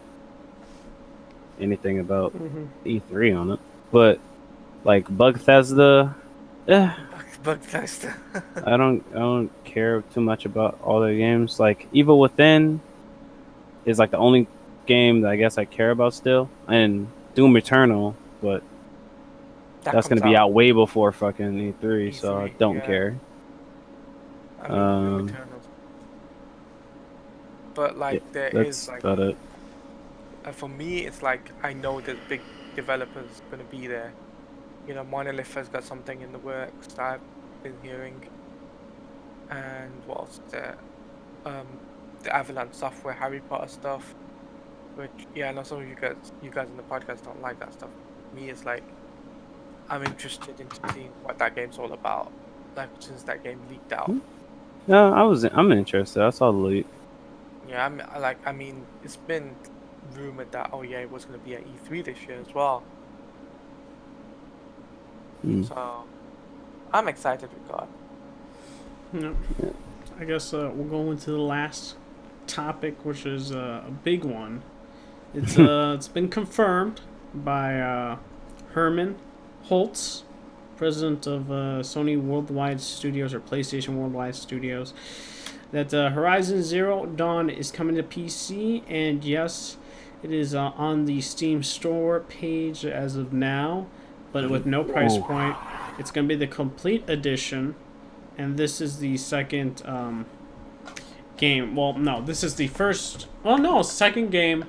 Speaker 4: anything about E3 on it. But like Bethesda,
Speaker 3: Bethesda.
Speaker 4: I don't care too much about all their games. Like Evil Within is like the only game that I guess I care about still, and Doom Eternal, but that's gonna be out way before fucking E3, so I don't care.
Speaker 3: I mean, Doom Eternal. But like,
Speaker 4: that's about it.
Speaker 3: For me, it's like I know that big developers gonna be there. Monolith has got something in the works that I've been hearing. And what else is there? The Avalanche Software Harry Potter stuff. Which, I know some of you guys in the podcast don't like that stuff. Me, it's like, I'm interested in seeing what that game's all about. Like, since that game leaked out.
Speaker 4: Yeah, I'm interested. I saw the leak.
Speaker 3: Yeah, I mean, it's been rumored that it was gonna be at E3 this year as well. So, I'm excited with God.
Speaker 2: Yeah. I guess we'll go into the last topic, which is a big one. It's it's been confirmed by Herman Holtz, president of Sony Worldwide Studios or PlayStation Worldwide Studios, that Horizon Zero Dawn is coming to PC, and yes, it is on the Steam store page as of now, but with no price point. It's going to be the complete edition, and this is the second game. Well, no, this is the first. Well, no, second game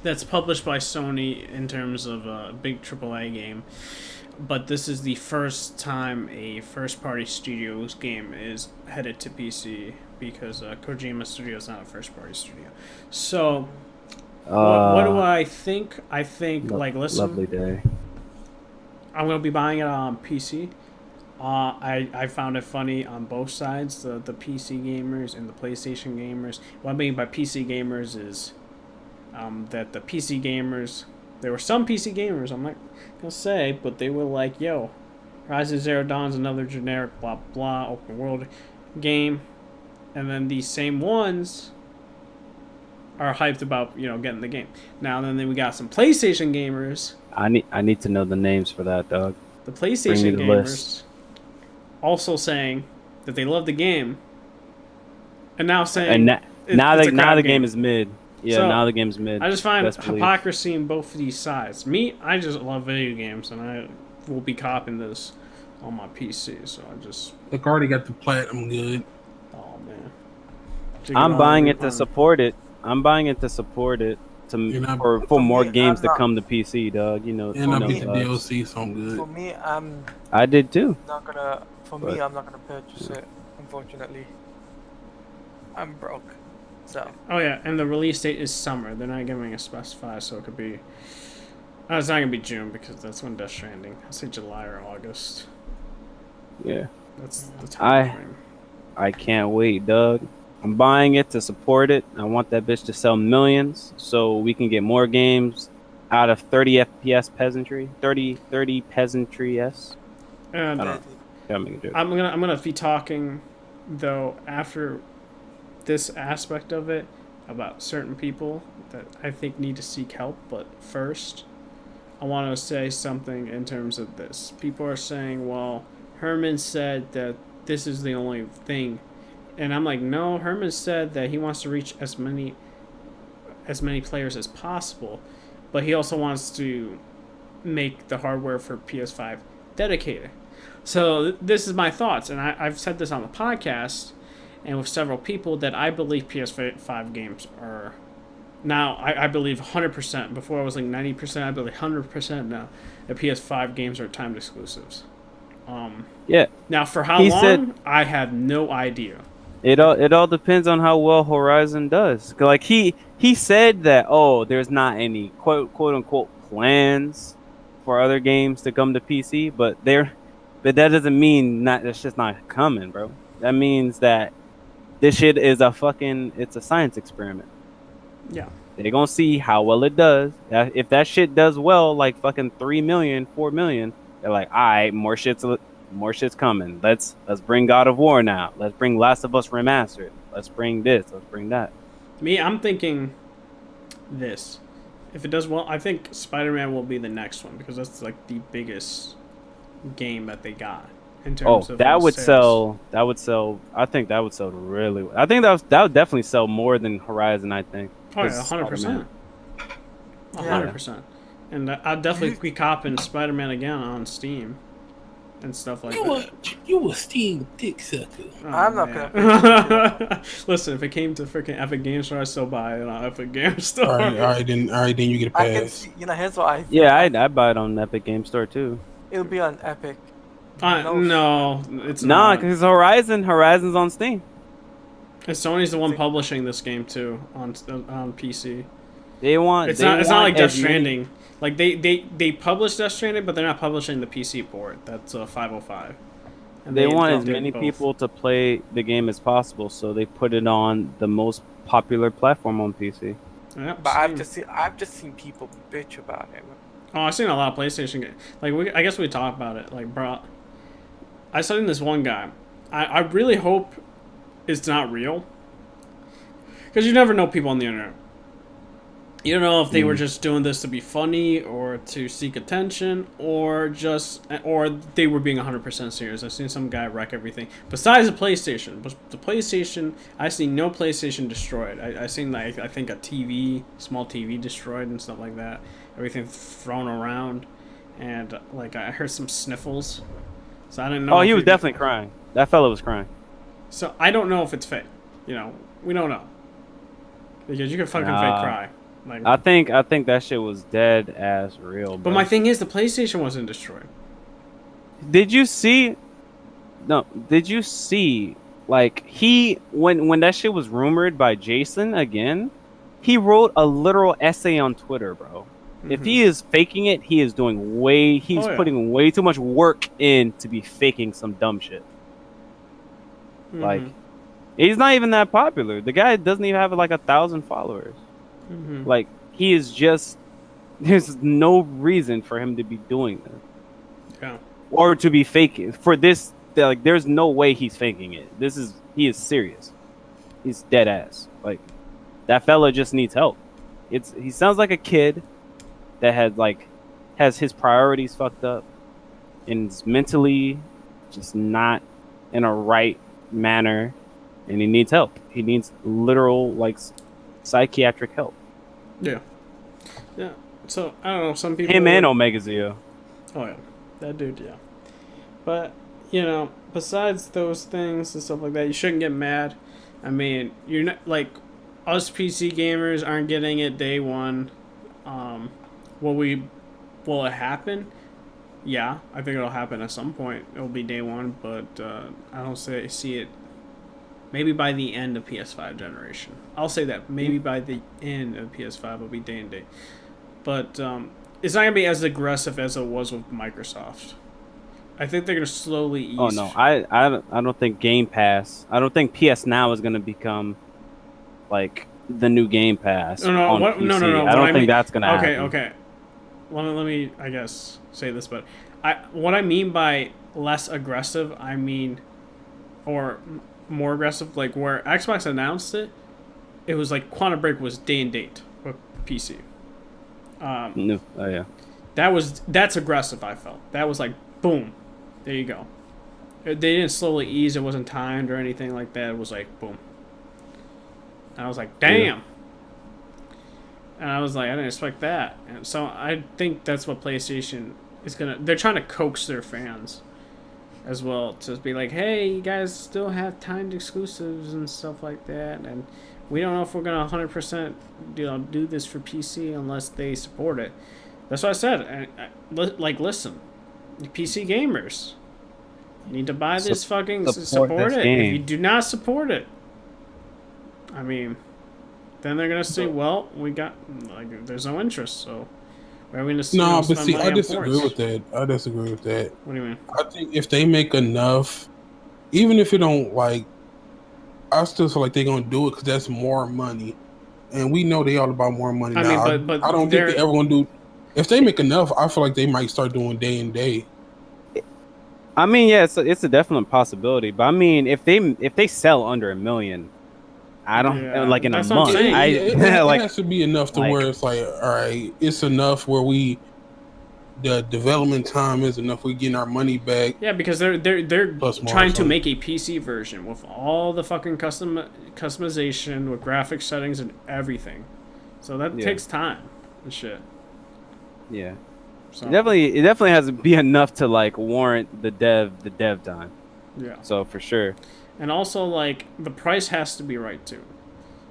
Speaker 2: that's published by Sony in terms of a big AAA game. But this is the first time a first-party studios game is headed to PC, because Kojima Studio is not a first-party studio. So, what do I think? I think, listen.
Speaker 4: Lovely day.
Speaker 2: I'm going to be buying it on PC. I found it funny on both sides, the PC gamers and the PlayStation gamers. What I mean by PC gamers is that the PC gamers, there were some PC gamers, I'm not going to say, but they were like, yo, Horizon Zero Dawn's another generic blah blah open world game. And then these same ones are hyped about, getting the game. Now then we got some PlayStation gamers.
Speaker 4: I need to know the names for that, dog.
Speaker 2: The PlayStation gamers also saying that they love the game, and now saying
Speaker 4: now the game is mid. Yeah,
Speaker 2: So,
Speaker 4: now the game's mid.
Speaker 2: I just find
Speaker 4: best believe.
Speaker 2: hypocrisy in both of these sides. Me, I just love video games, and I will be copying this on my PC. So I just,
Speaker 1: Like, already got the platinum good.
Speaker 2: oh man,
Speaker 4: I'm buying it to support it. I'm buying it to support it
Speaker 1: And I-
Speaker 4: for more
Speaker 3: me,
Speaker 4: games
Speaker 3: I'm
Speaker 4: to
Speaker 3: not-
Speaker 4: come to PC, dog. You know,
Speaker 1: And I beat the
Speaker 4: vibes.
Speaker 1: DLC, so I'm
Speaker 3: For
Speaker 1: good.
Speaker 3: me,
Speaker 4: I did too.
Speaker 3: not gonna. For
Speaker 4: But-
Speaker 3: me, I'm not gonna purchase it. Unfortunately, I'm broke. So
Speaker 2: Oh yeah, and the release date is summer. They're not giving a specify, so it could be. It's not gonna be June because that's when Death Stranding. I say July or August.
Speaker 4: Yeah,
Speaker 2: That's the time frame.
Speaker 4: I can't wait, Doug. I'm buying it to support it. I want that bitch to sell millions so we can get more games out of 30 FPS peasantry. 30 peasantry, yes.
Speaker 2: And
Speaker 4: I don't know. Gotta make a joke.
Speaker 2: I'm gonna be talking though after this aspect of it about certain people that I think need to seek help. But first, I want to say something in terms of this. People are saying, "Well, Herman said that this is the only thing," and I'm like, "No, Herman said that he wants to reach as many players as possible, but he also wants to make the hardware for PS5 dedicated." So this is my thoughts, and I've said this on the podcast and with several people that I believe PS5 games are now. I believe 100%. Before I was like 90%. I believe 100% now that PS5 games are timed exclusives.
Speaker 4: Yeah.
Speaker 2: Now for how
Speaker 4: He
Speaker 2: long,
Speaker 4: said-
Speaker 2: I have no idea.
Speaker 4: It all depends on how well Horizon does. Like he said that there's not any quote unquote plans for other games to come to PC, but that doesn't mean that's just not coming, bro. That means that this shit is it's a science experiment.
Speaker 2: Yeah.
Speaker 4: They're gonna see how well it does. If that shit does well, like fucking 3 million, 4 million, they're like, all right, more shit's coming. Let's bring God of War now. Let's bring Last of Us Remastered. Let's bring this. Let's bring that.
Speaker 2: Me, I'm thinking this. If it does well, I think Spider-Man will be the next one because that's like the biggest game that they got in terms of
Speaker 4: that would
Speaker 2: sales.
Speaker 4: sell. That would sell. I think that would sell really well. I think that would definitely sell more than Horizon. I think.
Speaker 2: Oh yeah,
Speaker 4: 'Cause
Speaker 2: 100%. 100%. And I'll definitely be copping Spider-Man again on Steam and stuff like that.
Speaker 1: You a Steam dick sucker.
Speaker 2: Oh,
Speaker 3: I'm not
Speaker 2: man.
Speaker 3: gonna.
Speaker 2: Listen, if it came to freaking Epic Games Store, I'd still buy it on Epic Games Store.
Speaker 1: All right, then you get a
Speaker 3: I can
Speaker 1: pass.
Speaker 3: see. Here's what I. Think.
Speaker 4: Yeah, I buy it on Epic Game Store too.
Speaker 3: It'll be on Epic.
Speaker 2: No, it's
Speaker 4: Nah,
Speaker 2: not.
Speaker 4: because Horizon's on Steam.
Speaker 2: And Sony's the one publishing this game too on PC.
Speaker 4: They want.
Speaker 2: It's not like Death
Speaker 4: as many-
Speaker 2: Stranding. Like they published Death Stranding, but they're not publishing the PC port. That's 505. And
Speaker 4: They want as
Speaker 2: did
Speaker 4: many
Speaker 2: both.
Speaker 4: people to play the game as possible, so they put it on the most popular platform on PC.
Speaker 2: Yep,
Speaker 3: But
Speaker 2: Steam.
Speaker 3: I've just seen people bitch about it.
Speaker 2: Oh, I've seen a lot of PlayStation games. Like, I guess we talked about it. Like, bro, I saw this one guy. I really hope it's not real. Because you never know people on the internet. You don't know if they were just doing this to be funny or to seek attention or they were being 100% serious. I've seen some guy wreck everything. Besides the PlayStation. But the PlayStation, I seen no PlayStation destroyed. I seen, like, I think a small TV destroyed and stuff like that. Everything thrown around. And, like, I heard some sniffles. So I didn't know.
Speaker 4: Oh,
Speaker 2: if
Speaker 4: he was definitely crying. That fella was crying.
Speaker 2: So I don't know if it's fake. You know, we don't know. Because you can fucking
Speaker 4: Nah.
Speaker 2: fake cry. Like,
Speaker 4: I think that shit was dead ass real.
Speaker 2: but
Speaker 4: Bro.
Speaker 2: my thing is, the PlayStation wasn't destroyed.
Speaker 4: Did you see? No. Did you see? Like when that shit was rumored by Jason again, he wrote a literal essay on Twitter, bro. If he is faking it, he is doing he's
Speaker 2: Oh, yeah.
Speaker 4: putting way too much work in to be faking some dumb shit.
Speaker 2: Mhm.
Speaker 4: Like, he's not even that popular. The guy doesn't even have like 1,000 followers.
Speaker 2: Mhm.
Speaker 4: Like, he is just. There's no reason for him to be doing this.
Speaker 2: Yeah.
Speaker 4: Or to be faking for this. Like, there's no way he's faking it. He is serious. He's dead ass. Like, that fella just needs help. He sounds like a kid that has his priorities fucked up and is mentally just not in a right manner, and he needs help. He needs literal psychiatric help.
Speaker 2: Yeah. So I don't know. Some people.
Speaker 4: Him and Omega Zeo.
Speaker 2: Oh yeah, that dude. Yeah. But besides those things and stuff like that, you shouldn't get mad. I mean, you're not like us PC gamers aren't getting it day one. Will it happen? Yeah, I think it'll happen at some point. It'll be day one, but I don't see it. Maybe by the end of PS5 generation. I'll say that. Maybe by the end of PS5 it'll be day and day. But it's not gonna be as aggressive as it was with Microsoft. I think they're gonna slowly ease.
Speaker 4: Oh no, I don't think Game Pass. I don't think PS Now is gonna become like the new Game Pass.
Speaker 2: No.
Speaker 4: I don't think that's gonna happen.
Speaker 2: Okay. Let me I guess say this, but what I mean by less aggressive, I mean, or more aggressive, like where Xbox announced it, it was like Quantum Break was day and date with PC.
Speaker 4: No, oh yeah.
Speaker 2: That's aggressive. I felt that was like boom, there you go. They didn't slowly ease. It wasn't timed or anything like that. It was like boom. And I was like, damn. Yeah. And I was like, I didn't expect that. And so I think that's what PlayStation is gonna. They're trying to coax their fans as well to be like, hey, you guys still have timed exclusives and stuff like that, and we don't know if we're gonna 100% do this for PC unless they support it. That's what I said. Listen, PC gamers, you need to buy this support it. Game. If you do not support it, I mean, then they're gonna say, well, we got there's no interest, so. Are we gonna
Speaker 1: no, but see, I disagree with that. What
Speaker 2: do you mean?
Speaker 1: I think if they make enough, even if it don't I still feel like they're gonna do it because that's more money, and we know they all about more money now. I mean, but I don't think they ever gonna do. If they make enough, I feel like they might start doing day and day.
Speaker 4: I mean, yeah, it's a definite possibility, but I mean, if they sell under 1 million. I don't like in a month.
Speaker 1: It has to be enough to where it's like, all right, it's enough where the development time is enough. We're getting our money back.
Speaker 2: Yeah, because they're trying to make a PC version with all the fucking customization with graphic settings and everything. So that takes time and shit.
Speaker 4: Yeah, so. It definitely has to be enough to warrant the dev time. Yeah. So for sure.
Speaker 2: And also, the price has to be right too.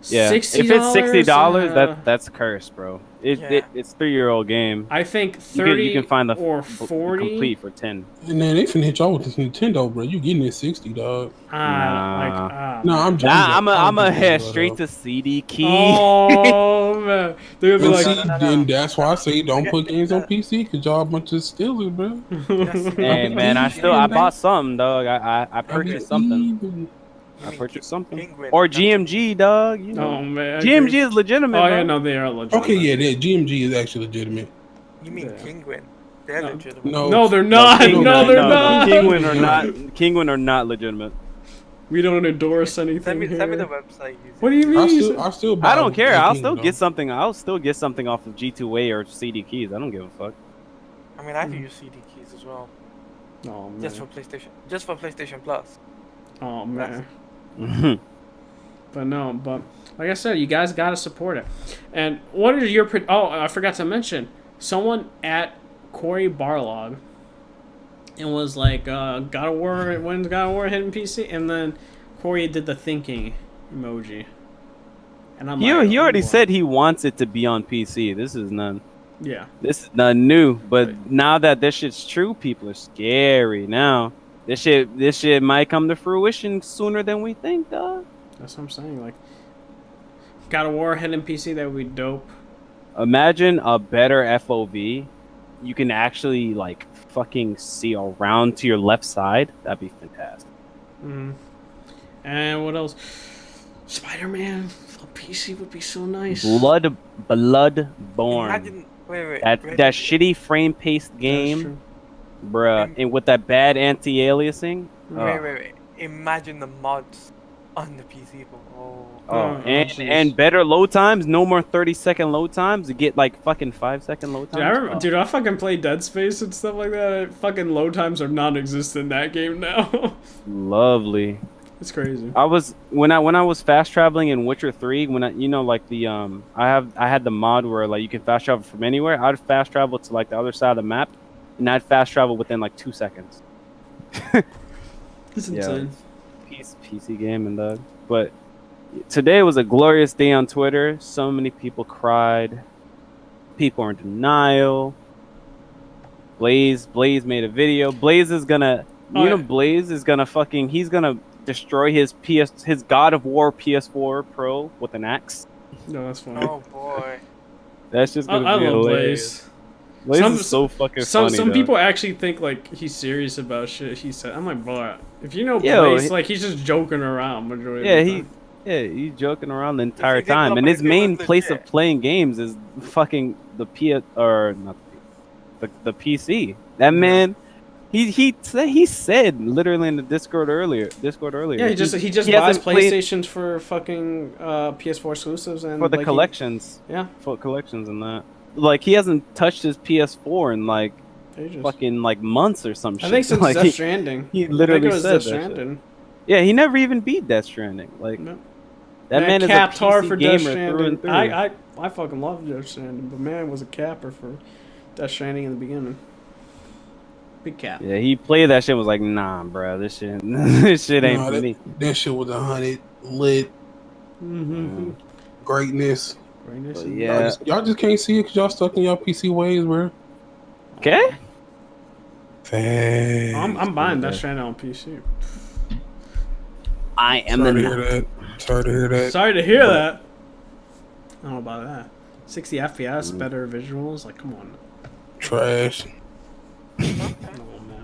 Speaker 4: Yeah, if it's $60, that's cursed, bro. It's 3-year-old game.
Speaker 2: I think 30
Speaker 4: you can find the
Speaker 2: or 40
Speaker 4: complete for 10.
Speaker 1: And then they finna hit y'all with this Nintendo, bro. You getting it 60, dog?
Speaker 2: No,
Speaker 1: I'm joking.
Speaker 4: I'm a head straight to CD key.
Speaker 2: Oh man, they're gonna be like,
Speaker 1: then that's why I say don't put games on PC because y'all a bunch of stealers, bro.
Speaker 4: Hey man, I bought something, dog. I purchased something. I purchased something. Penguin. Or GMG, dog. You know.
Speaker 2: Oh man,
Speaker 4: GMG is legitimate.
Speaker 2: Oh yeah, no, they are legitimate.
Speaker 1: Okay, yeah, GMG is actually legitimate.
Speaker 3: You mean Penguin? They're legitimate.
Speaker 2: No, they're not. No, they're not.
Speaker 4: Penguin are not legitimate.
Speaker 2: We don't endorse anything.
Speaker 3: Send me the website.
Speaker 2: What do you mean?
Speaker 1: I
Speaker 4: don't care. I'll still get something. I'll still get something off of G2A or CD keys. I don't give a fuck.
Speaker 3: I mean, I do use CD keys as well.
Speaker 2: Oh man.
Speaker 3: Just for PlayStation Plus.
Speaker 2: Oh man. But like I said, you guys gotta support it. And what are your? I forgot to mention. Someone at Corey Barlog, and was like, "God of War, when's God of War hitting PC?" And then Corey did the thinking emoji. And I'm
Speaker 4: he already said he wants it to be on PC. This is none.
Speaker 2: Yeah.
Speaker 4: This is nothing new. But now that this shit's true, people are scary now. This shit might come to fruition sooner than we think, dog.
Speaker 2: That's what I'm saying. God of War hitting PC, that would be dope.
Speaker 4: Imagine a better FOV. You can actually fucking see around to your left side. That'd be fantastic.
Speaker 2: Mm-hmm. And what else? Spider-Man on PC would be so nice.
Speaker 4: Bloodborne.
Speaker 3: Wait,
Speaker 4: that shitty frame-paced game. Bruh, and with that bad anti-aliasing.
Speaker 3: Wait. Imagine the mods on the PC.
Speaker 4: And better load times. No more 30-second load times. You get fucking 5-second load times.
Speaker 2: Dude, I fucking play Dead Space and stuff like that. Fucking load times are non-existent in that game now.
Speaker 4: Lovely.
Speaker 2: It's crazy.
Speaker 4: I was when I was fast traveling in Witcher 3, when I like the I had the mod where like you can fast travel from anywhere. I'd fast travel to like the other side of the map, and I'd fast travel within like 2 seconds.
Speaker 2: It's
Speaker 4: Yeah,
Speaker 2: insane.
Speaker 4: PC gaming, dog. But today was a glorious day on Twitter. So many people cried. People are in denial. Blaze made a video. Blaze is gonna, Blaze is gonna he's gonna destroy his God of War PS4 Pro with an axe.
Speaker 2: No, that's funny.
Speaker 3: Oh boy.
Speaker 4: That's just gonna
Speaker 2: I
Speaker 4: be
Speaker 2: love
Speaker 4: hilarious.
Speaker 2: Blaze.
Speaker 4: Blaze is so fucking funny.
Speaker 2: Some
Speaker 4: though.
Speaker 2: people actually think like he's serious about shit he said. I'm like, bro, if you know
Speaker 4: Yo,
Speaker 2: Blaze, like he's just joking around majority
Speaker 4: Yeah,
Speaker 2: of the time.
Speaker 4: he's joking around the entire
Speaker 3: If he did
Speaker 4: time, and his
Speaker 3: something, he
Speaker 4: main
Speaker 3: was
Speaker 4: place of
Speaker 3: legit.
Speaker 4: playing games is fucking the the PC. That man, he said literally in the Discord earlier.
Speaker 2: Yeah, he just buys
Speaker 4: hasn't played
Speaker 2: PlayStations for fucking PS4 exclusives and
Speaker 4: for the
Speaker 2: like,
Speaker 4: collections.
Speaker 2: Yeah,
Speaker 4: For collections and that. Like he hasn't touched his PS4 in like
Speaker 2: ages.
Speaker 4: fucking like months or some shit.
Speaker 2: I think since
Speaker 4: like
Speaker 2: Death Stranding.
Speaker 4: he
Speaker 2: I think
Speaker 4: literally
Speaker 2: it was
Speaker 4: said
Speaker 2: Death
Speaker 4: that shit.
Speaker 2: Stranding.
Speaker 4: Yeah, he never even beat Death Stranding. Like
Speaker 2: No.
Speaker 4: that man is a
Speaker 2: capped
Speaker 4: PC
Speaker 2: hard for Death
Speaker 4: gamer through
Speaker 2: Stranding.
Speaker 4: and through.
Speaker 2: I fucking love Death Stranding, but man was a capper for Death Stranding in the beginning. Big cap.
Speaker 4: Yeah, he played that shit and was like, nah, bro, this shit ain't for me.
Speaker 1: That shit was 100 lit
Speaker 2: Mm-hmm.
Speaker 1: greatness.
Speaker 2: Greatness.
Speaker 4: But yeah.
Speaker 1: Y'all just can't see it because y'all stuck in y'all PC ways, bro.
Speaker 4: Okay.
Speaker 1: Facts.
Speaker 2: I'm buying Death Stranding on PC.
Speaker 4: I am
Speaker 1: Sorry to
Speaker 4: the
Speaker 1: hear that. Sorry to hear that.
Speaker 2: Sorry to hear that. I don't know about that. 60 FPS, better visuals. Like, come on.
Speaker 1: Trash.
Speaker 2: Come on, man.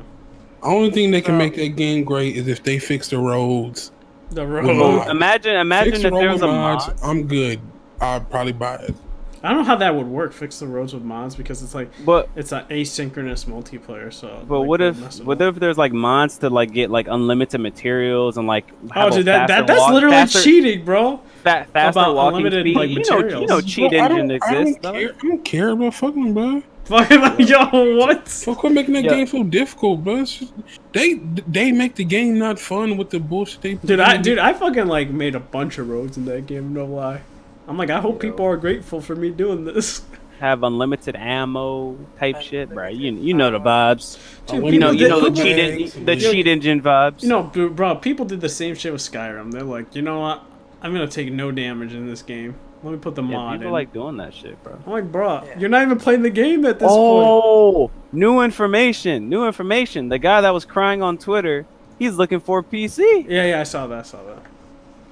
Speaker 1: Only thing that can make that game great is if they fix the roads.
Speaker 2: The
Speaker 1: With
Speaker 2: road.
Speaker 1: mods.
Speaker 4: Imagine
Speaker 1: Fix
Speaker 4: if
Speaker 1: the
Speaker 4: there was
Speaker 1: road
Speaker 4: a
Speaker 1: mods.
Speaker 4: mod.
Speaker 1: I'm good. I'd probably buy it.
Speaker 2: I don't know how that would work. Fix the roads with mods because it's like
Speaker 4: But
Speaker 2: it's an asynchronous multiplayer. So.
Speaker 4: but
Speaker 2: like,
Speaker 4: what
Speaker 2: they'll
Speaker 4: if
Speaker 2: mess it
Speaker 4: what
Speaker 2: up.
Speaker 4: if there's like mods to like get like unlimited materials and like
Speaker 2: Oh,
Speaker 4: have a
Speaker 2: dude,
Speaker 4: faster
Speaker 2: that's literally
Speaker 4: faster,
Speaker 2: cheating, bro.
Speaker 4: faster
Speaker 2: about
Speaker 4: walking
Speaker 2: unlimited,
Speaker 4: speed.
Speaker 2: like,
Speaker 4: you
Speaker 2: materials.
Speaker 4: know cheat
Speaker 1: Bro,
Speaker 4: engine
Speaker 1: I
Speaker 4: exists.
Speaker 1: don't care. I don't care about fucking, bro.
Speaker 2: Fucking like, yo, what?
Speaker 1: Fuck, quit making that
Speaker 4: Yeah.
Speaker 1: game so difficult, bro. It's just- they make the game not fun with the bullshit they put in.
Speaker 2: Dude, I fucking like made a bunch of roads in that game. No lie. I'm like, I hope people are grateful for me doing this.
Speaker 4: Have unlimited ammo type shit, bro. You know the vibes.
Speaker 2: Dude,
Speaker 4: You know
Speaker 2: people
Speaker 4: the
Speaker 2: did-
Speaker 4: cheat engine vibes.
Speaker 2: You know, bro, people did the same shit with Skyrim. They're like, you know what? I'm gonna take no damage in this game. Let me put the
Speaker 4: yeah,
Speaker 2: mod
Speaker 4: people
Speaker 2: in.
Speaker 4: like doing that shit, bro.
Speaker 2: I'm like, bro,
Speaker 3: Yeah.
Speaker 2: you're not even playing the game at this point.
Speaker 4: Oh, new information. The guy that was crying on Twitter, he's looking for a PC.
Speaker 2: Yeah, I saw that.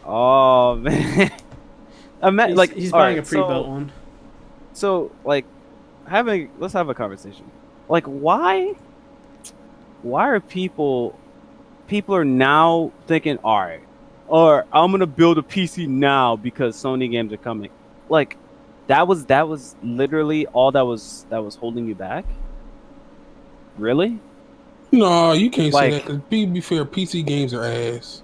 Speaker 4: Oh man,
Speaker 2: He's buying a pre-built one.
Speaker 4: So like, let's have a conversation. Like, why are people are now thinking, all right, or I'm gonna build a PC now because Sony games are coming. Like, that was literally all that was holding you back. Really?
Speaker 1: No, you can't say
Speaker 4: Like-
Speaker 1: that because be fair, PC games are ass.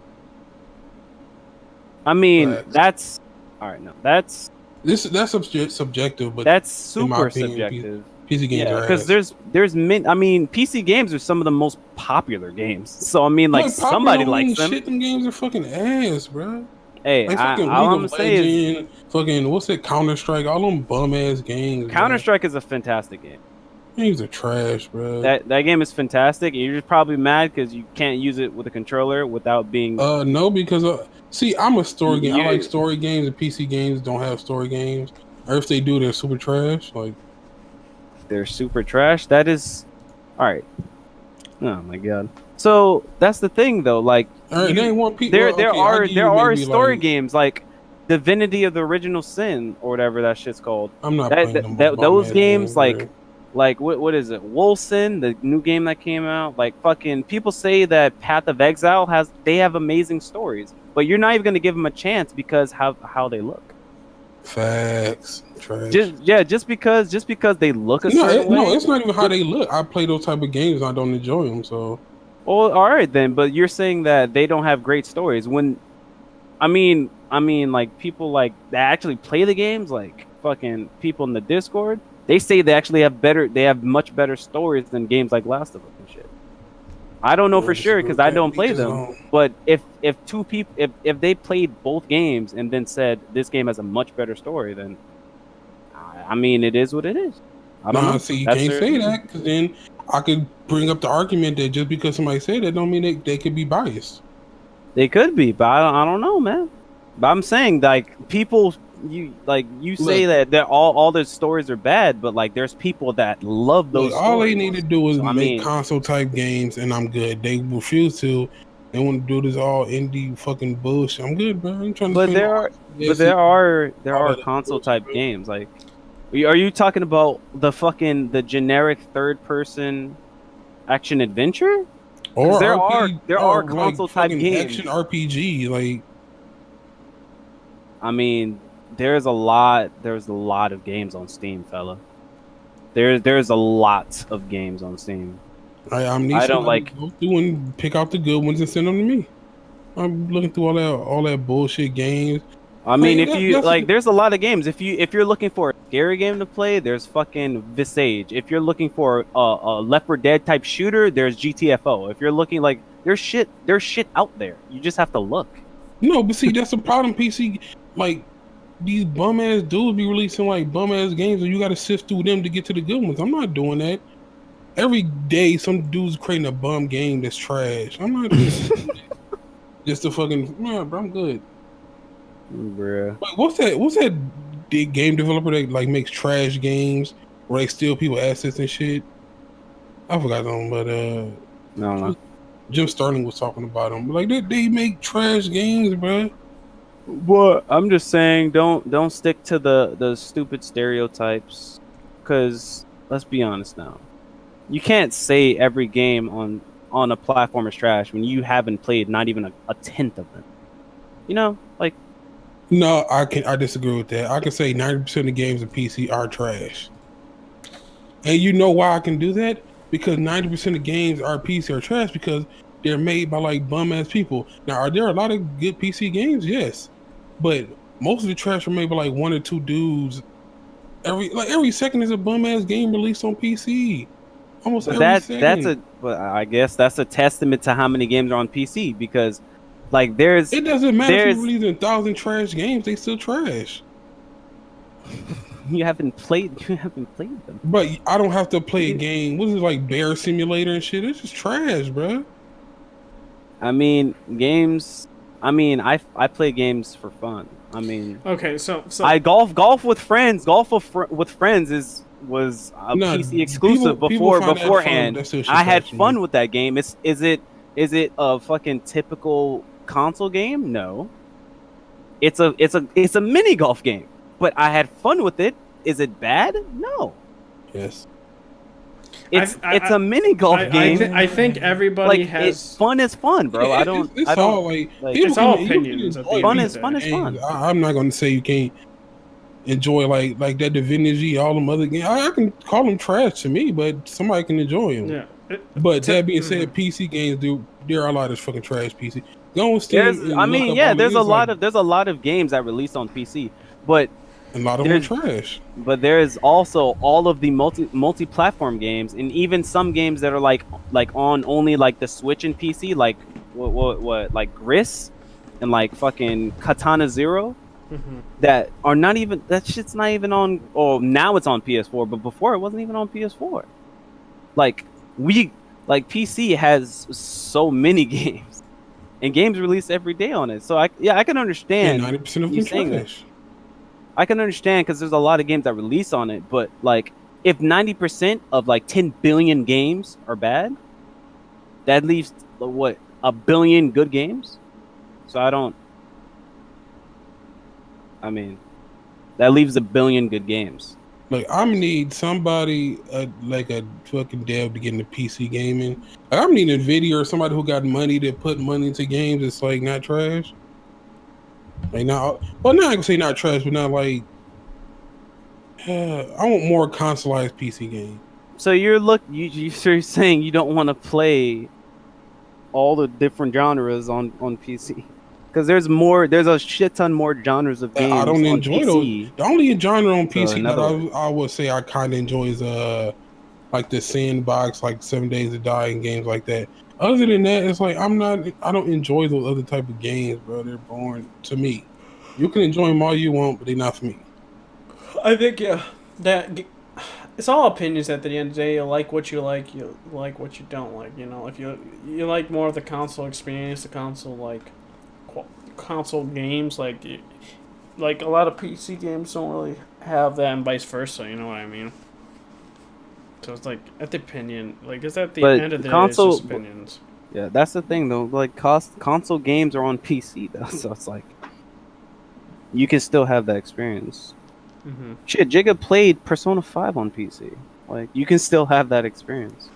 Speaker 4: I mean,
Speaker 1: Facts.
Speaker 4: that's all right. No, that's
Speaker 1: Subjective, but in my
Speaker 4: super
Speaker 1: opinion,
Speaker 4: subjective.
Speaker 1: PC games
Speaker 4: Yeah,
Speaker 1: are
Speaker 4: because
Speaker 1: ass.
Speaker 4: I mean, PC games are some of the most popular games. So I mean, like
Speaker 1: popular
Speaker 4: somebody
Speaker 1: don't mean
Speaker 4: likes them.
Speaker 1: Shit, them games are fucking ass, bro.
Speaker 4: Hey,
Speaker 1: Like fucking
Speaker 4: all I'm
Speaker 1: League
Speaker 4: gonna
Speaker 1: of
Speaker 4: say is
Speaker 1: Legends, fucking what's it, Counter Strike, all them bum ass games.
Speaker 4: Counter Strike is a fantastic game.
Speaker 1: Games are trash, bro.
Speaker 4: That game is fantastic. And you're just probably mad because you can't use it with a controller without being.
Speaker 1: No, because see, I'm a story game. I
Speaker 4: Yeah.
Speaker 1: like story games, and PC games don't have story games, or if they do, they're super trash. Like,
Speaker 4: They're super trash. That is, all right. Oh my god. So that's the thing, though. Like,
Speaker 1: all right,
Speaker 4: you-
Speaker 1: they ain't one people.
Speaker 4: there are story games like Divinity of the Original Sin or whatever that shit's called.
Speaker 1: I'm not playing them
Speaker 4: Those
Speaker 1: bum-ass
Speaker 4: games,
Speaker 1: bro.
Speaker 4: like what is it? Wolcen, the new game that came out. Like fucking people say that Path of Exile they have amazing stories, but you're not even gonna give them a chance because how they look.
Speaker 1: Facts, trash.
Speaker 4: Just because they look a certain way.
Speaker 1: No, it's not even how they look. I play those type of games. I don't enjoy them. So,
Speaker 4: Well, all right then, but you're saying that they don't have great stories. When, I mean, like people like that actually play the games, like fucking people in the Discord. They say they actually have much better stories than games like Last of Us and shit. I don't know for
Speaker 1: disagree
Speaker 4: sure
Speaker 1: with
Speaker 4: because I
Speaker 1: that.
Speaker 4: don't play
Speaker 1: Each his
Speaker 4: them.
Speaker 1: own.
Speaker 4: But if two people if they played both games and then said this game has a much better story, then I mean it is what it is. I don't
Speaker 1: Nah,
Speaker 4: know.
Speaker 1: see, you
Speaker 4: That's
Speaker 1: can't
Speaker 4: their
Speaker 1: say
Speaker 4: opinion.
Speaker 1: that because then I could bring up the argument that just because somebody said that don't mean they could be biased.
Speaker 4: They could be, but I don't know, man. But I'm saying like people you say
Speaker 1: Look,
Speaker 4: that all their stories are bad, but like there's people that love
Speaker 1: look,
Speaker 4: those
Speaker 1: all they
Speaker 4: stories.
Speaker 1: need to do is
Speaker 4: So, I
Speaker 1: make
Speaker 4: mean,
Speaker 1: console type games, and I'm good. They refuse to. They want to do this all indie fucking bullshit. I'm good, bro. I'm trying to
Speaker 4: but
Speaker 1: play no
Speaker 4: there
Speaker 1: all
Speaker 4: are
Speaker 1: that
Speaker 4: console
Speaker 1: bullshit,
Speaker 4: type
Speaker 1: bro.
Speaker 4: games. Like, are you talking about the generic third person action adventure? Because
Speaker 1: Or RP
Speaker 4: there are
Speaker 1: or like
Speaker 4: console type
Speaker 1: fucking action
Speaker 4: games.
Speaker 1: RPG. Like,
Speaker 4: I mean, there's a lot of games on Steam, fella. There's a lot of games on Steam.
Speaker 1: I need
Speaker 4: I don't
Speaker 1: somebody
Speaker 4: like
Speaker 1: to go through and pick out the good ones and send them to me. I'm looking through all that bullshit games.
Speaker 4: I mean,
Speaker 1: Like
Speaker 4: if you
Speaker 1: that's
Speaker 4: like, there's a lot of games. If you're looking for a scary game to play, there's fucking Visage. If you're looking for a Left 4 Dead type shooter, there's GTFO. If you're looking like there's shit out there. You just have to look.
Speaker 1: no, but see that's the problem. PC like these bum ass dudes be releasing like bum ass games, and you got to sift through them to get to the good ones. I'm not doing that. Every day, some dude's creating a bum game that's trash. I'm not just a fucking man, bro. I'm good.
Speaker 4: Bruh.
Speaker 1: Wait, what's that big game developer that like makes trash games where they steal people assets and shit? I forgot them, but
Speaker 4: No.
Speaker 1: Jim Sterling was talking about them. Like they make trash games, bro.
Speaker 4: But I'm just saying, don't stick to the stupid stereotypes. Because let's be honest now, you can't say every game on a platform is trash when you haven't played not even a tenth of them. You know, like.
Speaker 1: No, I disagree with that. I can say 90% of games on PC are trash. And you know why I can do that? Because 90% of games are PC are trash because they're made by like bum ass people. Now, are there a lot of good PC games? Yes. But most of the trash are made by like one or two dudes. Every second is a bum ass game released on PC. Almost
Speaker 4: But
Speaker 1: every second.
Speaker 4: but I guess that's a testament to how many games are on PC because like there's
Speaker 1: It doesn't matter if you
Speaker 4: there's
Speaker 1: release 1,000 trash games, they still trash.
Speaker 4: you haven't played them.
Speaker 1: But I don't have to play a game. What is it like Bear Simulator and shit? It's just trash, bro.
Speaker 4: I mean, games. I mean, I play games for fun. I mean,
Speaker 2: Okay, so
Speaker 4: I golf with friends. With friends was a
Speaker 1: Nah,
Speaker 4: PC exclusive
Speaker 1: people find that fun,
Speaker 4: beforehand.
Speaker 1: that still shit's
Speaker 4: I had
Speaker 1: trash to
Speaker 4: fun
Speaker 1: me.
Speaker 4: with that game. Is it a fucking typical console game? No. It's a mini golf game. But I had fun with it. Is it bad? No.
Speaker 1: Yes.
Speaker 4: It's a mini golf game.
Speaker 2: I think everybody
Speaker 4: Like
Speaker 2: has.
Speaker 4: fun is fun, bro. I don't.
Speaker 1: It's
Speaker 4: I don't.
Speaker 1: all like
Speaker 4: like,
Speaker 1: people
Speaker 2: It's all
Speaker 1: can- you can
Speaker 2: opinions at the
Speaker 1: enjoy
Speaker 2: end
Speaker 4: Fun
Speaker 2: of
Speaker 4: is
Speaker 2: the
Speaker 4: fun
Speaker 2: day.
Speaker 4: is fun.
Speaker 1: I'm not going to say you can't enjoy like that Divinity, all them other games. I can call them trash to me, but somebody can enjoy them.
Speaker 2: Yeah.
Speaker 1: But that being said, PC games there are a lot of fucking trash PC. Go on Steam.
Speaker 4: There's,
Speaker 1: and
Speaker 4: I
Speaker 1: look
Speaker 4: mean,
Speaker 1: up
Speaker 4: yeah,
Speaker 1: all
Speaker 4: there's a
Speaker 1: it's
Speaker 4: lot
Speaker 1: like,
Speaker 4: of games that released on PC, but
Speaker 1: a lot of them are
Speaker 4: there's-
Speaker 1: trash.
Speaker 4: but there is also all of the multi-platform games, and even some games that are like on only like the Switch and PC, like what like Gris and like fucking Katana Zero, that are not even that shit's not even on. Oh, now it's on PS4, but before it wasn't even on PS4. Like PC has so many games, and games released every day on it. So I can understand.
Speaker 1: 90% of
Speaker 4: you
Speaker 1: them
Speaker 4: saying that.
Speaker 1: trash.
Speaker 4: I can understand because there's a lot of games that release on it, but like if 90% of like 10 billion games are bad, that leaves what, a billion good games? So I mean, that leaves a billion good games.
Speaker 1: Like I'm gonna need somebody like a fucking dev to get into PC gaming. Like, I'm needing Nvidia or somebody who got money to put money into games. It's like not trash. Like not well, not I can say not trash, but not like. I want more consoleized PC game.
Speaker 4: So you're saying you don't want to play all the different genres on PC? Because there's a shit ton more genres of games.
Speaker 1: I don't
Speaker 4: on
Speaker 1: enjoy
Speaker 4: PC.
Speaker 1: those. The only genre on
Speaker 4: So
Speaker 1: PC
Speaker 4: in
Speaker 1: that
Speaker 4: other words-
Speaker 1: I would say I kind of enjoy is like the sandbox, like 7 Days to Die and games like that. Other than that, it's like I don't enjoy those other type of games, bro. They're boring to me. You can enjoy them all you want, but they're not for me.
Speaker 2: I think that it's all opinions at the end of the day. You like what you like what you don't like. You know, if you like more of the console experience, the console console games, like a lot of PC games don't really have that, and vice versa. You know what I mean? So it's like at the opinion, like it's at the end of the day, it's just opinions.
Speaker 4: Yeah, that's the thing though. Like console games are on PC though, so it's like you can still have that experience.
Speaker 2: Mm-hmm.
Speaker 4: Shit, Jigga played Persona 5 on PC. Like, you can still have that experience.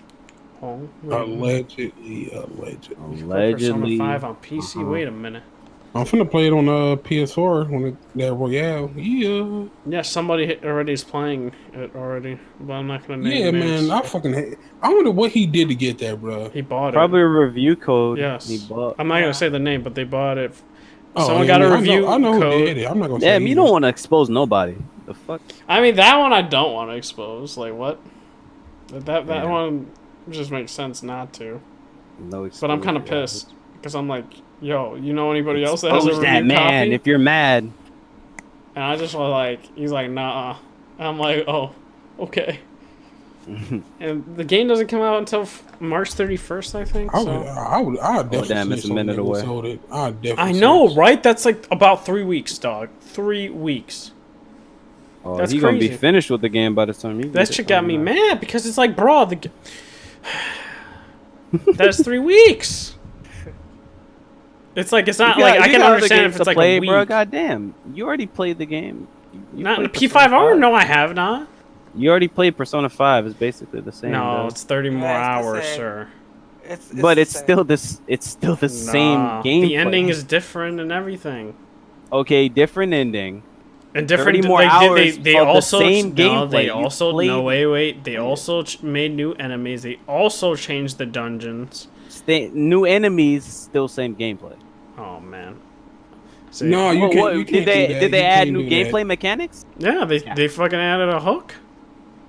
Speaker 2: Oh,
Speaker 1: Allegedly.
Speaker 2: Persona 5 on PC. Wait a minute.
Speaker 1: I'm finna play it on PS4 when that Royale. Yeah.
Speaker 2: Yeah, somebody already is playing it already, but I'm not gonna name names.
Speaker 1: Man, I fucking hate. I wonder what he did to get that, bro.
Speaker 2: He bought it.
Speaker 4: Probably a review code.
Speaker 2: Yes.
Speaker 4: He bought.
Speaker 2: I'm not gonna say the name, but they bought it.
Speaker 1: Oh,
Speaker 2: Someone got a review
Speaker 1: I know
Speaker 2: code.
Speaker 1: who did it. I'm not gonna say.
Speaker 4: Damn, you don't want to expose nobody. The fuck?
Speaker 2: I mean, that one I don't want to expose. Like what? That one just makes sense not to.
Speaker 4: No.
Speaker 2: But I'm kind of pissed because I'm like, yo, you know anybody else that has a
Speaker 4: Expose
Speaker 2: review
Speaker 4: that man
Speaker 2: copy?
Speaker 4: if you're mad.
Speaker 2: And I just was like, he's like, nah. I'm like, oh, okay. And the game doesn't come out until March 31st, I think.
Speaker 1: I would definitely.
Speaker 4: Damn, it's a minute away.
Speaker 2: I know, right? That's like about 3 weeks, dog. 3 weeks.
Speaker 4: Oh,
Speaker 2: That's
Speaker 4: he's gonna be
Speaker 2: crazy.
Speaker 4: finished with the game by the time you.
Speaker 2: That shit got me mad because it's like, bro, that's 3 weeks. It's like it's not like I can understand if it's like a week.
Speaker 4: Bro, goddamn, you already played the game.
Speaker 2: Not in the P5R. No, I have not.
Speaker 4: You already played Persona 5. It's basically the same.
Speaker 2: No,
Speaker 4: though.
Speaker 2: it's 30 more hours, sir.
Speaker 4: But it's still this. It's still the same game.
Speaker 2: The ending is different and everything.
Speaker 4: Okay, different ending.
Speaker 2: And different
Speaker 4: 30 more hours
Speaker 2: they
Speaker 4: of the
Speaker 2: also
Speaker 4: same
Speaker 2: no, they
Speaker 4: gameplay.
Speaker 2: also no wait. They also made new enemies. They also changed the dungeons.
Speaker 4: New enemies, still same gameplay.
Speaker 2: Oh man. See,
Speaker 1: No, you can't.
Speaker 4: Did they add new gameplay mechanics?
Speaker 2: Yeah, they fucking added a hook.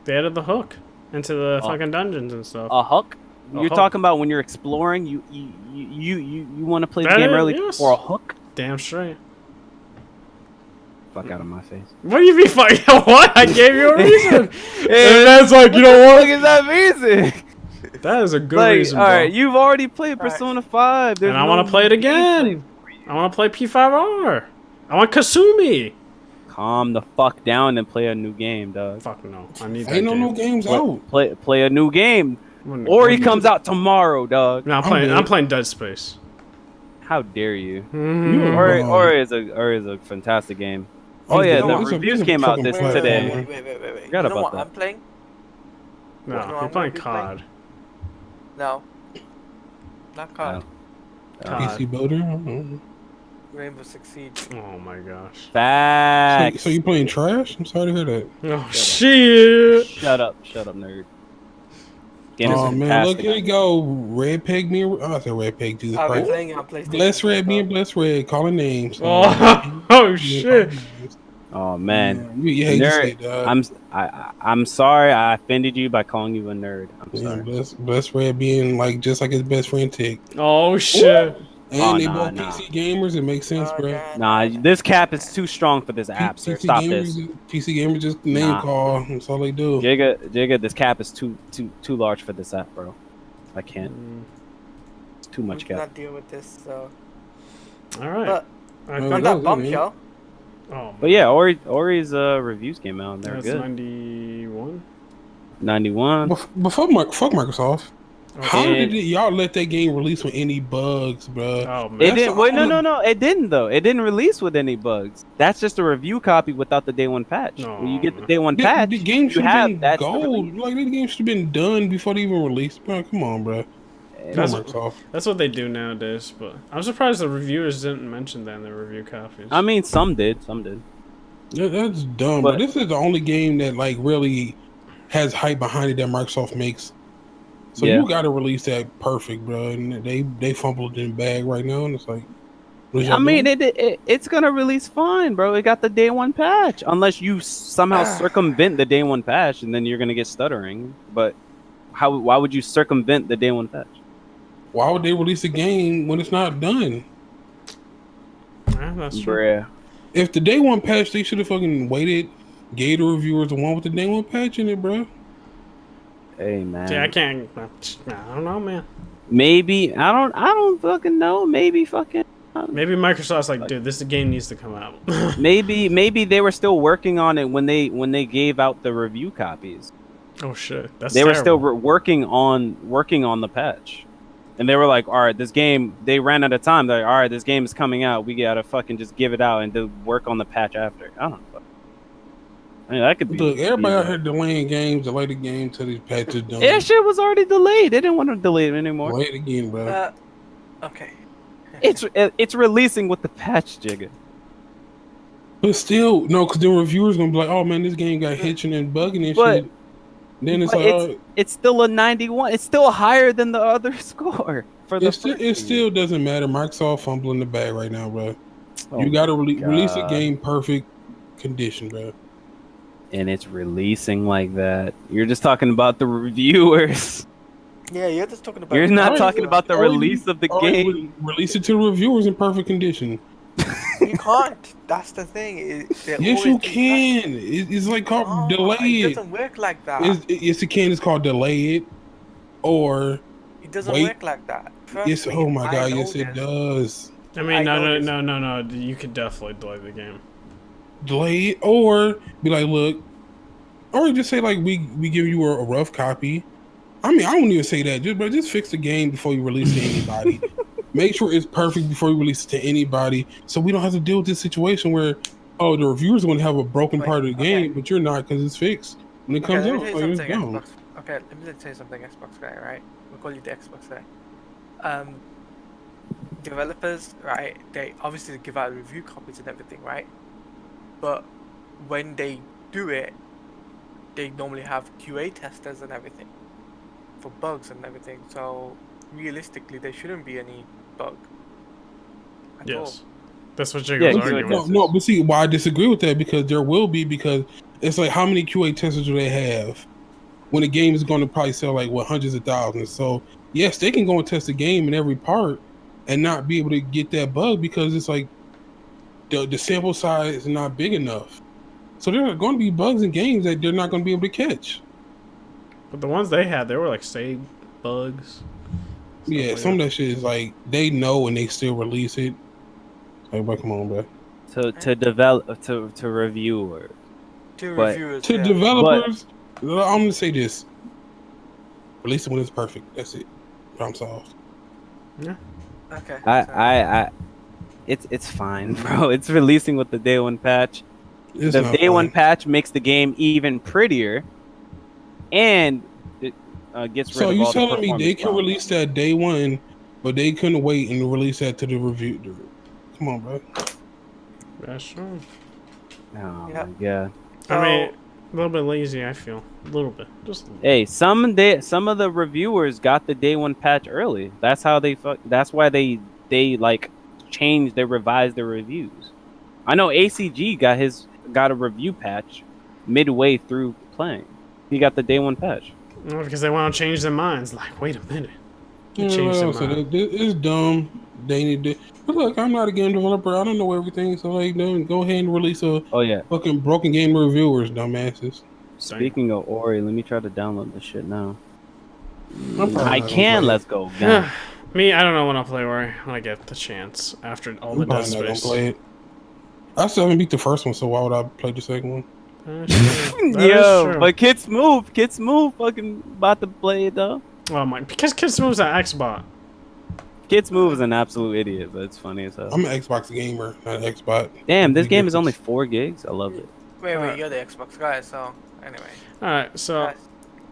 Speaker 2: They added the hook into the fucking dungeons and stuff.
Speaker 4: A hook?
Speaker 2: A
Speaker 4: You're
Speaker 2: hook.
Speaker 4: talking about when you're exploring, you want to play the game early for a hook?
Speaker 2: Damn straight.
Speaker 4: Fuck out of my face.
Speaker 2: What do you mean fuck? What? I gave you a reason. And that's like, you know what?
Speaker 4: What is that reason?
Speaker 2: That is a good
Speaker 4: Like,
Speaker 2: reason,
Speaker 4: all
Speaker 2: bro.
Speaker 4: right, you've already played Persona 5.
Speaker 2: And I want to play it again. I want to play P5R. I want Kasumi.
Speaker 4: Calm the fuck down and play a new game, dog.
Speaker 2: Fuck no. I need that
Speaker 1: Ain't no
Speaker 2: game.
Speaker 1: new games out.
Speaker 4: Play a new game.
Speaker 2: When-
Speaker 4: Or
Speaker 2: when
Speaker 4: he
Speaker 2: you-
Speaker 4: comes out tomorrow, dog.
Speaker 2: No, I'm playing Dead Space.
Speaker 4: How dare you?
Speaker 2: Mhm.
Speaker 4: Or is a fantastic game. Oh yeah, the reviews came out this
Speaker 1: fucking
Speaker 4: today.
Speaker 3: Wait.
Speaker 4: Forgot
Speaker 3: You know
Speaker 4: about
Speaker 3: what
Speaker 4: that.
Speaker 3: I'm playing?
Speaker 2: No,
Speaker 3: No,
Speaker 2: you're
Speaker 3: I'm
Speaker 2: playing
Speaker 3: gonna be
Speaker 2: COD.
Speaker 3: No. Not COD.
Speaker 2: COD.
Speaker 1: PC Builder. Mhm.
Speaker 3: Rainbow Six Siege.
Speaker 2: Oh my gosh.
Speaker 4: Facts.
Speaker 1: So you playing trash? I'm sorry to hear that.
Speaker 2: Oh shit.
Speaker 4: Shut up, nerd. Game is
Speaker 1: Oh man,
Speaker 4: fantastic.
Speaker 1: look here you go. Red Peg me. I said Red Peg Jesus
Speaker 3: I've been
Speaker 1: Christ.
Speaker 3: playing on PlayStation.
Speaker 1: Bless Red, me and Bless Red, calling names.
Speaker 2: Oh shit.
Speaker 4: Oh man,
Speaker 1: You hate to say
Speaker 4: nerd.
Speaker 1: that.
Speaker 4: I'm sorry. I offended you by calling you a nerd. I'm
Speaker 1: Yeah,
Speaker 4: sorry.
Speaker 1: Bless Red being like just like his best friend Tick.
Speaker 2: Oh shit.
Speaker 1: And
Speaker 4: Oh,
Speaker 1: they
Speaker 4: nah,
Speaker 1: both
Speaker 4: nah.
Speaker 1: PC gamers. It makes sense, bro.
Speaker 4: Nah, this cap is too strong for this app, sir. Stop this.
Speaker 1: PC gamers just name
Speaker 4: Nah.
Speaker 1: call. That's all they do.
Speaker 4: Jigga, this cap is too large for this app, bro. I can't. It's too
Speaker 3: I
Speaker 4: much
Speaker 3: cannot
Speaker 4: cap.
Speaker 3: deal with this, so.
Speaker 2: All right.
Speaker 3: But
Speaker 1: Oh,
Speaker 3: on
Speaker 1: that
Speaker 3: that
Speaker 1: was it,
Speaker 3: bombshell,
Speaker 2: Oh,
Speaker 4: But yeah, Ori's reviews came out and they're
Speaker 2: that's
Speaker 4: good.
Speaker 2: 91.
Speaker 4: 91.
Speaker 1: Fuck Microsoft. How
Speaker 4: Okay.
Speaker 1: did y'all let that game release with any bugs, bro?
Speaker 2: Oh man.
Speaker 4: It
Speaker 1: That's
Speaker 4: didn't.
Speaker 1: the
Speaker 4: Wait,
Speaker 1: only-
Speaker 4: no. It didn't though. It didn't release with any bugs. That's just a review copy without the day one patch. When you get the day one patch,
Speaker 1: The game
Speaker 4: you
Speaker 1: should
Speaker 4: have
Speaker 1: have been
Speaker 4: that's the
Speaker 1: gold.
Speaker 4: release.
Speaker 1: Like the game should have been done before they even released. Bro, come on, bro.
Speaker 2: That's-
Speaker 1: Microsoft.
Speaker 2: That's what they do nowadays, but I'm surprised the reviewers didn't mention that in their review copies.
Speaker 4: I mean, some did.
Speaker 1: That's dumb.
Speaker 4: But-
Speaker 1: But this is the only game that like really has hype behind it that Microsoft makes. So
Speaker 4: Yeah.
Speaker 1: you got to release that perfect, bro. And they fumbled in the bag right now, and it's like. what y'all
Speaker 4: I mean,
Speaker 1: doing?
Speaker 4: it's gonna release fine, bro. It got the day one patch, unless you somehow circumvent the day one patch, and then you're gonna get stuttering. But why would you circumvent the day one patch?
Speaker 1: Why would they release a game when it's not done?
Speaker 2: Yeah, that's true.
Speaker 4: Bruh.
Speaker 1: If the day one patch, they should have fucking waited, gave the reviewers the one with the day one patch in it, bro.
Speaker 4: Hey man.
Speaker 2: See, I can't. I don't know, man.
Speaker 4: Maybe I don't fucking know. Maybe fucking.
Speaker 2: Maybe Microsoft's like, dude, this game needs to come out.
Speaker 4: maybe they were still working on it when they gave out the review copies.
Speaker 2: Oh shit, that's
Speaker 4: They
Speaker 2: terrible.
Speaker 4: were still working on the patch, and they were like, all right, this game. They ran out of time. They're like, all right, this game is coming out. We gotta fucking just give it out and do work on the patch after. I don't know. I mean, that could be.
Speaker 1: Look, everybody out here delaying games, delay the game till these patches done.
Speaker 4: Yeah, shit was already delayed. They didn't want to delay it anymore.
Speaker 1: Delay it again, bro.
Speaker 3: Okay.
Speaker 4: It's releasing with the patch, Jigga.
Speaker 1: But still, no, because the reviewers gonna be like, "Oh man, this game got hitching and bugging and
Speaker 4: But-
Speaker 1: shit." Then it's
Speaker 4: But
Speaker 1: like, oh,
Speaker 4: it's still a 91. It's still higher than the other score for the.
Speaker 1: it still doesn't matter. Microsoft fumbling the bag right now, bro.
Speaker 4: Oh
Speaker 1: You got to
Speaker 4: my
Speaker 1: release a
Speaker 4: God.
Speaker 1: game perfect condition, bro.
Speaker 4: And it's releasing like that. You're just talking about the reviewers.
Speaker 3: Yeah, you're just talking about.
Speaker 4: You're not
Speaker 1: Alright,
Speaker 4: talking about the
Speaker 1: alright,
Speaker 4: release of the
Speaker 1: Alright,
Speaker 4: game.
Speaker 1: release it to the reviewers in perfect condition.
Speaker 3: You can't. That's the thing.
Speaker 1: Yes, you can. It's like called delay
Speaker 3: It
Speaker 1: it.
Speaker 3: doesn't work like that.
Speaker 1: Yes, it can. It's called delay it, or
Speaker 3: It doesn't
Speaker 1: wait.
Speaker 3: work like that. Trust
Speaker 1: yes.
Speaker 3: me,
Speaker 1: Oh my
Speaker 3: I
Speaker 1: god,
Speaker 3: know
Speaker 1: yes, it
Speaker 3: this.
Speaker 1: does.
Speaker 2: I mean,
Speaker 3: I know
Speaker 2: no. You could definitely delay the game.
Speaker 1: Delay it, or be like, look, or just say like we give you a rough copy. I mean, I wouldn't even say that. Just fix the game before you release it to anybody. Make sure it's perfect before you release it to anybody, so we don't have to deal with this situation where, oh, the reviewers are going to have a broken
Speaker 3: Wait,
Speaker 1: part of the game,
Speaker 3: okay.
Speaker 1: but you're not because it's fixed when it
Speaker 3: Okay,
Speaker 1: comes
Speaker 3: let
Speaker 1: out.
Speaker 3: me
Speaker 1: Like,
Speaker 3: tell you
Speaker 1: it's
Speaker 3: something,
Speaker 1: gone.
Speaker 3: Xbox. Okay, let me tell you something, Xbox guy. Right? We'll call you the Xbox guy. Developers, right? They obviously give out review copies and everything, right? But when they do it, they normally have QA testers and everything for bugs and everything. So realistically, there shouldn't be any bug. At all.
Speaker 2: Yes, that's what
Speaker 4: Yeah,
Speaker 2: Jacob's
Speaker 4: you
Speaker 2: arguing.
Speaker 4: could-
Speaker 1: No, but see, why I disagree with that, because there will be, because it's like, how many QA testers do they have when a game is going to probably sell like hundreds of thousands? So yes, they can go and test the game in every part and not be able to get that bug because it's like the sample size is not big enough. So there are going to be bugs in games that they're not going to be able to catch.
Speaker 2: But the ones they had, they were like save bugs.
Speaker 1: Yeah,
Speaker 2: like
Speaker 1: some of that shit is like they know and they still release it. Like, bro, come on, bro.
Speaker 4: To develop to reviewer.
Speaker 3: To
Speaker 4: But-
Speaker 3: reviewers,
Speaker 1: To
Speaker 3: yeah.
Speaker 1: developers, I'm gonna say this: release it when it's perfect. That's it. Problem solved.
Speaker 3: Okay.
Speaker 4: I it's fine, bro. It's releasing with the day one patch.
Speaker 1: It's
Speaker 4: The
Speaker 1: not
Speaker 4: day one
Speaker 1: fun.
Speaker 4: patch makes the game even prettier, and it gets rid
Speaker 1: So
Speaker 4: of
Speaker 1: you
Speaker 4: all the
Speaker 1: telling me they
Speaker 4: performance
Speaker 1: can
Speaker 4: problems.
Speaker 1: release that day one, but they couldn't wait and release that to the review? Come on, bro.
Speaker 2: That's true.
Speaker 4: Oh
Speaker 3: Yeah.
Speaker 4: my god.
Speaker 2: I mean, a little bit lazy. I feel a little bit, just a little.
Speaker 4: Hey, some of the reviewers got the day one patch early. That's how that's why they like changed, they revised their reviews. I know ACG got a review patch midway through playing. He got the day one patch.
Speaker 2: No, because they want to change their minds. Like, wait a minute.
Speaker 1: Yeah,
Speaker 2: Change their
Speaker 1: like I said,
Speaker 2: mind.
Speaker 1: it's dumb. They need to. But look, I'm not a game developer. I don't know everything. So like, go ahead and release a
Speaker 4: Oh yeah.
Speaker 1: fucking broken game reviewers, dumbasses.
Speaker 4: Speaking of Ori, let me try to download this shit now.
Speaker 1: I'm probably
Speaker 4: I
Speaker 1: not gonna
Speaker 4: can.
Speaker 1: play it.
Speaker 4: Let's go. Gun.
Speaker 2: Me, I don't know when I'll play Ori when I get the chance after all the
Speaker 1: I'm
Speaker 2: Dead
Speaker 1: probably not gonna
Speaker 2: Space.
Speaker 1: play it. I still haven't beat the first one, so why would I play the second one?
Speaker 2: That's true. That is
Speaker 4: Yo,
Speaker 2: true.
Speaker 4: but Kids Move, fucking about to play it though.
Speaker 2: Oh my, because Kids Moves an Xbot.
Speaker 4: Kids Move is an absolute idiot, but it's funny as hell.
Speaker 1: I'm an Xbox gamer, not an Xbox.
Speaker 4: Damn, this
Speaker 1: Big
Speaker 4: game is
Speaker 1: difference.
Speaker 4: only 4 gigs. I love it.
Speaker 3: Wait, you're the Xbox guy, so anyway.
Speaker 2: All right, so
Speaker 3: Guys,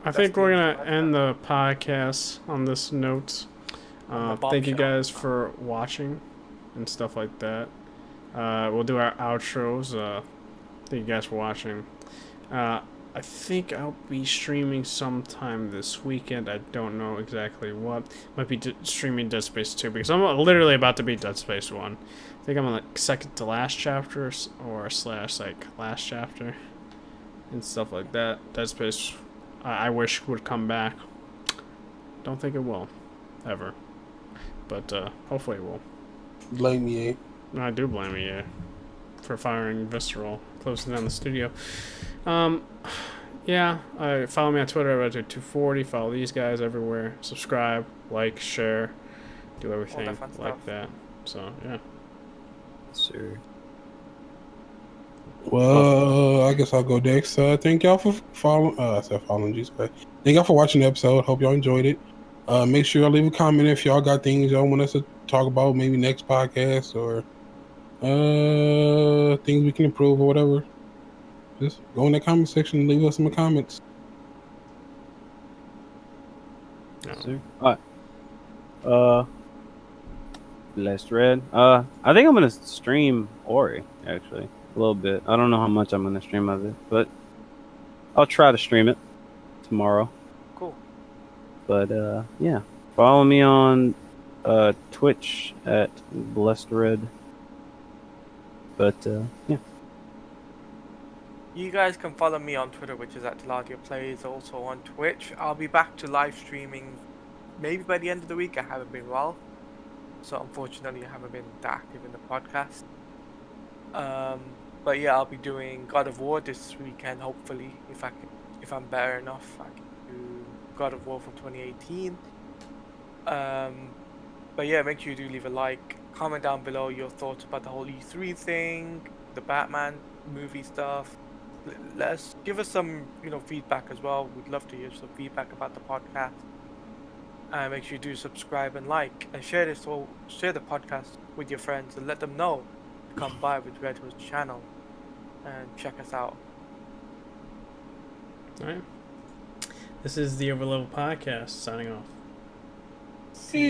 Speaker 2: I think we're gonna
Speaker 3: that's
Speaker 2: end the podcast on this note.
Speaker 3: On the
Speaker 2: Thank you
Speaker 3: bombshell.
Speaker 2: guys for watching and stuff like that. We'll do our outros. Thank you guys for watching. I think I'll be streaming sometime this weekend. I don't know exactly what. Might be streaming Dead Space 2 because I'm literally about to beat Dead Space 1. I think I'm on like second to last chapter or slash like last chapter and stuff like that. Dead Space, I wish would come back Don't think it will, ever. But hopefully it will.
Speaker 1: Blame me.
Speaker 2: I do blame EA for firing Visceral, closing down the studio. Yeah, follow me on Twitter, Redhead240. Follow these guys everywhere. Subscribe, like, share, do everything
Speaker 3: that fun
Speaker 2: like
Speaker 3: stuff.
Speaker 2: that. So yeah.
Speaker 4: Sir.
Speaker 1: Well, I guess I'll go next. Thank y'all for following. I said following, Jesus Christ. Thank y'all for watching the episode. Hope y'all enjoyed it. Make sure y'all leave a comment if y'all got things y'all want us to talk about, maybe next podcast or things we can improve or whatever. Just go in the comment section and leave us some comments.
Speaker 4: Sir. All right. Blessed Red. I think I'm gonna stream Ori actually a little bit. I don't know how much I'm gonna stream of it, but I'll try to stream it tomorrow.
Speaker 3: Cool.
Speaker 4: But yeah, follow me on Twitch at Blessed Red. But yeah.
Speaker 3: You guys can follow me on Twitter, which is at Deladio Plays, also on Twitch. I'll be back to live streaming maybe by the end of the week. I haven't been well, so unfortunately I haven't been that active in the podcast. But yeah, I'll be doing God of War this weekend, hopefully, if I'm better enough, I can do God of War from 2018. But yeah, make sure you do leave a like, comment down below your thoughts about the whole E3 thing, the Batman movie stuff. Give us some, feedback as well. We'd love to hear some feedback about the podcast. Make sure you do subscribe and like, and share the podcast with your friends and let them know to come by with Red Hood's channel and check us out.
Speaker 2: All right. This is the Overleveled podcast signing off.
Speaker 3: See